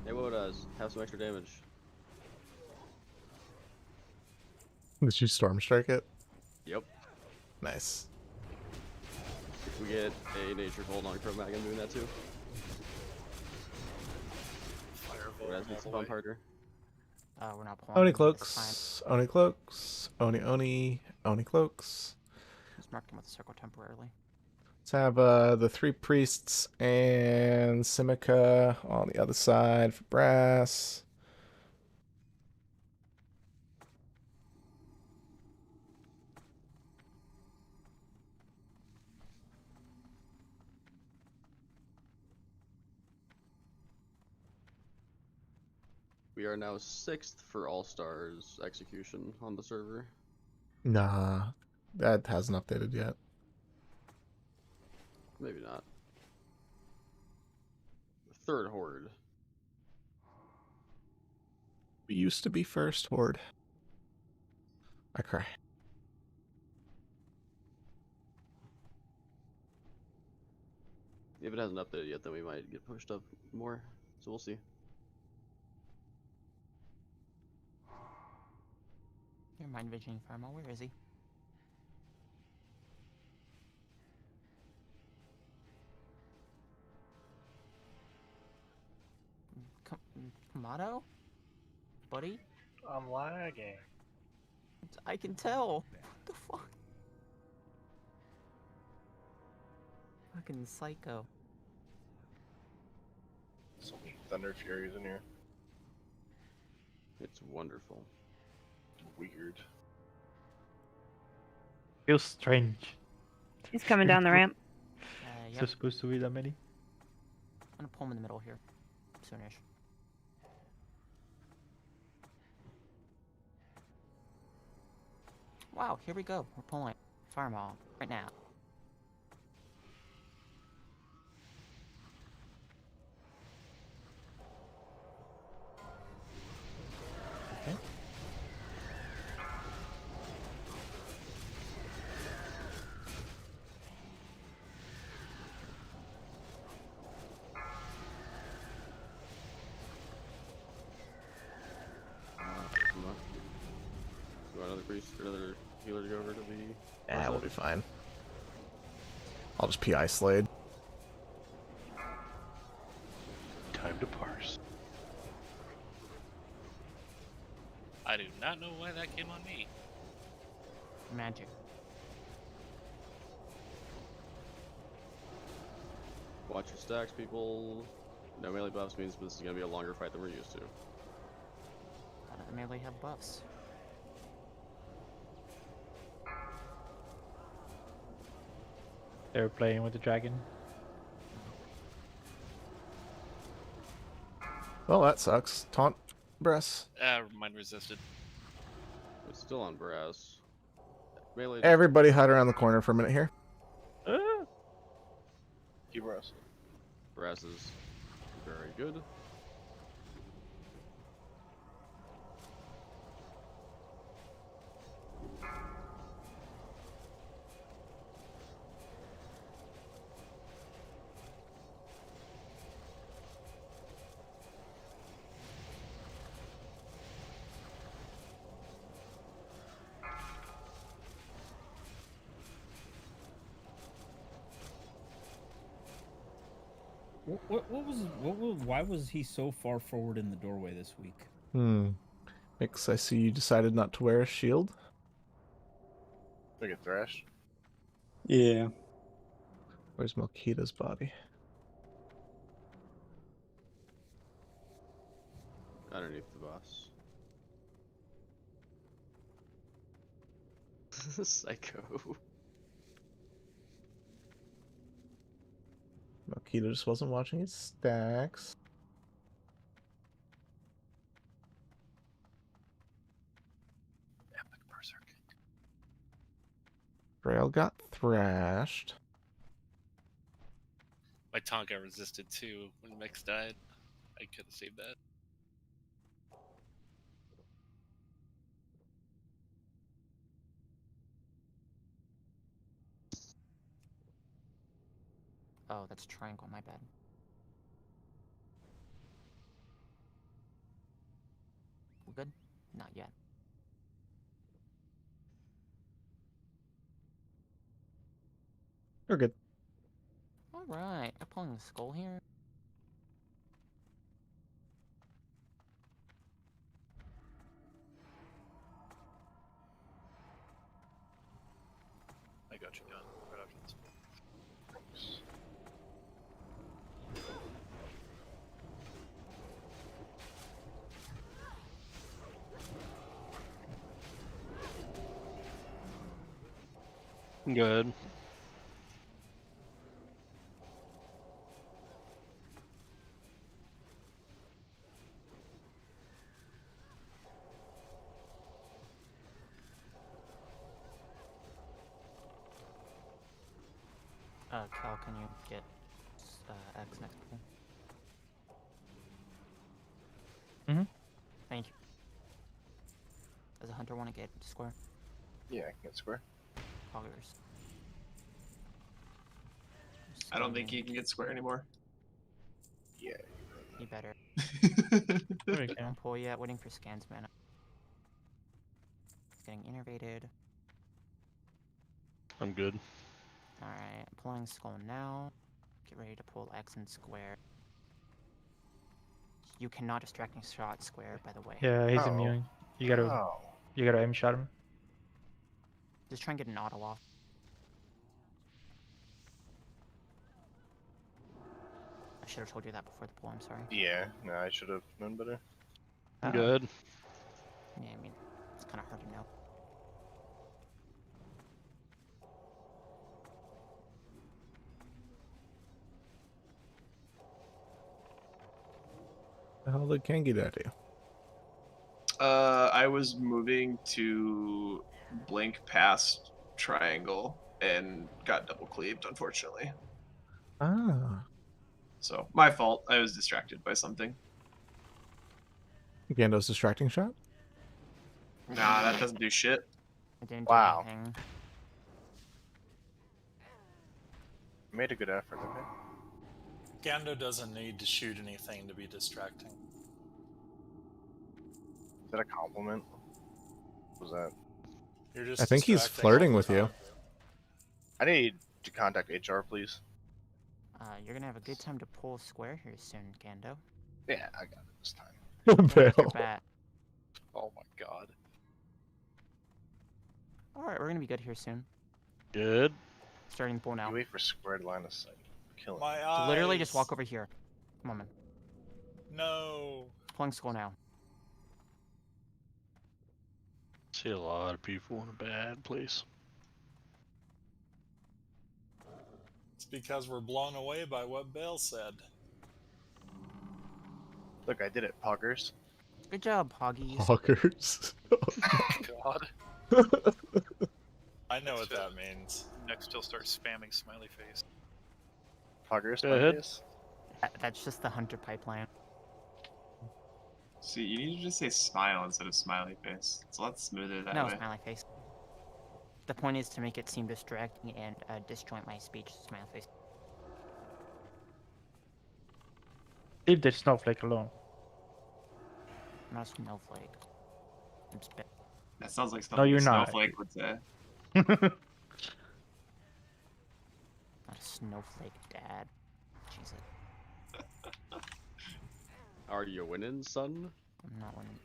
S13: Hey, what does? Have some extra damage.
S1: Did you storm strike it?
S13: Yep.
S1: Nice.
S13: If we get a nature hold on Chromag, I'm doing that too.
S17: Firebolt
S13: Raz needs to bump harder.
S8: We're not pulling
S1: Oni
S8: him this time.
S1: cloaks. Oni cloaks. Oni cloaks.
S8: Just mark him with a circle temporarily.
S1: Let's have the 3 priests and Simica on the other side for brass.
S13: We are now 6th for All Stars execution on the server.
S1: Nah, that hasn't updated yet.
S13: Maybe not. Third Horde.
S1: We used to be first horde. I cry.
S13: If it hasn't updated yet, then we might get pushed up more. So we'll see.
S8: Your mind visioning Firmo, where is he? Kamado? Buddy?
S15: I'm lagging.
S8: I can tell. What the fuck? Fucking psycho.
S7: So many Thunder Furies in here.
S13: It's wonderful.
S7: Weird.
S10: Feels strange.
S12: He's coming down the ramp.
S10: Is
S8: Yep.
S10: there supposed to be that many?
S8: I'm gonna pull him in the middle here. Soonish. Wow, here we go. We're pulling Firmo right now.
S10: Okay.
S13: Do another priest or another healer to go over to the.
S1: Yeah, we'll be fine. I'll just PI Slade.
S5: Time to parse.
S2: I do not know why that came on me.
S8: Magic.
S13: Watch your stacks, people. No melee buffs means this is gonna be a longer fight than we're used to.
S8: The melee have buffs.
S10: They were playing with the dragon.
S1: Well, that sucks. Taunt brass.
S2: Mine resisted.
S13: It's still on brass. Melee.
S1: Everybody hide around the corner for a minute here.
S7: Keep brass.
S13: Brass is very good.
S18: Why was he so far forward in the doorway this week?
S1: Mix, I see you decided not to wear a shield.
S7: They get thrashed.
S14: Yeah.
S1: Where's Melkita's body?
S13: Underneath the boss. Psycho.
S1: Melkita just wasn't watching his stacks.
S17: Epic Berserk.
S1: Grail got thrashed.
S2: My taunt got resisted too when Mix died. I could have saved that.
S8: Oh, that's triangle, my bad. We good? Not yet.
S1: We're good.
S8: Alright, I'm pulling the skull here.
S17: I got you done right after this.
S9: Good.
S8: Cal, can you get X next pull?
S10: Mm-hmm.
S8: Thank you. Does a hunter want to get square?
S7: Yeah, I can get square.
S8: Poggers.
S23: I don't think he can get square anymore.
S7: Yeah.
S8: You better.
S10: There we go.
S8: Don't pull yet, waiting for scans, man. Getting innervated.
S9: I'm good.
S8: Alright, pulling skull now. Get ready to pull X and square. You cannot distracting shot square, by the way.
S10: Yeah, he's immune. You gotta aim shot him.
S8: Just try and get an auto off. I should have told you that before the pull, I'm sorry.
S7: Yeah, no, I should have known better.
S9: Good.
S8: Yeah, I mean, it's kind of hard to know.
S1: The hell did Kangi that do?
S23: I was moving to blink past triangle and got double cleaved, unfortunately.
S1: Ah.
S23: So my fault. I was distracted by something.
S1: Gando's distracting shot?
S23: Nah, that doesn't do shit.
S8: It didn't
S7: Wow.
S8: do anything.
S7: Made a good effort, okay?
S11: Gando doesn't need to shoot anything to be distracting.
S7: Is that a compliment? What was that?
S11: You're just
S1: I think he's
S11: distracting
S1: flirting
S11: all the
S1: with you.
S11: time.
S7: I need to contact HR, please.
S8: You're gonna have a good time to pull square here soon, Gando.
S7: Yeah, I got it this time.
S8: Make your
S1: Bill.
S8: bat.
S17: Oh my god.
S8: Alright, we're gonna be good here soon.
S9: Good.
S8: Starting the pull now.
S7: You wait for squared line of sight. Kill him.
S11: My
S8: So
S11: eyes.
S8: literally just walk over here. Come on, man.
S11: No.
S8: Pulling skull now.
S9: See a lot of people in a bad place.
S11: It's because we're blown away by what Bill said.
S7: Look, I did it, Poggers.
S8: Good job, Poggies.
S1: Poggers.
S17: God.
S11: I know what that means.
S17: Next, he'll start spamming smiley face.
S7: Poggers,
S9: Go ahead.
S7: face.
S8: That's just the hunter pipeline.
S23: See, you need to just say smile instead of smiley face. It's a lot smoother that
S8: No,
S23: way.
S8: smiley face. The point is to make it seem distracting and disjoint my speech, smiley face.
S10: Leave the snowflake alone.
S8: I'm not a snowflake. I'm spit.
S23: That sounds like something
S10: No, you're
S23: a
S10: not.
S23: snowflake would say.
S8: Not a snowflake, Dad. Jesus.
S13: Are you winning, son?
S8: I'm not winning.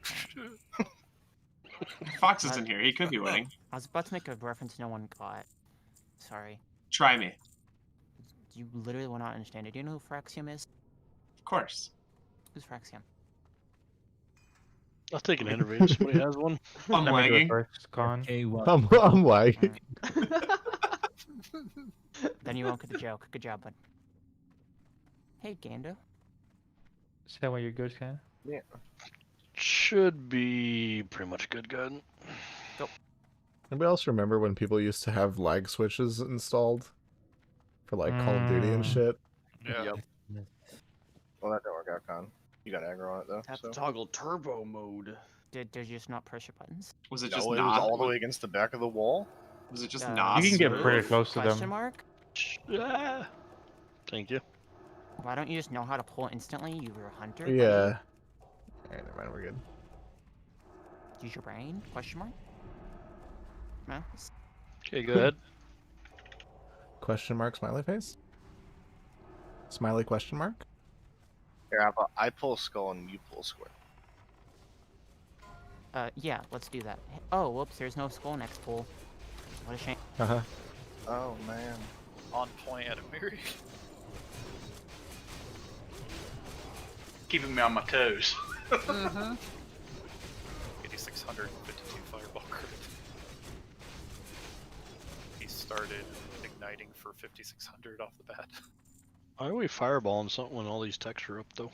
S23: Fox isn't here. He could be winning.
S8: I was about to make a reference no one got. Sorry.
S23: Try me.
S8: You literally will not understand it. Do you know who Fraxium is?
S23: Of course.
S8: Who's Fraxium?
S9: I'll take an innovator. Somebody has one.
S23: I'm
S10: Let me do it
S23: lagging.
S10: first, Con.
S18: Okay, what?
S1: I'm lagging.
S8: Then you won't get the joke. Good job, bud. Hey, Gando.
S10: Is that when you're good, Con?
S7: Yeah.
S9: Should be pretty much good.
S1: Anybody else remember when people used to have lag switches installed for like Call of Duty and shit?
S17: Yeah.
S13: Yep.
S7: Well, that didn't work out, Con. You got aggro on it though.
S13: Have
S7: So.
S13: to toggle turbo mode.
S8: Did you just not press your buttons?
S23: Was it
S7: No,
S23: just
S7: it was
S23: not?
S7: all the way against the back of the wall.
S23: Was it just
S8: Uh,
S23: not?
S10: You can get
S23: smooth?
S10: pretty close to
S8: Question
S10: them.
S8: mark?
S9: Ah, Thank you.
S8: Why don't you just know how to pull instantly? You're a hunter.
S1: Yeah.
S8: buddy.
S1: Alright, never mind, we're good.
S8: Use your brain? Question mark. No.
S9: Okay, go ahead.
S1: Question mark, smiley face? Smiley question mark?
S7: Here, I pull skull and you pull square.
S8: Yeah, let's do that. Oh, whoops, there's no skull next pull. What a shame.
S1: Uh-huh.
S7: Oh, man.
S17: On point at a Miri.
S19: Keeping me on my toes.
S17: Mm-hmm. 8652 fireball crit. He started igniting for 5600 off the bat.
S9: Why are we fireballing something when all these techs are up though?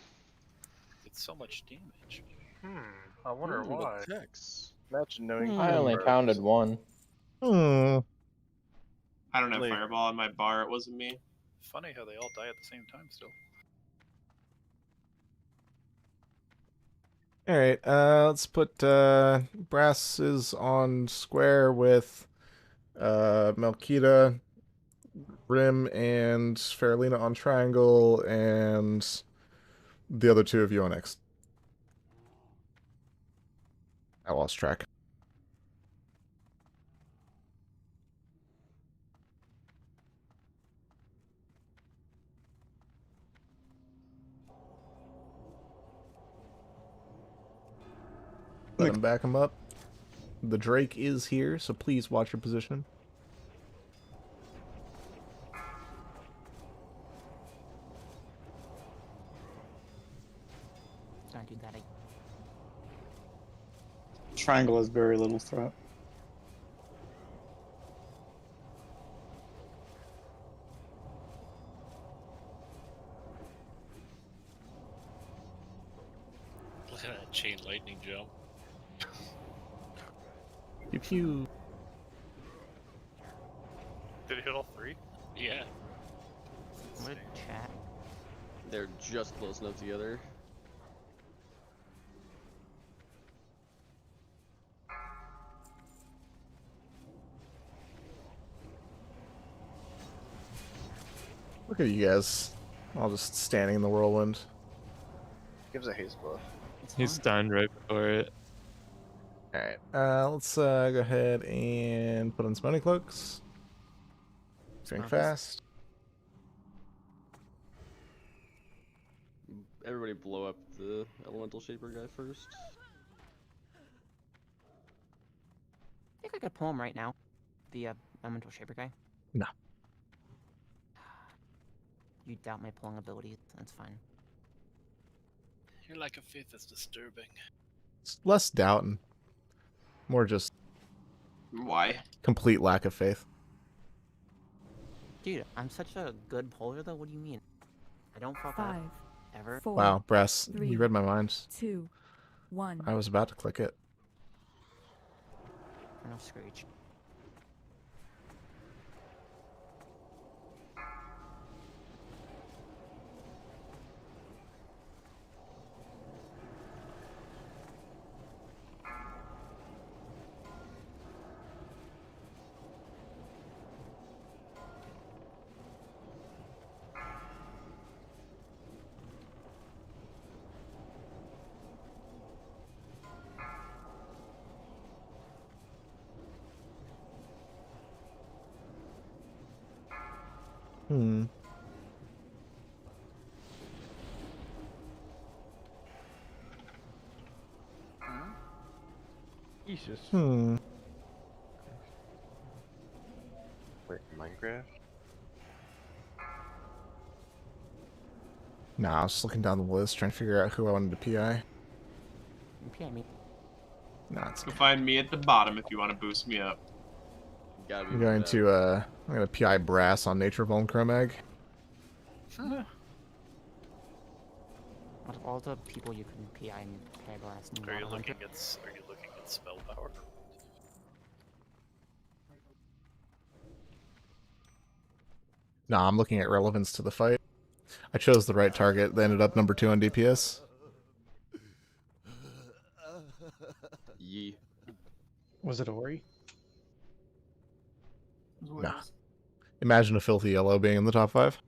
S17: It's so much damage.
S19: I wonder why.
S13: Text.
S7: Imagine knowing.
S15: I only counted one.
S1: Hmm.
S23: I don't have
S7: Like-
S23: fireball on my bar. It wasn't me.
S17: Funny how they all die at the same time still.
S1: Alright, let's put Brass is on square with Melkita, Rim, and Faralina on triangle, and the other two of you on X. I lost track. Let him back him up. The Drake is here, so please watch your position.
S8: Don't do that again.
S14: Triangle has very little threat.
S20: Look at that chain lightning jump.
S1: Pew pew.
S17: Did it hit all three?
S20: Yeah.
S8: What a chat.
S13: They're just close enough together.
S1: Look at you guys. All just standing in the whirlwind.
S7: Gives a haste buff.
S21: He's stunned right before it.
S1: Alright, let's go ahead and put on Summoning Cloaks. Drink fast.
S13: Everybody blow up the elemental shaper guy first.
S8: I think I could pull him right now. The elemental shaper guy.
S1: No.
S8: You doubt my pulling abilities. That's fine.
S20: Your lack of faith is disturbing.
S1: It's less doubt and more just
S23: Why?
S1: complete lack of faith.
S8: Dude, I'm such a good puller though. What do you mean? I don't fuck up.
S3: 5,
S8: Ever.
S3: 4,
S1: Wow, Brass,
S3: 3,
S1: you read my mind.
S3: 2, 1.
S1: I was about to click it.
S8: No Screech.
S1: Hmm.
S10: Jesus.
S1: Hmm.
S5: Wait, Minecraft?
S1: Nah, I was just looking down the list trying to figure out who I wanted to PI.
S8: PI me.
S1: Nah, it's
S23: You'll find me at the bottom if you want to boost me up.
S13: Gotta be
S1: I'm going to I'm gonna PI Brass on Nature Vuln Chromag.
S8: Out of all the people you can PI and PI blast,
S17: Are you looking at spell power?
S1: Nah, I'm looking at relevance to the fight. I chose the right target. They ended up number 2 on DPS.
S13: Yee.
S16: Was it Ori?
S1: Nah. Imagine a filthy yellow being in the top 5.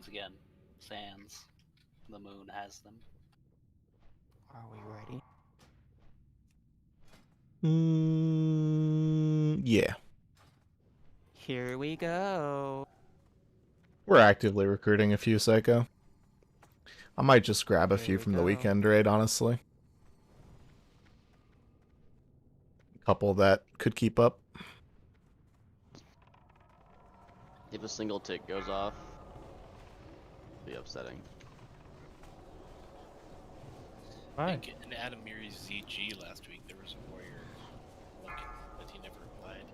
S2: once again, sands. The moon has them.
S8: Are we ready?
S1: Yeah.
S8: Here we go.
S1: We're actively recruiting a few Psycho. I might just grab a
S8: Here
S1: few
S8: we
S1: from the
S8: go.
S1: weekend raid, honestly. A couple that could keep up.
S13: If a single tick goes off, it'll be upsetting.
S10: Why?
S20: think in Adamiri's ZG last week there was a warrior looking, but he never replied.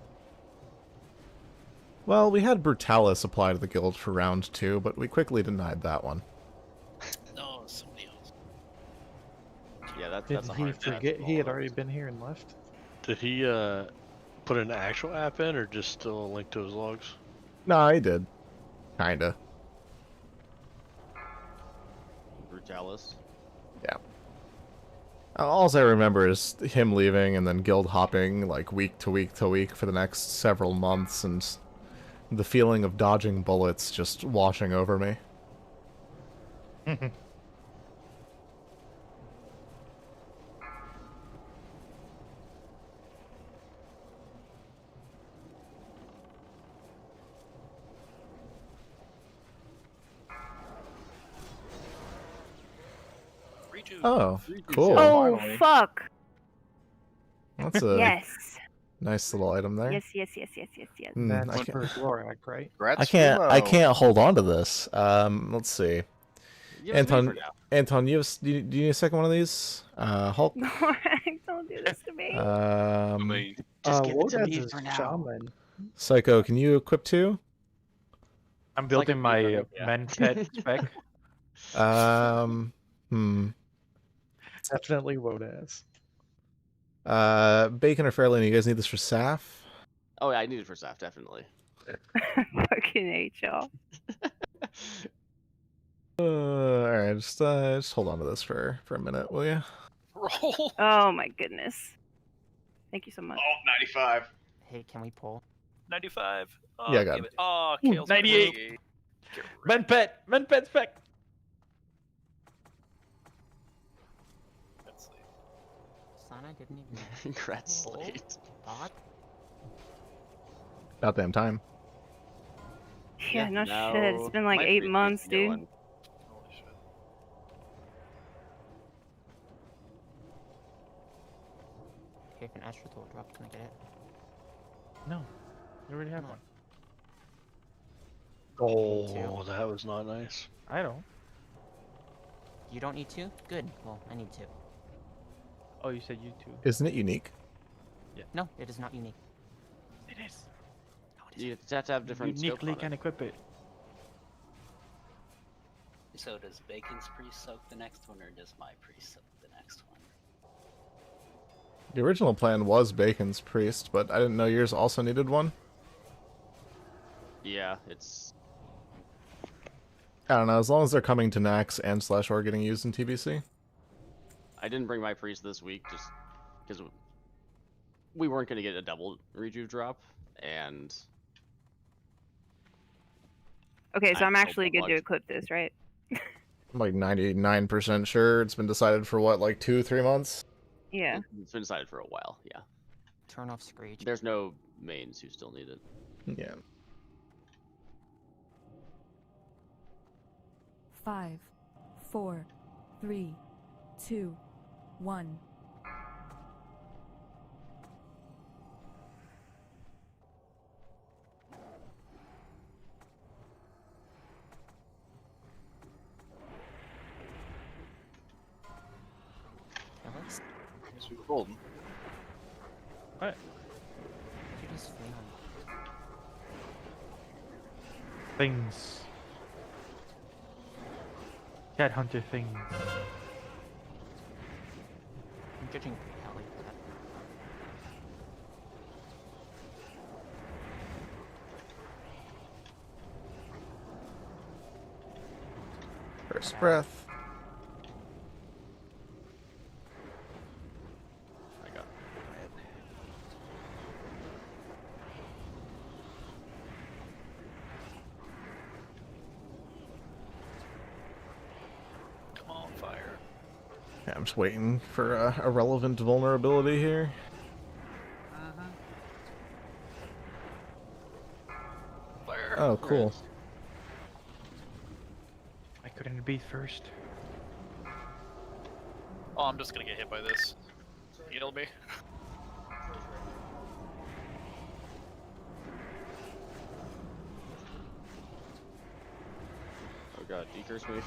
S1: Well, we had Brutalis apply to the guild for round 2, but we quickly denied that one.
S20: No, somebody else.
S13: Yeah, that's
S16: Didn't
S13: a
S16: he
S13: hard
S16: forget he had already been here and left?
S9: Did he put an actual app in, or just still a link to his logs?
S1: No, I did. Kinda.
S13: Brutalis.
S1: Yeah. All I remember is him leaving and then guild hopping like week to week to week for the next several months, and the feeling of dodging bullets just washing over me. Oh, cool.
S12: Oh, fuck.
S1: That's a
S12: Yes.
S1: nice little item there.
S12: Yes, yes, yes, yes, yes, yes.
S16: That's
S1: I
S16: for Glorak, right?
S1: I can't hold on to this. Let's see.
S13: Give it to me for now.
S1: Anton, do you need a second one of these? Hulk.
S12: Don't do this to me.
S8: Just give it to
S16: Wodaz
S8: me
S16: is
S8: for now.
S16: shaman.
S1: Psycho, can you equip 2?
S10: I'm building my men pet spec.
S16: Definitely Wodaz.
S1: Bacon or Fairlane, you guys need this for Saf?
S13: Oh yeah, I need it for Saf, definitely.
S12: Fucking hate y'all.
S1: Alright, just hold on to this for a minute, will you?
S20: Roll.
S12: Oh my goodness. Thank you so much.
S7: Oh, 95.
S8: Hey, can we pull?
S2: 95. Oh,
S1: Yeah, I got
S2: give
S1: it.
S2: Oh, Kale's
S10: 98. Men pet spec.
S8: Sana didn't even.
S13: Congrats,
S8: pull?
S13: Slate.
S8: Bot?
S1: About damn time.
S12: Yeah, no
S13: now
S12: shit. It's been like
S13: my
S12: 8
S13: free
S12: months,
S13: space
S12: dude.
S13: going.
S8: Hey, if an Astrothol dropped, can I get it?
S10: No, you already have one.
S9: Oh, that was not nice.
S10: I don't.
S8: You don't need two? Good. Well, I need two.
S10: Oh, you said you two.
S1: Isn't it unique?
S10: Yeah.
S8: No, it is not unique.
S10: It is.
S13: You have to have different scopes
S10: Uniquely
S13: on
S10: can
S13: it.
S10: equip it.
S2: So does Bacon's priest soak the next one, or does my priest soak the next one?
S1: The original plan was Bacon's priest, but I didn't know yours also needed one.
S13: Yeah, it's
S1: I don't know, as long as they're coming to NAXX and / or getting used in TBC.
S13: I didn't bring my priest this week just because we weren't going to get a double rejuve drop, and
S12: Okay, so I'm
S13: so
S12: actually good to
S13: bugged.
S12: equip this, right?
S1: I'm like 99% sure. It's been decided for what, like 2-3 months?
S12: Yeah.
S13: It's been decided for a while. Yeah.
S8: Turn off Screech.
S13: There's no mains who still need it.
S1: Yeah.
S3: 5, 4, 3, 2, 1.
S7: Guess we rolled.
S10: What?
S8: You just fling on.
S10: Things. Cat hunter things.
S8: I'm judging Kelly for that.
S1: First breath.
S13: I got it.
S1: Yeah, I'm just waiting for a relevant vulnerability here.
S2: Fire.
S1: Oh,
S13: There it
S1: cool.
S13: is.
S10: I couldn't beat first.
S20: Oh, I'm just gonna get hit by this. Heal me.
S13: Oh god, decurse me.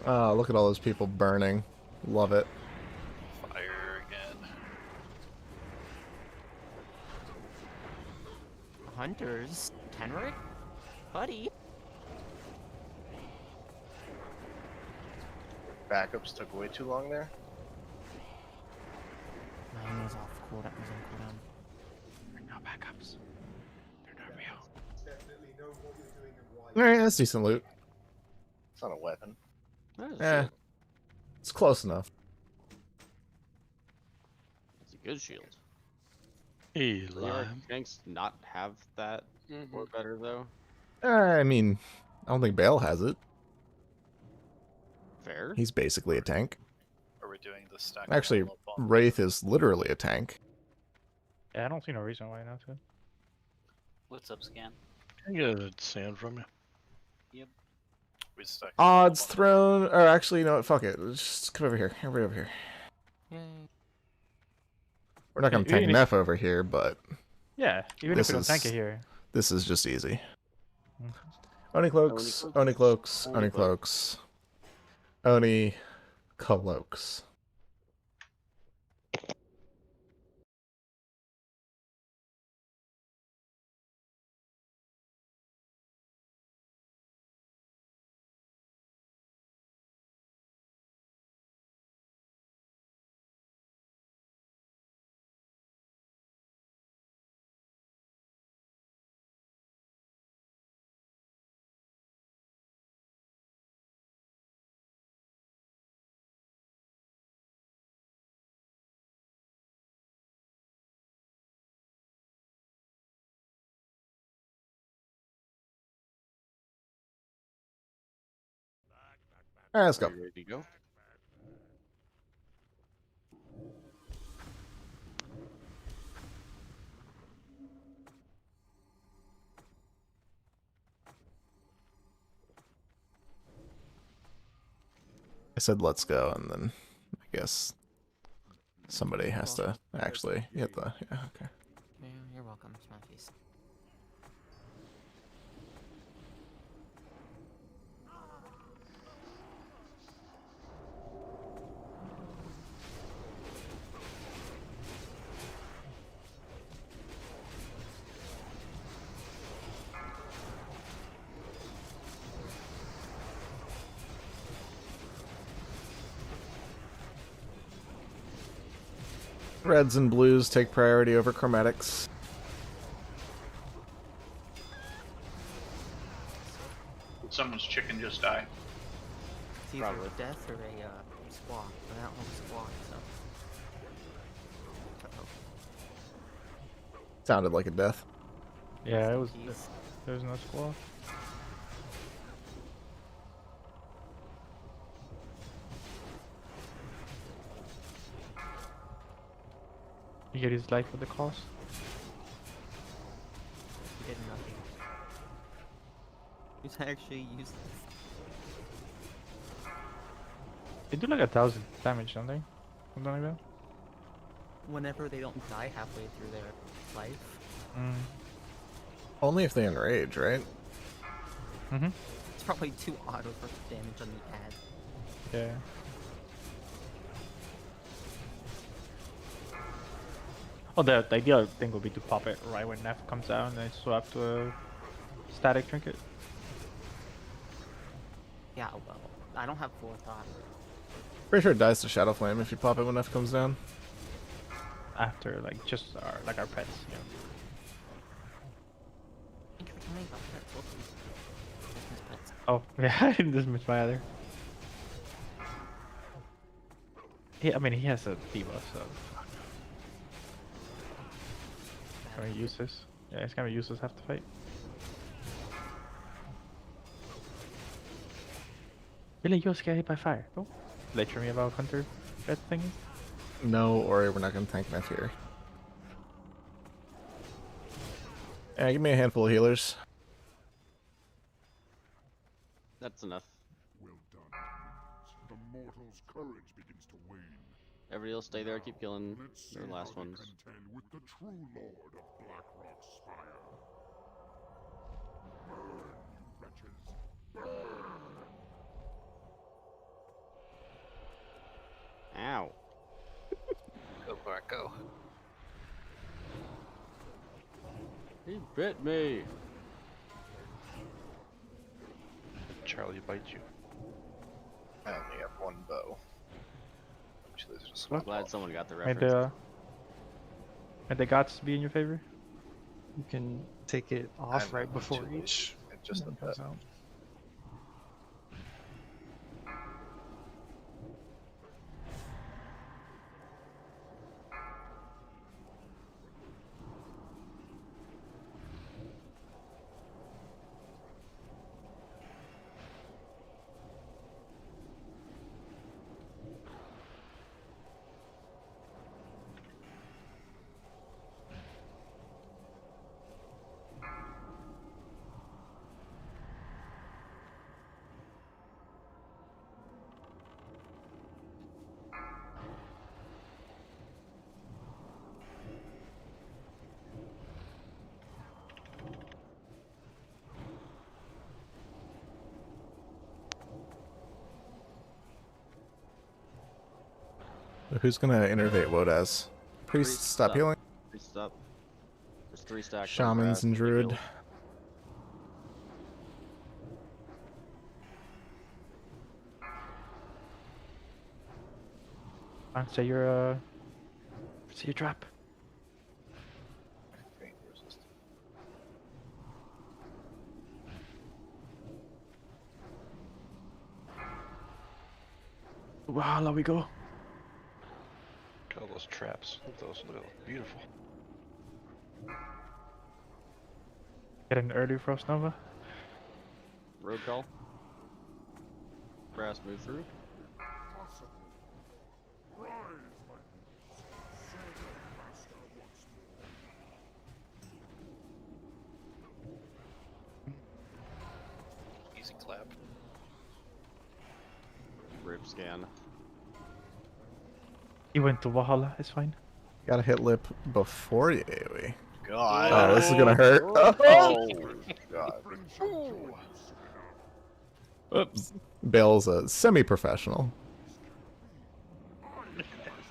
S1: Oh, look at all those people burning. Love it.
S20: Fire again.
S8: Hunters, Tenric, buddy.
S7: Backups took way too long there.
S8: Mine was off cooldown. Was on cooldown. There are no backups. They're not real.
S1: Alright, that's decent loot.
S7: It's not a weapon.
S13: That is a
S1: Eh,
S13: shield.
S1: it's close enough.
S13: It's a good shield.
S9: Hey,
S13: Do our
S9: lime.
S13: tanks not have that or better though?
S1: I mean, I don't think Bale has it.
S13: Fair.
S1: He's basically a tank.
S20: Are we doing the stack?
S1: Actually,
S20: level up on-
S1: Wraith is literally a tank.
S10: Yeah, I don't see no reason why not to.
S2: What's up, Scan?
S9: Can I get sand from you?
S2: Yep.
S20: We stack
S1: Odds thrown, or actually, you know what? Fuck it. Just come over here. Everybody over here.
S8: Yay.
S1: We're not gonna tank
S10: Even if-
S1: Neff over here, but
S10: Yeah, even if
S1: this
S10: we don't
S1: is
S10: tank it here.
S1: this is just easy.
S10: Mhm.
S1: Oni cloaks, Oni cloaks, Oni cloaks, Oni cloaks. Alright, let's go.
S13: Are you ready to go?
S1: I said let's go, and then I guess somebody has to actually hit the. Yeah, okay.
S8: Yeah, you're welcome. It's my face.
S1: Reds and blues take priority over chromatics.
S19: Did someone's chicken just die?
S8: It's either
S13: Probably.
S8: death or a squawk, but I don't want squawk, so. Uh-oh.
S1: Sounded like a death.
S10: Yeah, it was.
S8: Jeez.
S10: There's no squall. You get his life for the cost.
S8: He did nothing. He's actually useless.
S10: They do like 1,000 damage, don't they? Something like that.
S8: Whenever they don't die halfway through their life.
S10: Mm.
S1: Only if they enrage, right?
S10: Mhm.
S8: It's probably too auto for damage on the ad.
S10: Yeah. Oh, the ideal thing would be to pop it right when Neff comes down and then swap to a static trinket.
S8: Yeah, well, I don't have forethought.
S1: Pretty sure it dies to Shadow Flame if you pop it when F comes down.
S10: After like just our pets, you know.
S8: Thank you for telling me about pets. Welcome. Christmas pets.
S10: Oh, yeah, I didn't just miss my other. I mean, he has a debuff, so. Can we use this? Yeah, it's gonna use this half the fight. Really, you get hit by fire? Oh, lecture me about Hunter that thing.
S1: No, or we're not going to tank my Fury. Yeah, give me a handful of healers.
S13: That's enough.
S4: Well done. The mortal's courage begins to wane.
S13: Everybody else stay there, keep killing
S4: Let's see
S13: their last
S4: how they
S13: ones.
S4: contend with the true lord of Blackrock Spire. Burn, you wretches! Burn!
S13: Ow.
S17: Go, Clark, go.
S13: He bit me.
S5: Charlie bite you.
S7: I only have one bow. Actually, there's just
S13: I'm glad someone got the
S10: Might
S13: reference.
S10: the gods be in your favor?
S16: You can take it off
S7: I
S16: right
S7: know,
S16: before
S7: too late.
S16: each
S7: It just
S16: one
S7: a
S16: comes
S7: bit.
S16: out.
S1: Who's going to innervate Wodaz? Priest, stop healing.
S13: Priest up. There's 3 stacks.
S1: Shamans and Druid.
S10: Say your trap. Wow, we go.
S5: Look at all those traps. Those look beautiful.
S10: Get an early Frost Nova.
S13: Road call. Brass move through.
S17: Easy clap.
S13: Rip scan.
S10: He went to Valhalla, it's fine.
S1: Gotta hit lip before you AoE.
S7: God.
S1: Oh, this is gonna hurt.
S7: Oh, God.
S1: Oops. Bale's a semi-professional.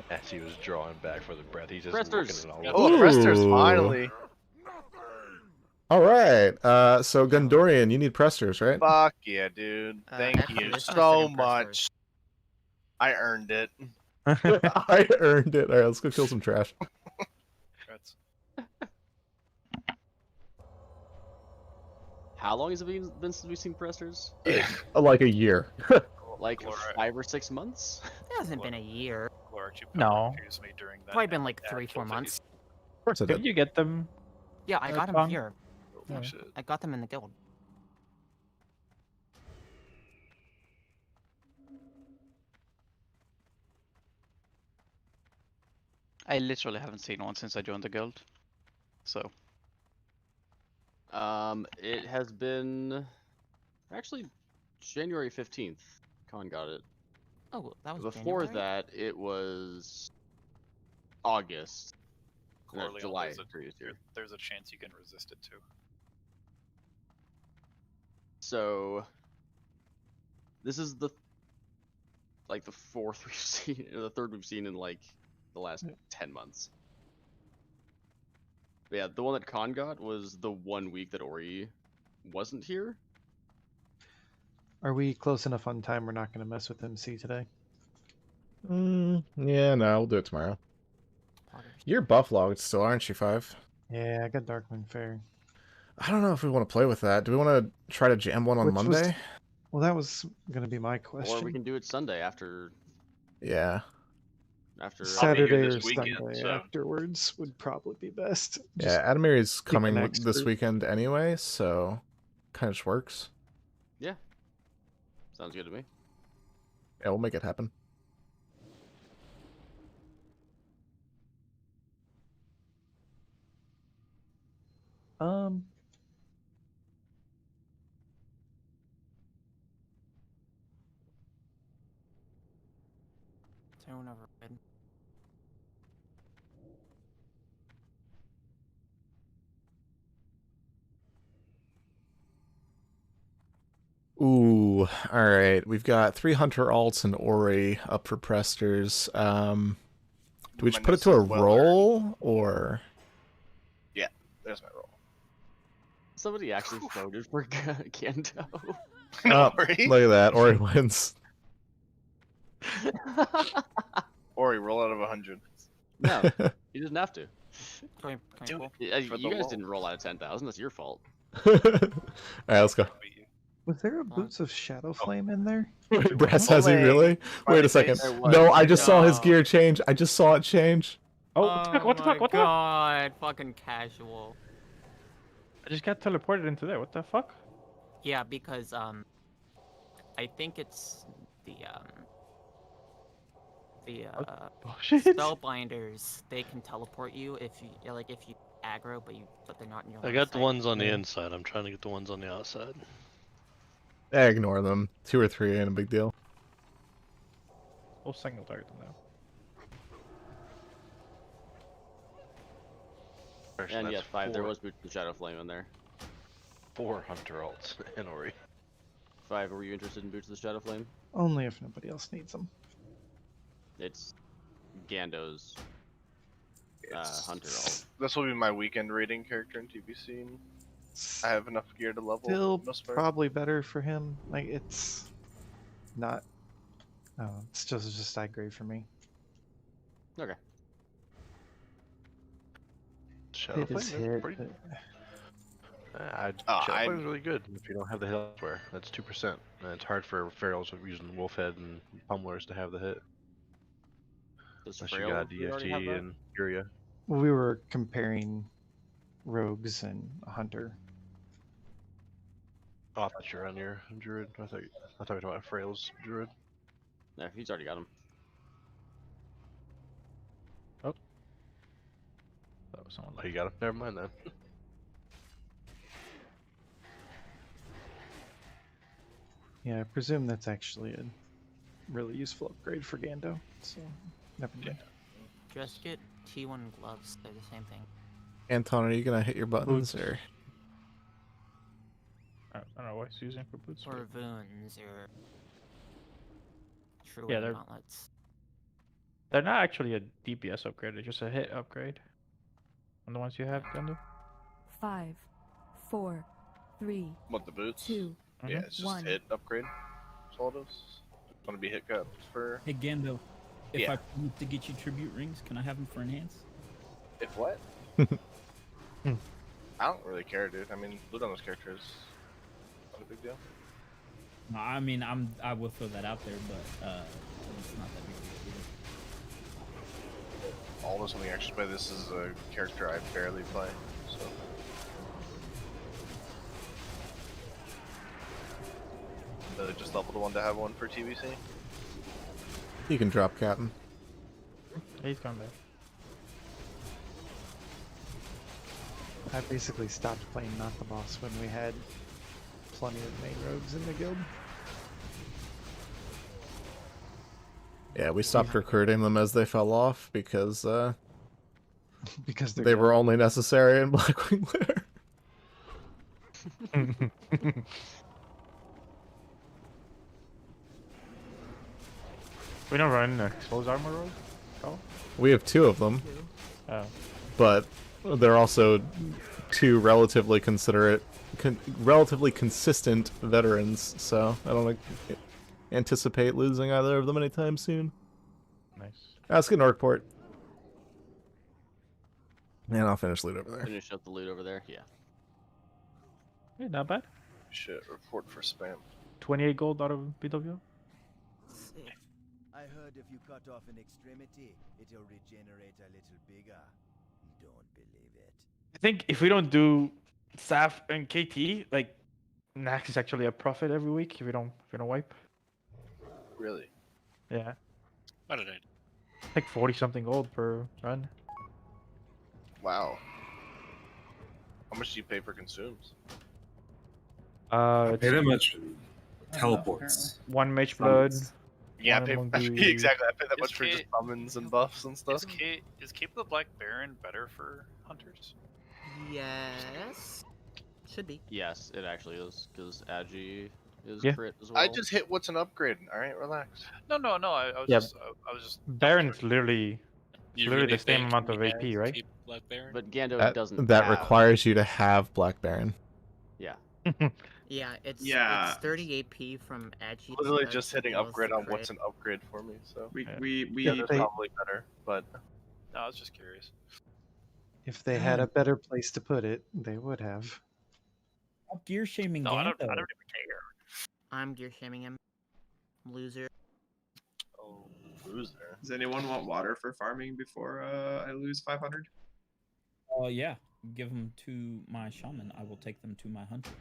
S5: As he was drawing back for the breath, he's just
S13: Presters.
S5: looking at all
S7: Oh,
S1: Ooh.
S7: Presters, finally.
S1: All right. So Gundorian, you need presters, right?
S7: Fuck yeah, dude. Thank
S8: actually,
S7: you
S8: this is the
S7: so
S8: second
S7: much. I earned it.
S1: I earned it. All right, let's go kill some trash.
S17: Congrats.
S13: How long has it been since we've seen Presters?
S1: Like a year.
S13: Like
S17: Laura.
S13: 5 or 6 months?
S8: It hasn't been a year.
S17: Clark, you
S10: No.
S17: power infused me during that.
S8: Probably been like
S17: actual
S8: 3-4 months.
S1: Of course I
S10: Did
S1: did.
S10: you get them?
S8: Yeah, I got them
S10: Kong?
S8: here.
S17: Oh,
S10: Yeah.
S17: shit.
S8: I got them in the guild.
S6: I literally haven't seen one since I joined the guild. So.
S13: It has been actually January 15th. Con got it.
S8: Oh, that was
S13: Before
S8: January?
S13: that, it was August. No,
S17: Corleone,
S13: July.
S17: there's a-
S13: previous year.
S17: There's a chance you can resist it too.
S13: So this is the fourth we've seen, or the third we've seen in like the last 10 months. But yeah, the one that Khan got was the 1 week that Ori wasn't here.
S16: Are we close enough on time? We're not going to mess with MC today.
S1: Yeah, no, we'll do it tomorrow. You're buff logged still, aren't you, 5?
S16: Yeah, I got Darkmoon Fair.
S1: I don't know if we want to play with that. Do we want to try to jam one on
S16: Which was-
S1: Monday?
S16: Well, that was gonna be my
S13: Or
S16: question.
S13: we can do it Sunday after.
S1: Yeah.
S13: After
S16: Saturday or
S19: this weekend,
S16: Sunday
S19: so-
S16: afterwards would probably be best.
S1: Yeah, Adamir is
S16: pick an
S1: coming this
S16: expert.
S1: weekend anyway, so kind of just works.
S13: Yeah. Sounds good to me.
S1: Yeah, we'll make it happen.
S16: Um,
S8: Turn over red.
S1: Ooh, all right. We've got 3 Hunter alts and Ori up for Presters. Do we just put it to a roll or?
S7: Yeah, there's my roll.
S13: Somebody actually voted for Gando.
S1: Oh,
S7: Ori?
S1: look at that. Ori wins.
S7: Ori, roll out of 100.
S13: No, he doesn't have to.
S7: Do
S13: You
S7: it for the
S13: guys
S7: lol.
S13: didn't roll out of 10,000. That's your fault.
S1: All right, let's go.
S16: was there a Boots of Shadow Flame in there?
S1: Brass has he really? Wait a second. No, I just saw his gear change. I just saw it change.
S10: Oh, what the fuck? What the fuck? What the fuck?
S8: God, fucking casual.
S10: I just got teleported into there. What the fuck?
S8: Yeah, because I think it's the spellbinders. They can teleport you if you aggro, but they're not in your.
S9: I
S8: line
S9: got
S8: of
S9: the
S8: sight.
S9: ones on the inside. I'm trying to get the ones on the outside.
S1: Ignore them. 2 or 3 ain't a big deal.
S10: We'll single target them now.
S5: Actually,
S13: And yeah,
S5: that's
S13: 5. There
S5: 4.
S13: was Boots and Shadow Flame in there.
S5: 4 Hunter alts and Ori.
S13: 5. Were you interested in Boots of the Shadow Flame?
S16: Only if nobody else needs them.
S13: It's Gando's Hunter alt.
S7: This will be my weekend rating character in TBC. I have enough gear to level.
S16: Still
S7: most part.
S16: probably better for him. Like it's not. Oh, it's just high grade for me.
S13: Okay.
S5: Shadow
S16: Hit is
S5: Flame,
S16: hit.
S5: pretty.
S16: but-
S5: Shadow Flame is really good if you don't have the hit elsewhere. That's 2%. And it's hard for Ferals using Wolfhead and Pummelers to have the hit.
S13: Does
S5: Unless you
S13: Frail
S5: got
S13: already have
S5: DFT
S13: that?
S5: and Furia.
S16: We were comparing rogues and a hunter.
S5: Oh, I thought you were on your Druid. I thought you were talking about Frail's Druid.
S13: Yeah, he's already got him.
S10: Oh. That was someone.
S5: Oh, you got him? Never mind then.
S16: Yeah, I presume that's actually a really useful upgrade for Gando. So, never mind.
S8: Just get T1 gloves. They're the same thing.
S1: Anton, are you gonna hit your buttons
S10: Boots.
S1: or?
S10: I don't know what he's using for boots.
S8: Or Voons or True
S10: Yeah, they're-
S8: Gauntlets.
S10: They're not actually a DPS upgrade. They're just a hit upgrade. On the ones you have, Gundam.
S3: 5, 4, 3,
S7: What, the boots?
S3: 2,
S7: Yeah, it's just
S3: 1.
S7: hit upgrade. That's all it is. Want to be hit capped for.
S11: Hey Gando, if
S7: Yeah.
S11: I promise to get you tribute rings, can I have them for enhance?
S7: If what? I don't really care, dude. I mean, loot on those characters. Not a big deal.
S11: No, I mean I will throw that out there, but it's not that big of a deal.
S7: All of something actually play. This is a character I barely play, so. Just leveled one to have one for TBC.
S1: You can drop Captain.
S10: He's coming back.
S16: I basically stopped playing Not the Boss when we had plenty of main rogues in the guild.
S1: Yeah, we stopped recruiting them as they fell off because
S16: because
S1: they were only necessary in Blackwing Lair.
S10: We don't run exposed armor rogue? Oh.
S1: We have 2 of them.
S10: Oh.
S1: But they're also 2 relatively relatively consistent veterans, so I don't anticipate losing either of them anytime soon.
S10: Nice.
S1: Let's get an orc port. And I'll finish loot over there.
S13: Finish up the loot over there. Yeah.
S10: Hey, not bad.
S7: Shit, report for spam.
S10: 28 gold out of BW.
S15: I heard if you cut off an extremity, it'll regenerate a little bigger. Don't believe it.
S10: I think if we don't do Saf and KT, like NAXX is actually a profit every week if we don't wipe.
S7: Really?
S10: Yeah.
S20: What did I?
S10: Like 40 something gold per run.
S7: Wow. How much do you pay for consumes?
S10: I
S18: pay that much teleports.
S10: One mage blood.
S7: Yeah, I
S10: one
S7: pay,
S10: monkey.
S7: exactly. I pay that
S20: Is
S7: much for just
S20: Kate-
S7: summons and buffs and stuff.
S20: Is Cape of the Black Baron better for hunters?
S8: Yes. Should be.
S13: Yes, it actually is, because Agi is
S10: Yeah.
S13: crit as well.
S7: I just hit what's an upgrade. All right, relax.
S20: No. I was
S10: Yeah.
S20: I was just.
S10: Baron's literally
S20: You
S10: literally
S20: really
S10: the same
S20: think
S10: amount of
S20: he
S10: AP,
S20: has
S10: right?
S20: Cape Black Baron?
S13: But Gando
S1: That,
S13: doesn't
S1: that
S13: have...
S1: requires you to have Black Baron.
S13: Yeah.
S8: Yeah, it's
S23: Yeah.
S8: 30 AP from Agi.
S7: Literally just hitting upgrade on what's an upgrade for me. So
S23: We
S7: yeah, that's
S16: they-
S7: probably better, but
S20: No, I was just curious.
S16: If they had a better place to put it, they would have.
S11: Stop gear shaming
S20: No, I don't
S11: Gando.
S20: even care.
S8: I'm gear shaming him. Loser.
S7: oh, loser.
S23: Does anyone want water for farming before I lose 500?
S11: Oh yeah, give them to my shaman. I will take them to my hunter.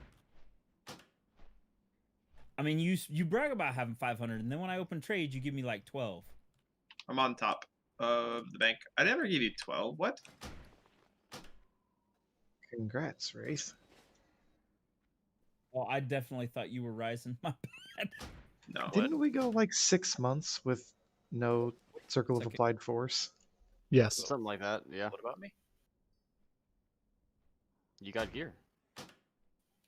S11: I mean, you brag about having 500, and then when I open trades, you give me like 12.
S23: I'm on top of the bank. I never gave you 12. What?
S16: Congrats, Wraith.
S11: Well, I definitely thought you were rising. My bad.
S23: No.
S16: Didn't we go like 6 months with no Circle of Applied Force?
S1: Yes.
S13: Something like that, yeah.
S20: What about me?
S13: You got gear.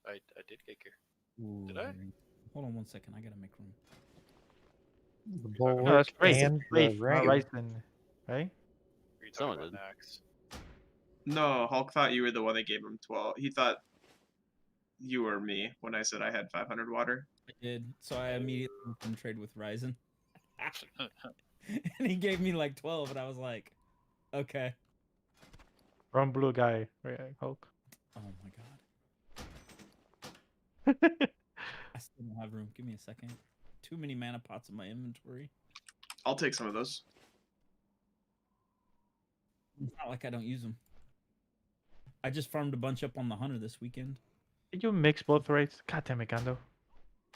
S20: I did get gear. Did I?
S11: Hold on one second. I gotta make room.
S16: The
S10: No,
S16: bulwark
S10: that's Wraith.
S16: and the
S10: Wraith, not
S16: ram.
S10: Ryzen, right?
S20: Are you talking
S13: Someone
S20: about
S13: did.
S20: NAXX?
S23: No, Hulk thought you were the one that gave him 12. He thought you were me when I said I had 500 water.
S11: I did. So I immediately opened trade with Ryzen. And he gave me like 12, and I was like, okay.
S10: Wrong blue guy, right, Hulk.
S11: Oh my god. I still don't have room. Give me a second. Too many mana pots in my inventory.
S23: I'll take some of those.
S11: It's not like I don't use them. I just farmed a bunch up on the hunter this weekend.
S10: Did you mix both Wraiths? God damn it, Gando.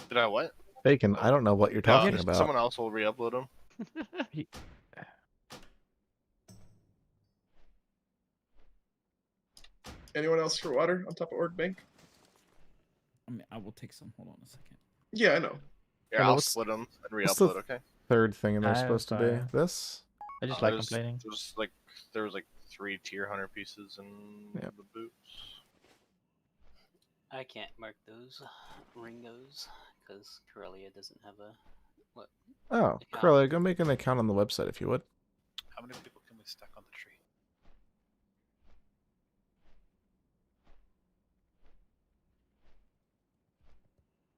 S7: Did I what?
S1: Bacon, I don't know what you're talking about.
S7: Someone else will re-upload them.
S23: Anyone else for water on top of Orc Bank?
S11: I mean, I will take some. Hold on a second.
S23: Yeah, I know.
S7: Yeah,
S1: Hello,
S7: I'll
S1: what's-
S7: split them and
S1: What's the
S7: re-upload. Okay.
S1: third thing in there
S10: I'm
S1: supposed to
S10: fine.
S1: be? This?
S10: I just like
S7: There's-
S10: complaining.
S7: There was like 3 tier hunter pieces in
S1: Yep.
S7: the boots.
S2: I can't mark those Ringos because Corellia doesn't have a what?
S1: Oh,
S2: account.
S1: Curly, go make an account on the website if you would.
S20: How many people can we stack on the tree?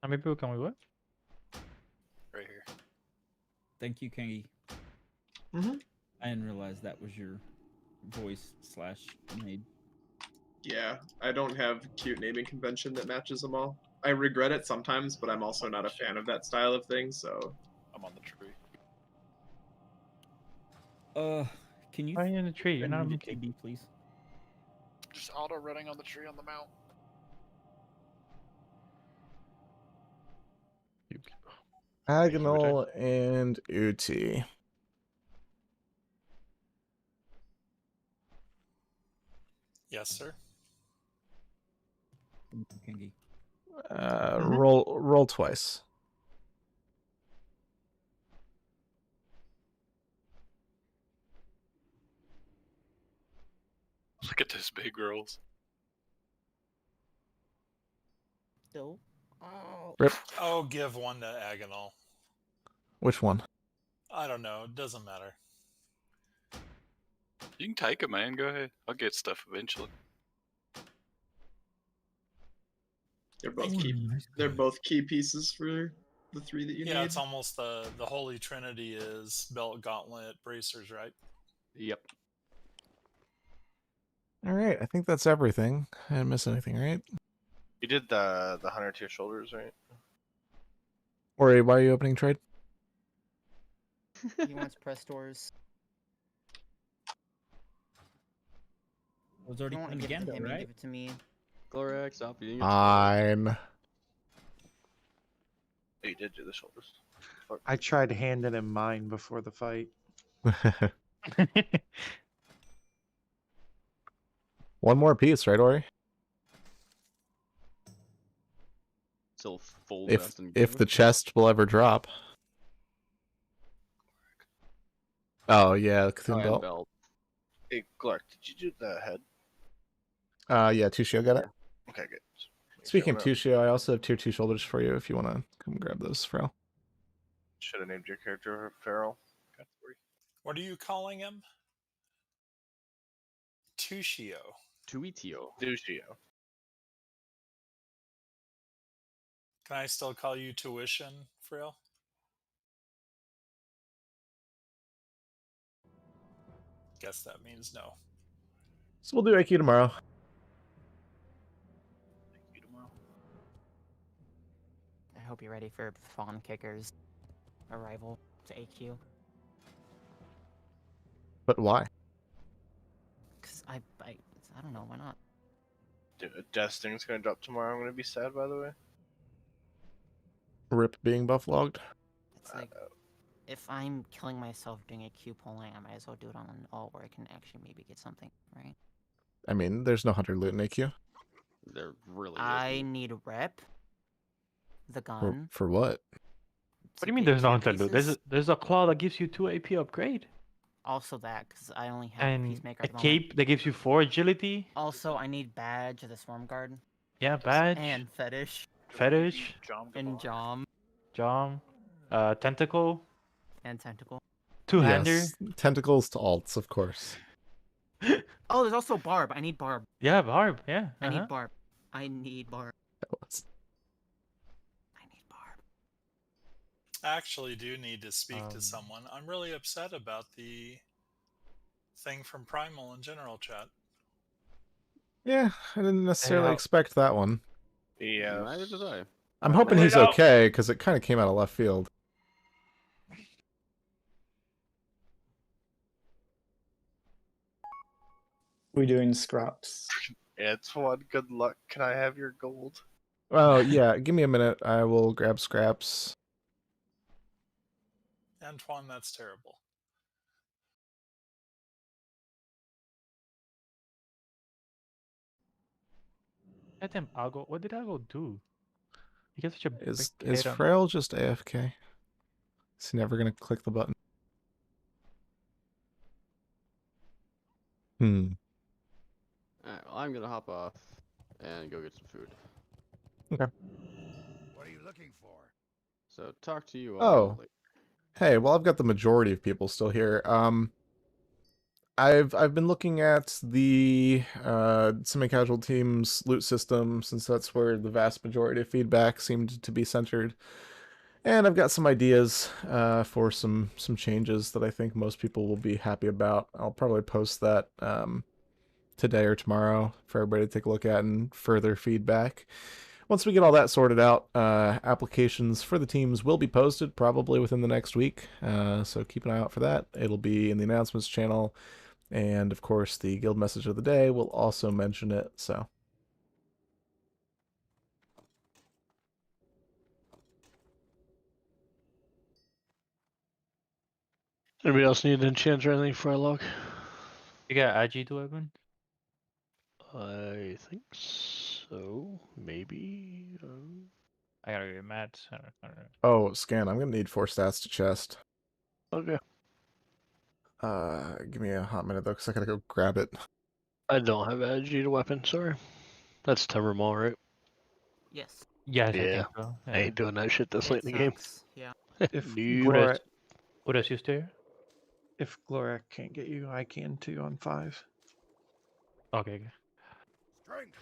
S10: How many people can we what?
S20: Right here.
S11: Thank you, Kengi.
S23: Mm-hmm.
S11: I didn't realize that was your voice / made.
S23: Yeah, I don't have cute naming convention that matches them all. I regret it sometimes, but I'm also not a fan of that style of thing, so...
S20: I'm on the tree.
S11: Can you?
S10: Why are you in the tree? You're
S11: send
S10: not
S11: me
S10: a
S11: the
S10: monkey.
S11: KB, please.
S20: Just auto running on the tree on the mount.
S1: Agonal and Uti.
S20: Yes, sir.
S11: Kengi.
S1: Roll twice.
S20: Look at those big rolls.
S8: No. Oh.
S1: Rip.
S20: I'll give one to Agonal.
S1: Which one?
S20: I don't know. It doesn't matter. You can take it, man. Go ahead. I'll get stuff eventually.
S23: They're both key. They're both key pieces for the 3 that you need.
S20: Yeah, it's almost the holy trinity is belt, gauntlet, bracers, right?
S13: Yep.
S1: All right, I think that's everything. I didn't miss anything, right?
S7: You did the hunter tier shoulders, right?
S1: Ori, why are you opening trade?
S8: He wants press stores.
S11: I was
S8: You
S11: already
S8: don't want
S11: coming
S8: to give it to
S11: Gendo,
S8: him and
S11: right?
S8: give it to me.
S13: Glorax, stop being a
S1: Fine.
S7: Oh, you did do the shoulders. Fuck.
S16: I tried handing him mine before the fight.
S1: One more piece, right, Ori?
S13: Still full
S1: If
S13: dressed and
S1: if
S13: go.
S1: the chest will ever drop. Oh yeah,
S13: Oh,
S1: Cthulhu
S13: and
S1: belt.
S13: belt.
S7: Hey, Clark, did you do the head?
S1: Yeah, Tushio got it.
S7: Okay, good.
S1: Speaking of Tushio, I also have tier 2 shoulders for you if you want to come grab those, Fro.
S7: Should have named your character Feral. Got 3.
S14: What are you calling him? Tushio.
S13: Tuitio.
S7: Tushio.
S14: Can I still call you Tuition, Frill? Guess that means no.
S1: So we'll do IQ tomorrow.
S8: I hope you're ready for Fawn Kicker's arrival to AQ.
S1: But why?
S8: Cause I don't know, why not?
S7: Dude, Desting's gonna drop tomorrow. I'm gonna be sad, by the way.
S1: Rip being buff logged.
S8: It's like, if I'm killing myself doing a Q polling, I might as well do it on an all where I can actually maybe get something, right?
S1: I mean, there's no hunter loot in AQ.
S13: There really
S8: I need a rep. The gun.
S1: For what?
S10: What do you mean there's no hunter loot? There's a claw that gives you 2 AP upgrade.
S8: Also that, because I only have
S10: And
S8: Peacemaker
S10: a
S8: at the moment.
S10: cape that gives you 4 agility.
S8: Also, I need badge of the Swarm Guard.
S10: Yeah, badge.
S8: And fetish.
S10: Fetish.
S8: And Jom.
S10: Jom. Tentacle.
S8: And tentacle.
S10: Two-hander.
S1: Yes, tentacles to alts, of course.
S8: Oh, there's also Barb. I need Barb.
S10: Yeah, Barb. Yeah.
S8: I need Barb. I need Barb.
S14: I actually do need to speak to someone. I'm really upset about the thing from Primal in general chat.
S1: Yeah, I didn't necessarily
S10: how-
S1: expect that one.
S7: Yeah.
S13: Neither did I.
S1: I'm hoping he's okay, because it kind of came out of left field.
S21: We doing scraps?
S7: It's one. Good luck. Can I have your gold?
S1: Oh, yeah, give me a minute. I will grab scraps.
S14: Antoine, that's terrible.
S10: Goddamn Algo. What did Algo do? He gets such a
S1: Is
S10: big hit on-
S1: Frail just AFK? Is he never going to click the button?
S13: Alright, well, I'm gonna hop off and go get some food.
S1: Okay.
S15: What are you looking for?
S13: So talk to you all
S1: Oh.
S13: later.
S1: Hey, well, I've got the majority of people still here. I've been looking at the semi-casual teams loot system, since that's where the vast majority of feedback seemed to be centered. And I've got some ideas for some changes that I think most people will be happy about. I'll probably post that today or tomorrow for everybody to take a look at and further feedback. Once we get all that sorted out, applications for the teams will be posted probably within the next week. So keep an eye out for that. It'll be in the announcements channel. And of course, the guild message of the day will also mention it. So.
S9: Anybody else need enchants or anything for a log?
S10: You got Agi to weapon?
S9: I think so. Maybe.
S10: I gotta get mad. I don't know.
S1: Oh, Scan, I'm going to need 4 stats to chest.
S9: Okay.
S1: Give me a hot minute, though, because I got to go grab it.
S9: I don't have Agi to weapon, sorry. That's Timbermall, right?
S8: Yes.
S10: Yes,
S9: Yeah.
S10: I think so.
S9: I ain't doing that shit this late in the game.
S8: Yeah.
S16: If
S9: Nope.
S10: What else you stay?
S16: If Glorak can't get you, I can too on 5.
S10: Okay.
S15: Strength.